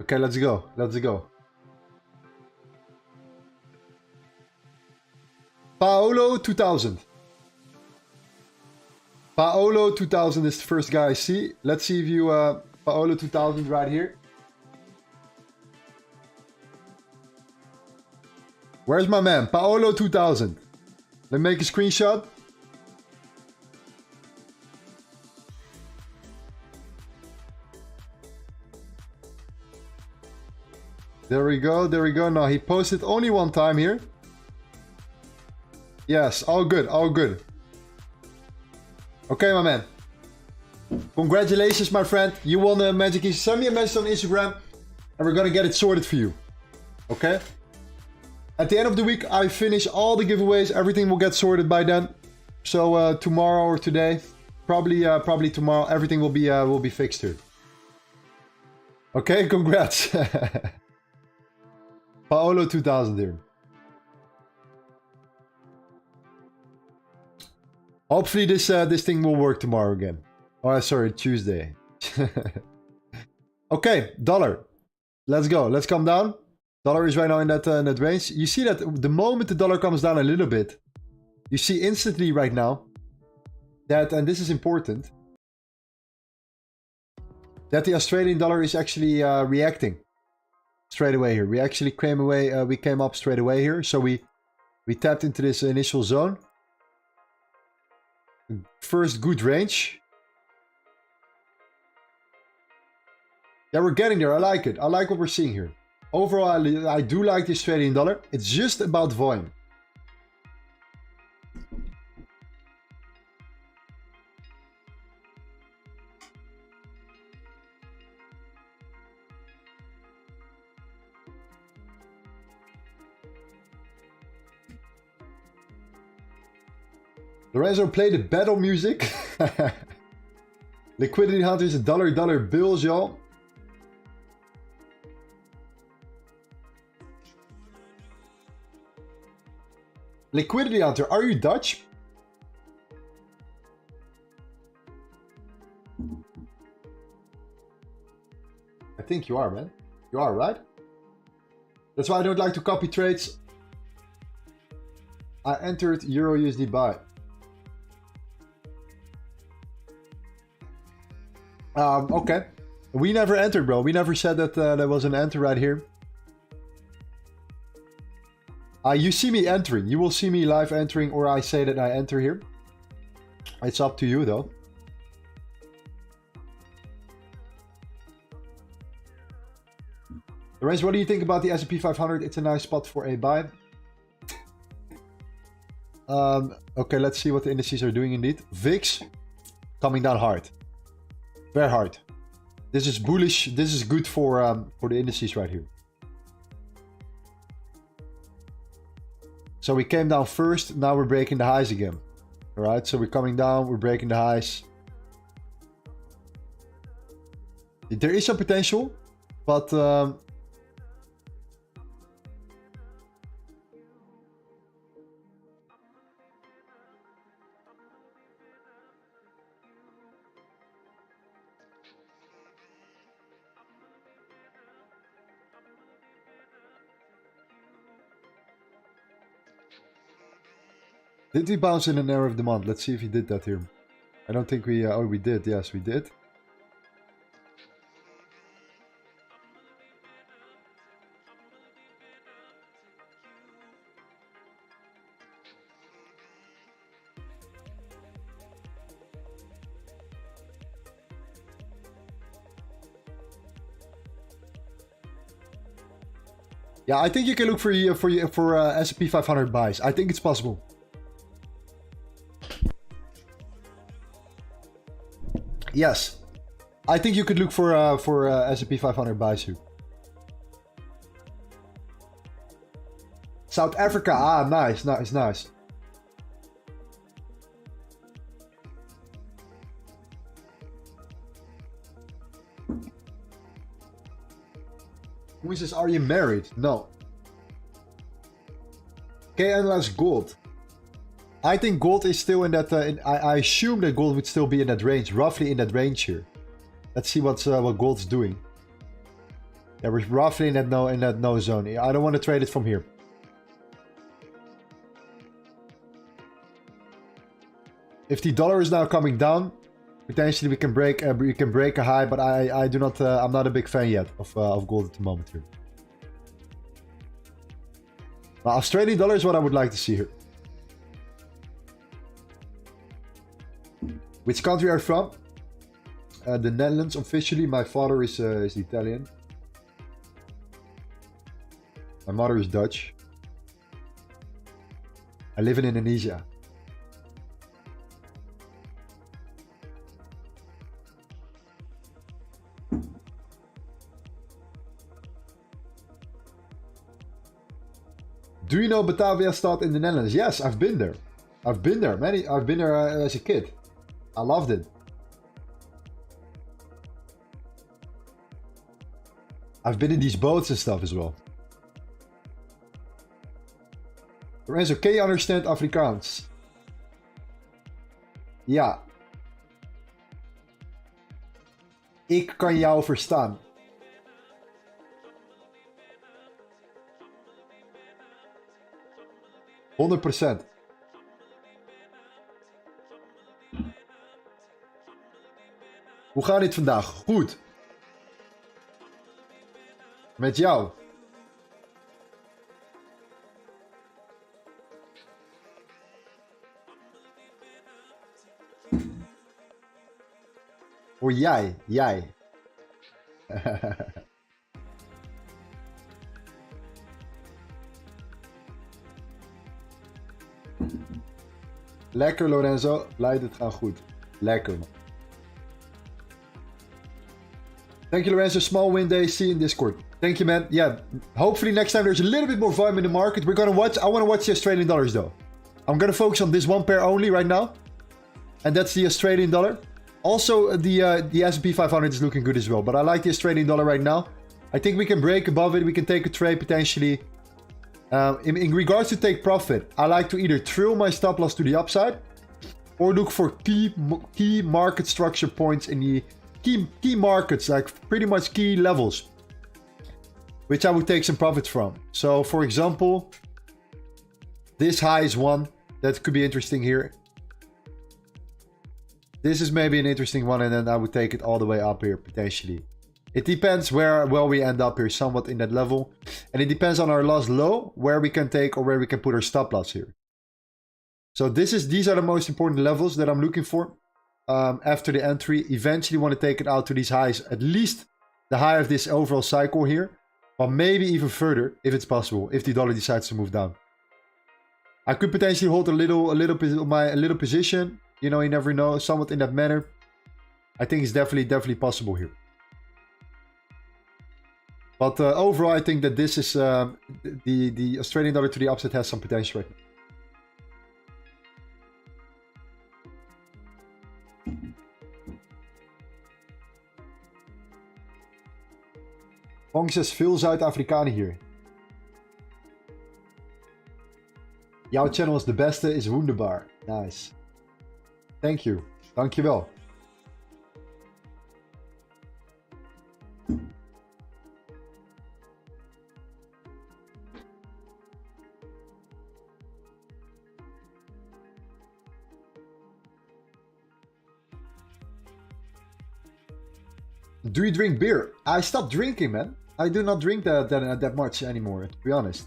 Okay, let's go. Let's go. Paolo 2000. Paolo 2000 is the first guy I see. Let's see if you Paolo 2000 right here. Where's my man? Paolo 2000. Let me make a screenshot. There we go, there we go. Now he posted only one time here. Yes, all good, all good. Okay, my man. Congratulations, my friend. You won the Magic Keys. Send me a message on Instagram and we're gonna get it sorted for you. Okay? At the end of the week, I finish all the giveaways. Everything will get sorted by then. So tomorrow or today, probably tomorrow, everything will be fixed here. Okay, congrats. Paolo 2000 here. Hopefully this thing will work tomorrow again. Oh, sorry, Tuesday. Okay, dollar. Let's go. Let's come down. Dollar is right now in that range. You see that the moment the dollar comes down a little bit, you see instantly right now that, and this is important, that the Australian dollar is actually reacting straight away here. We actually came away, we came up straight away here. So we tapped into this initial zone. First good range. Yeah, we're getting there. I like it. I like what we're seeing here. Overall, I do like the Australian dollar. It's just about volume. Lorenzo, play the battle music. Liquidity Hunter is dollar bills, y'all. Liquidity Hunter, are you Dutch? I think you are, man. You are, right? That's why I don't like to copy trades. I entered EUR/USD buy. Okay. We never entered, bro. We never said that there was an enter right here. You see me entering. You will see me live entering, or I say that I enter here. It's up to you, though. Lorenzo, what do you think about the S&P 500? It's a nice spot for a buy. Okay, let's see what the indices are doing indeed. VIX coming down hard. Very hard. This is bullish. This is good for the indices right here. So we came down first. Now we're breaking the highs again. All right. So we're coming down. We're breaking the highs. There is some potential, but did we bounce in an area of demand? Let's see if he did that here. I don't think we... oh, we did. Yes, we did. Yeah, I think you can look for S&P 500 buys. I think it's possible. Yes, I think you could look for S&P 500 buys too. South Africa, nice. Who says, are you married? No. Okay, analyze gold. I think gold is still in that. I assume that gold would still be in that range, roughly in that range here. Let's see what gold's doing. Yeah, we're roughly in that no zone. I don't want to trade it from here. If the dollar is now coming down, potentially we can break a high, but I do not. I'm not a big fan yet of gold at the moment here. Now, Australian dollar is what I would like to see here. Which country are you from? The Netherlands officially. My father is Italian. My mother is Dutch. I live in Indonesia. Do you know Bataviastad in the Netherlands? Yes, I've been there. I've been there as a kid. I loved it. I've been in these boats and stuff as well. Lorenzo, can you understand Afrikaans? Ja. Ik kan jou verstaan. %. Hoe gaat dit vandaag? Goed. Met jou? Voor jij. Lekker Lorenzo, blij dat het gaat goed. Lekker man. Thank you Lorenzo, small win day, see you in Discord. Thank you man, yeah, hopefully next time there's a little bit more volume in the market. We're gonna watch, I want to watch the Australian dollars though. I'm gonna focus on this one pair only right now, and that's the Australian dollar. Also, the S&P 500 is looking good as well, but I like the Australian dollar right now. I think we can break above it. We can take a trade potentially. In regards to take profit, I like to either trill my stop loss to the upside or look for key market structure points in the key markets, like pretty much key levels, which I would take some profits from. So, for example, this high is one that could be interesting here. This is maybe an interesting one, and then I would take it all the way up here potentially. It depends where we end up here, somewhat in that level, and it depends on our last low where we can take or where we can put our stop loss here. So these are the most important levels that I'm looking for after the entry. Eventually want to take it out to these highs, at least the high of this overall cycle here, but maybe even further if it's possible, if the dollar decides to move down. I could potentially hold a little position, you know, you never know, somewhat in that manner. I think it's definitely possible here. But overall, I think that this is the Australian dollar to the upside has some potential right now. Bong says veel Zuid-Afrikanen hier. Jouw channel is de beste, is wonderbaar. Nice. Thank you. Dankjewel. Do you drink beer? I stopped drinking, man. I do not drink that much anymore, to be honest.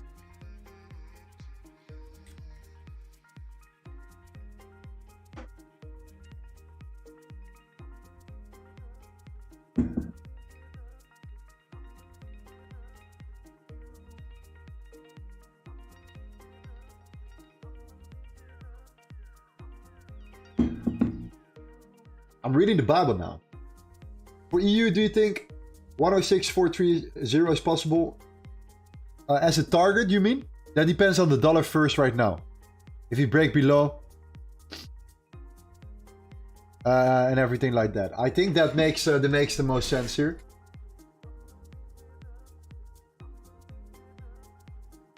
I'm reading the Bible now. For EU, do you think 106.430 is possible? As a target, you mean? That depends on the dollar first right now. If you break below and everything like that. I think that makes the most sense here.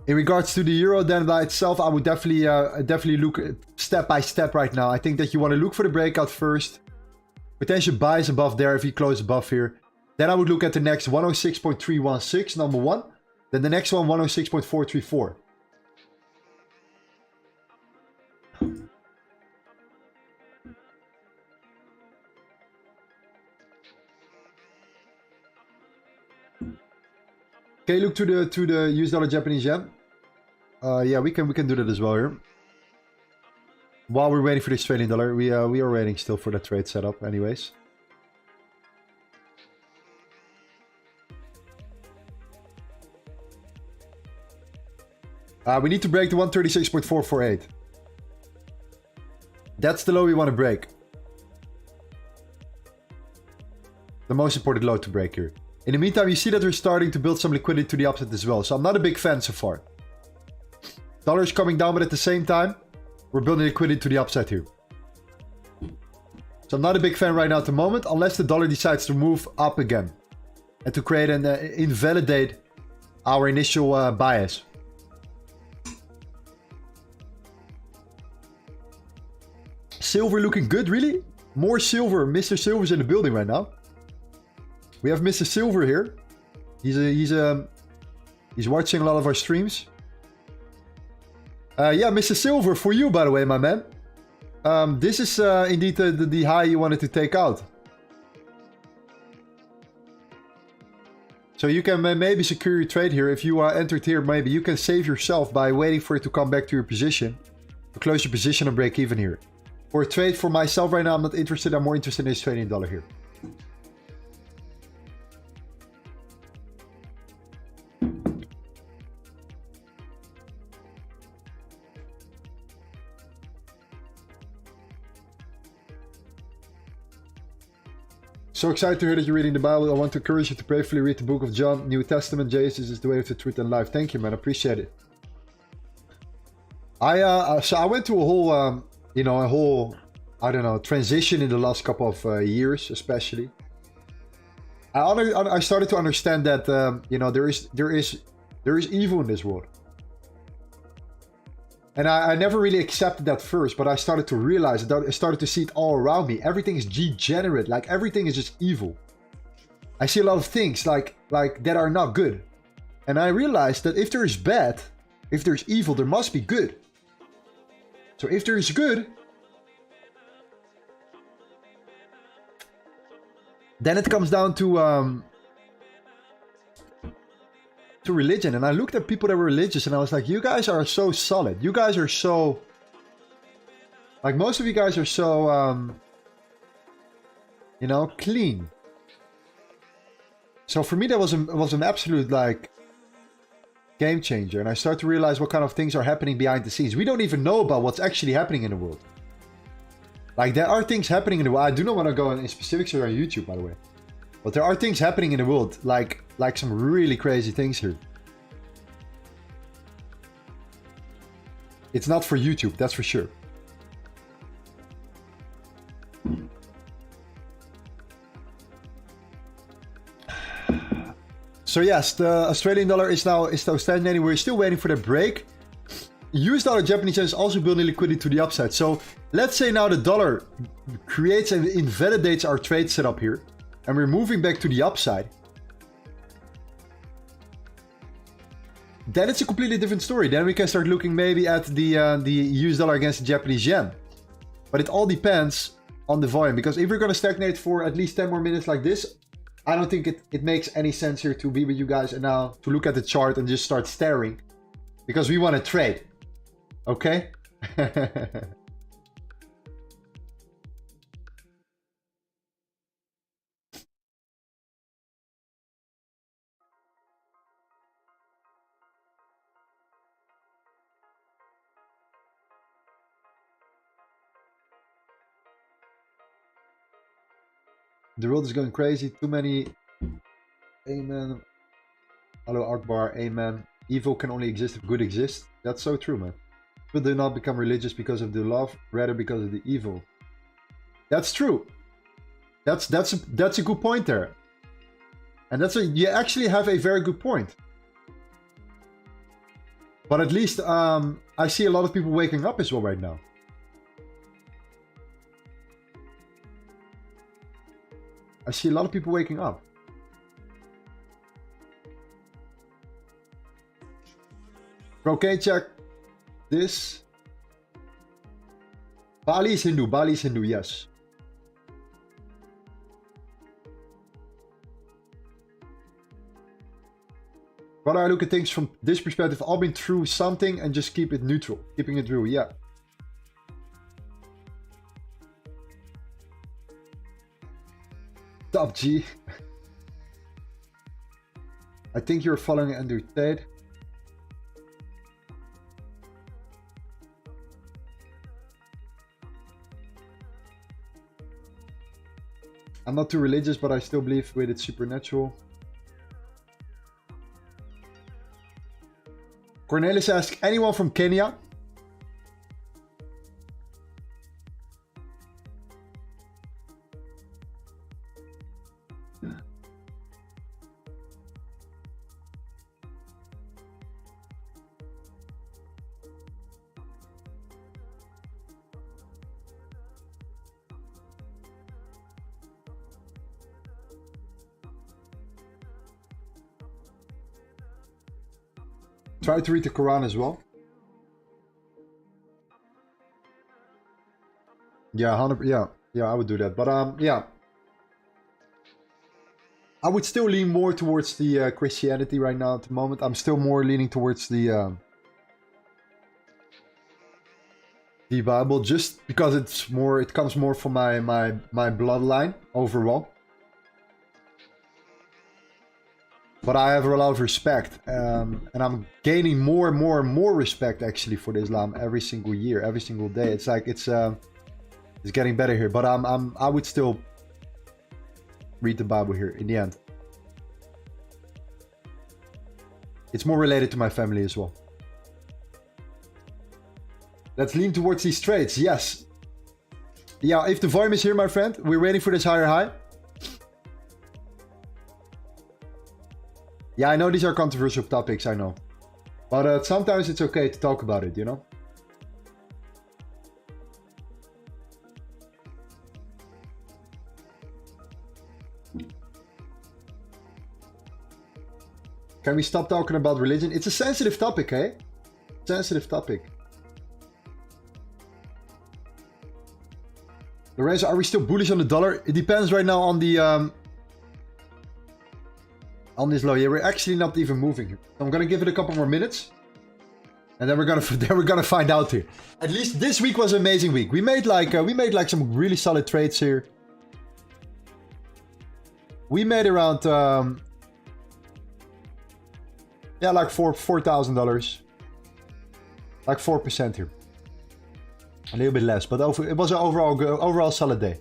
In regards to the euro, then by itself, I would definitely look step by step right now. I think that you want to look for the breakout first. Potential buys above there if you close above here. Then I would look at the next 106.316, number one. Then the next one, 106.434. Okay, look to the US dollar Japanese yen. Yeah, we can do that as well here. While we're waiting for the Australian dollar, we are waiting still for the trade setup anyways. We need to break the 136.448. That's the low we want to break. The most important low to break here. In the meantime, you see that we're starting to build some liquidity to the upside as well. So I'm not a big fan so far. Dollar is coming down, but at the same time, we're building liquidity to the upside here. So I'm not a big fan right now at the moment, unless the dollar decides to move up again. And to create and invalidate our initial bias. Silver looking good, really? More silver. Mr. Silver's in the building right now. We have Mr. Silver here. He's watching a lot of our streams. Yeah, Mr. Silver, for you, by the way, my man. This is indeed the high you wanted to take out. So you can maybe secure your trade here. If you entered here, maybe you can save yourself by waiting for it to come back to your position. To close your position and break even here. For a trade for myself right now, I'm not interested. I'm more interested in the Australian dollar here. So excited to hear that you're reading the Bible. I want to encourage you to prayerfully read the book of John, New Testament. Jesus is the way of the truth and life. Thank you, man. I appreciate it. So I went through a whole, you know, I don't know, transition in the last couple of years, especially. I started to understand that you know, there is evil in this world, and I never really accepted that first. But I started to realize that I started to see it all around me. Everything is degenerate, like everything is just evil. I see a lot of things like that are not good, and I realized that if there is bad, if there's evil, there must be good. So if there is good, then it comes down to religion. And I looked at people that were religious and I was like, you guys are so solid. You guys are so, like, most of you guys are so, you know, clean. So for me, that was an absolute, like, game changer. And I started to realize what kind of things are happening behind the scenes. We don't even know about what's actually happening in the world. Like, there are things happening in the world. I do not want to go in specifics here on YouTube, by the way. But there are things happening in the world, like some really crazy things here. It's not for YouTube, that's for sure. So yes, the Australian dollar is now stagnating. We're still waiting for the break. US dollar Japanese yen is also building liquidity to the upside. So let's say now the dollar creates and invalidates our trade setup here, and we're moving back to the upside. Then it's a completely different story. Then we can start looking maybe at the US dollar against the Japanese yen. But it all depends on the volume, because if we're going to stagnate for at least 10 more minutes like this, I don't think it makes any sense here to be with you guys and now to look at the chart and just start staring, because we want to trade. Okay? The world is going crazy. Too many. Amen. Hello Akbar. Amen. Evil can only exist if good exists. That's so true, man. People do not become religious because of the love, rather because of the evil. That's true. That's a good point there. And you actually have a very good point. But at least I see a lot of people waking up as well right now. I see a lot of people waking up. Bro, can you check this? Bali is Hindu. Bali is Hindu, yes. But I look at things from this perspective. I've been through something and just keep it neutral. Keeping it real, yeah. Top G. I think you're following Andrew Tate. I'm not too religious, but I still believe with it's supernatural. Cornelis asks, anyone from Kenya? Try to read the Quran as well. Yeah, 100%. Yeah, I would do that. But yeah, I would still lean more towards the Christianity right now at the moment. I'm still more leaning towards the Bible, just because it's more. It comes more from my bloodline overall. But I have a lot of respect, and I'm gaining more and more respect actually for the Islam every single year, every single day. It's like it's getting better here. But I would still read the Bible here in the end. It's more related to my family as well. Let's lean towards these trades. Yes. Yeah, if the volume is here, my friend, we're waiting for this higher high. Yeah, I know these are controversial topics, I know. But sometimes it's okay to talk about it, you know? Can we stop talking about religion? It's a sensitive topic, eh? Sensitive topic. Lorenzo, are we still bullish on the dollar? It depends right now on the on this low. Yeah, we're actually not even moving here. I'm gonna give it a couple more minutes, and then we're gonna find out here. At least this week was an amazing week. We made like some really solid trades here. We made around yeah, like $4,000, like 4% here. A little bit less, but it was an overall solid day,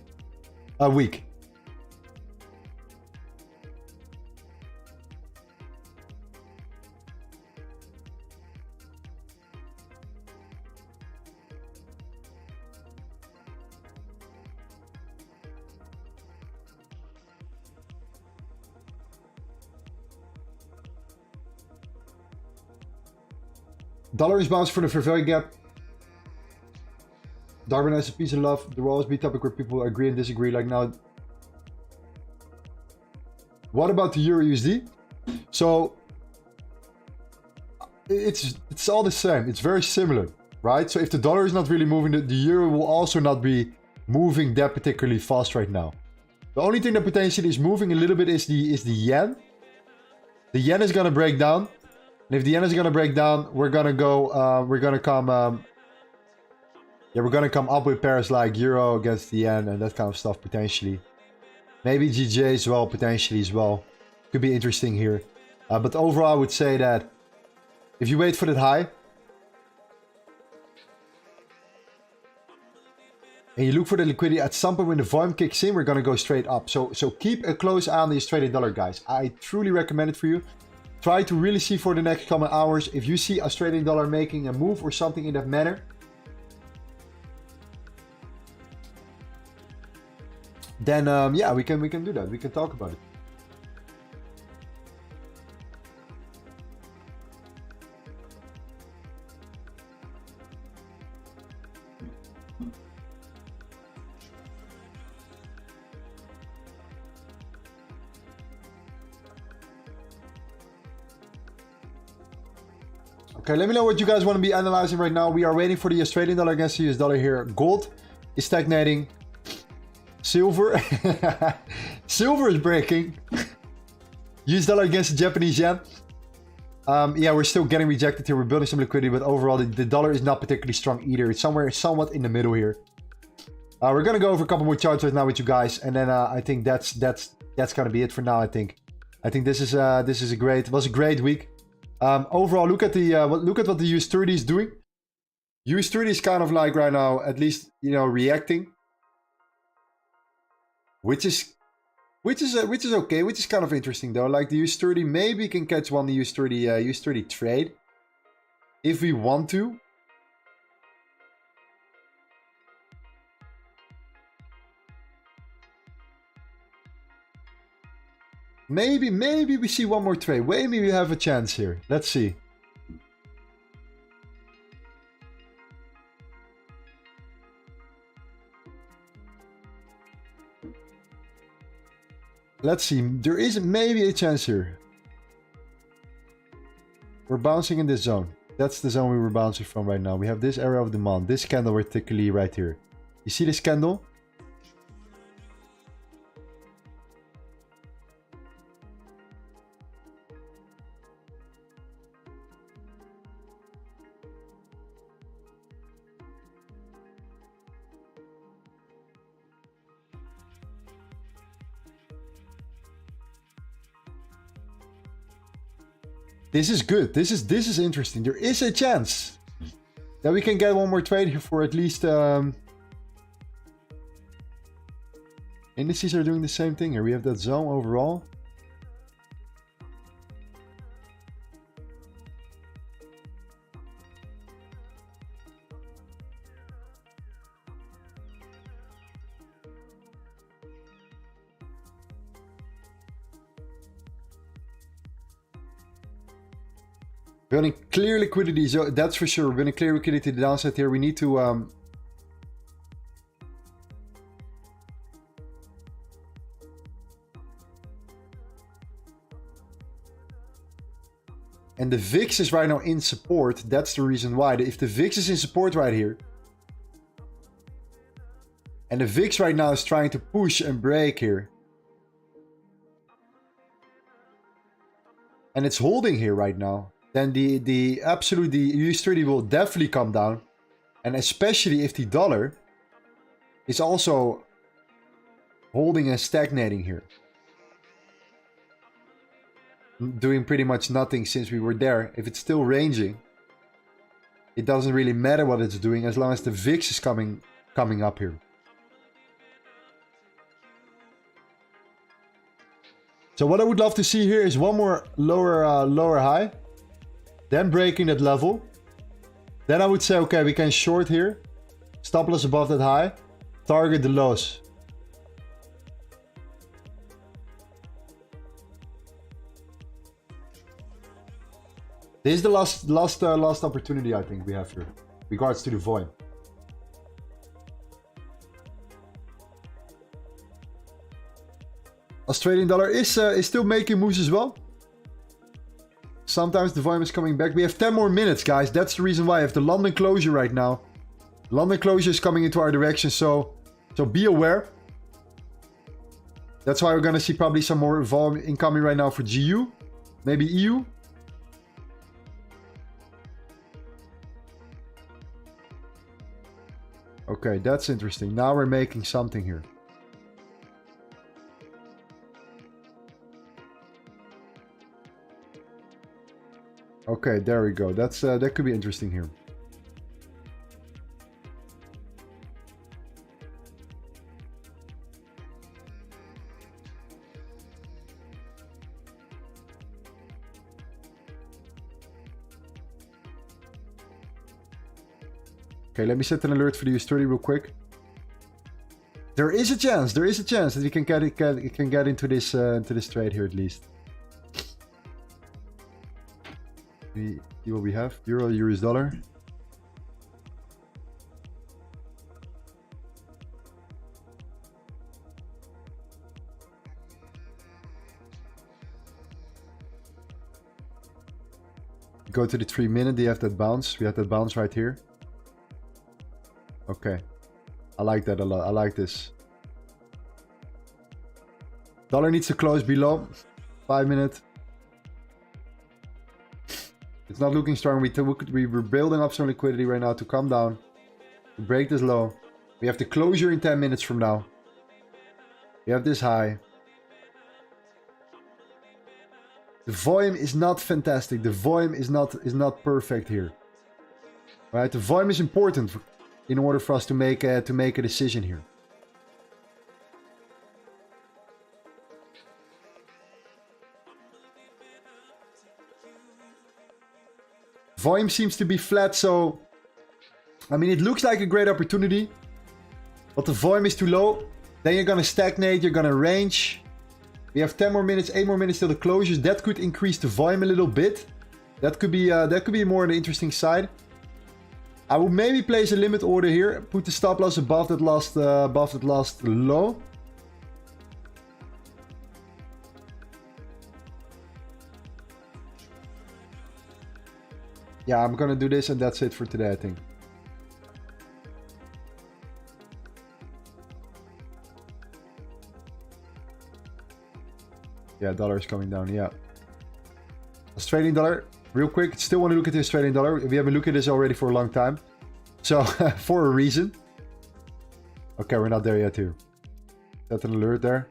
a week. Dollar is bounced for the fair value gap. Darwin has a piece of love. There will always be a topic where people agree and disagree. Like now, what about the Euro USD? So it's all the same. It's very similar, right? So if the dollar is not really moving, the euro will also not be moving that particularly fast right now. The only thing that potentially is moving a little bit is the yen. The yen is gonna break down, and if the yen is gonna break down, we're gonna go. We're gonna come. Yeah, we're gonna come up with pairs like euro against the yen and that kind of stuff potentially. Maybe GJ as well, potentially as well. Could be interesting here. But overall, I would say that if you wait for that high and you look for the liquidity, at some point when the volume kicks in, we're gonna go straight up. So keep a close eye on the Australian dollar, guys. I truly recommend it for you. Try to really see for the next coming hours. If you see Australian dollar making a move or something in that manner, then yeah, we can do that. We can talk about it. Okay, let me know what you guys want to be analyzing right now. We are waiting for the Australian dollar against the US dollar here. Gold is stagnating. Silver. Silver is breaking. US dollar against the Japanese yen. Yeah, we're still getting rejected here. We're building some liquidity, but overall the dollar is not particularly strong either. It's somewhere somewhat in the middle here. We're gonna go over a couple more charts right now with you guys, and then I think that's gonna be it for now. I think this is a great. It was a great week. Overall, look at what the US30 is doing. US30 is kind of like right now, at least reacting, which is okay, which is kind of interesting though. Like the US30 maybe can catch one US30 trade if we want to. Maybe we see one more trade. Maybe we have a chance here. Let's see. Let's see. There is maybe a chance here. We're bouncing in this zone. That's the zone we were bouncing from right now. We have this area of demand. This candle particularly right here. You see this candle? This is good. This is interesting. There is a chance that we can get one more trade here for at least. Indices are doing the same thing here. We have that zone overall. Building clear liquidity, so that's for sure. We're building clear liquidity to the downside here. We need to and the VIX is right now in support. That's the reason why. If the VIX is in support right here, and the VIX right now is trying to push and break here, and it's holding here right now, then the US30 will definitely come down. And especially if the dollar is also holding and stagnating here. Doing pretty much nothing since we were there. If it's still ranging, it doesn't really matter what it's doing as long as the VIX is coming up here. So what I would love to see here is one more lower high, then breaking that level. Then I would say, okay, we can short here, stop loss above that high, target the lows. This is the last opportunity I think we have here, regards to the volume. Australian dollar is still making moves as well. Sometimes the volume is coming back. We have 10 more minutes, guys. That's the reason why I have the London closure right now. London closure is coming into our direction, so be aware. That's why we're gonna see probably some more volume incoming right now for GU, maybe EU. Okay, that's interesting. Now we're making something here. Okay, there we go. That's that could be interesting here. Okay, let me set an alert for the US30 real quick. There is a chance that we can get into this trade here at least. See what we have. Euro, US dollar. Go to the 3 minute. Do you have that bounce? We have that bounce right here. Okay. I like that a lot. I like this. Dollar needs to close below 5 minute. It's not looking strong. We're building up some liquidity right now to come down, to break this low. We have the closure in 10 minutes from now. We have this high. The volume is not fantastic. The volume is not perfect here. Right? The volume is important in order for us to make a decision here. Volume seems to be flat, so I mean it looks like a great opportunity, but the volume is too low. Then you're gonna stagnate, you're gonna range. We have 10 more minutes, 8 more minutes till the closures. That could increase the volume a little bit. That could be more on the interesting side. I would maybe place a limit order here, put the stop loss above that last low. Yeah, I'm gonna do this and that's it for today, I think. Yeah, dollar is coming down, yeah. Australian dollar, real quick, still want to look at the Australian dollar. We haven't looked at this already for a long time. So, for a reason. Okay, we're not there yet too. Set an alert there.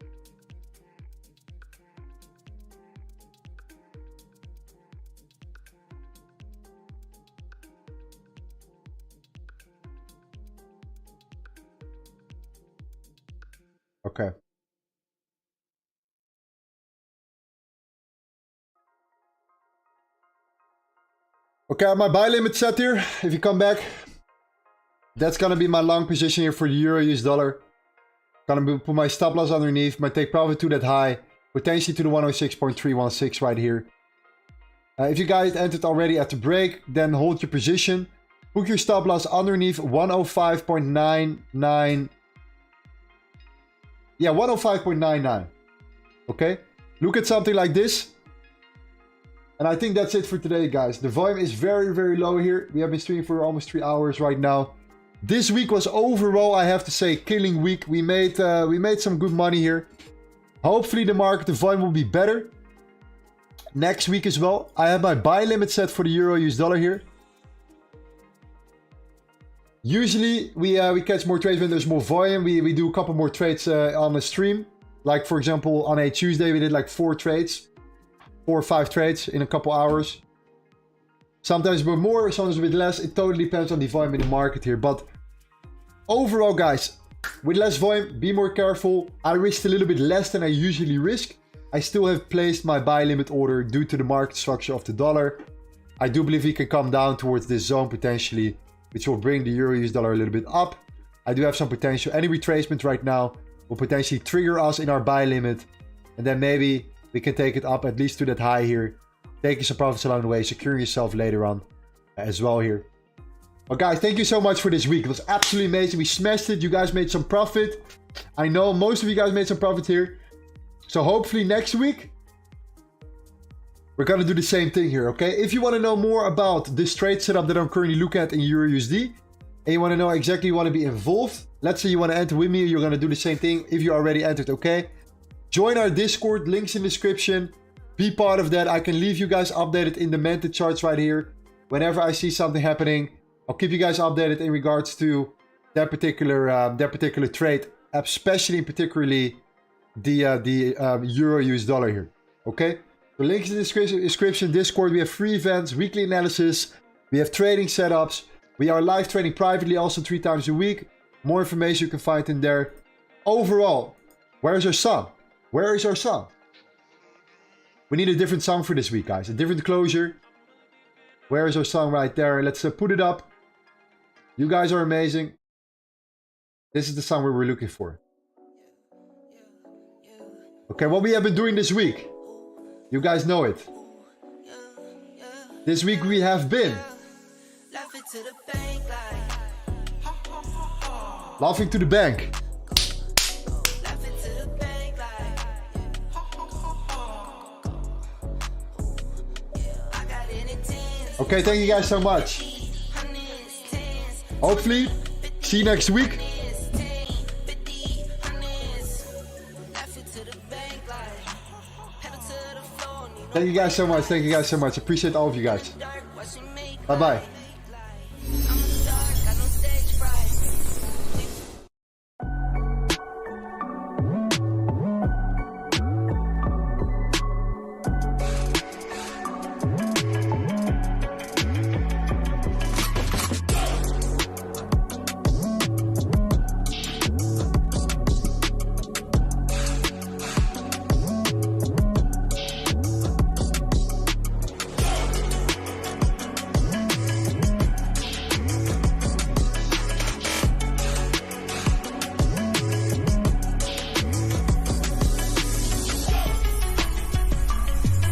Okay. Okay, I have my buy limit set here. If you come back, that's gonna be my long position here for the euro US dollar. Gonna put my stop loss underneath, my take profit to that high, potentially to the 106.316 right here. If you guys entered already at the break, then hold your position. Book your stop loss underneath 105.99. Yeah, 105.99. Okay? Look at something like this. And I think that's it for today, guys. The volume is very, very low here. We have been streaming for almost 3 hours right now. This week was overall, I have to say, killing week. We made some good money here. Hopefully the market, the volume will be better next week as well. I have my buy limit set for the euro US dollar here. Usually we catch more trades when there's more volume. We do a couple more trades on the stream. Like for example, on a Tuesday we did like 4 or 5 trades in a couple hours. Sometimes a bit more, sometimes a bit less. It totally depends on the volume in the market here. But overall, guys, with less volume, be more careful. I risked a little bit less than I usually risk. I still have placed my buy limit order due to the market structure of the dollar. I do believe we can come down towards this zone potentially, which will bring the euro US dollar a little bit up. I do have some potential. Any retracement right now will potentially trigger us in our buy limit. And then maybe we can take it up at least to that high here. Taking some profits along the way, securing yourself later on as well here. But guys, thank you so much for this week. It was absolutely amazing. We smashed it. You guys made some profit. I know most of you guys made some profit here. So hopefully next week, we're going to do the same thing here, okay? If you want to know more about this trade setup that I'm currently looking at in EURUSD, and you want to know exactly you want to be involved, let's say you want to enter with me, you're going to do the same thing if you already entered, okay? Join our Discord, links in the description. Be part of that. I can leave you guys updated in the mentor charts right here. Whenever I see something happening, I'll keep you guys updated in regards to that particular trade, especially particularly the euro US dollar here. Okay, the links in the description. Discord. We have free events, weekly analysis. We have trading setups. We are live trading privately also 3 times a week. More information you can find in there. Overall, where is our sum? Where is our sum? We need a different sum for this week, guys. A different closure. Where is our sum right there? Let's put it up. You guys are amazing. This is the sum we were looking for. Okay, what we have been doing this week. You guys know it. This week we have been laughing to the bank. Okay, thank you guys so much. Hopefully, see you next week. Thank you guys so much. Thank you guys so much. Appreciate all of you guys. Bye-bye.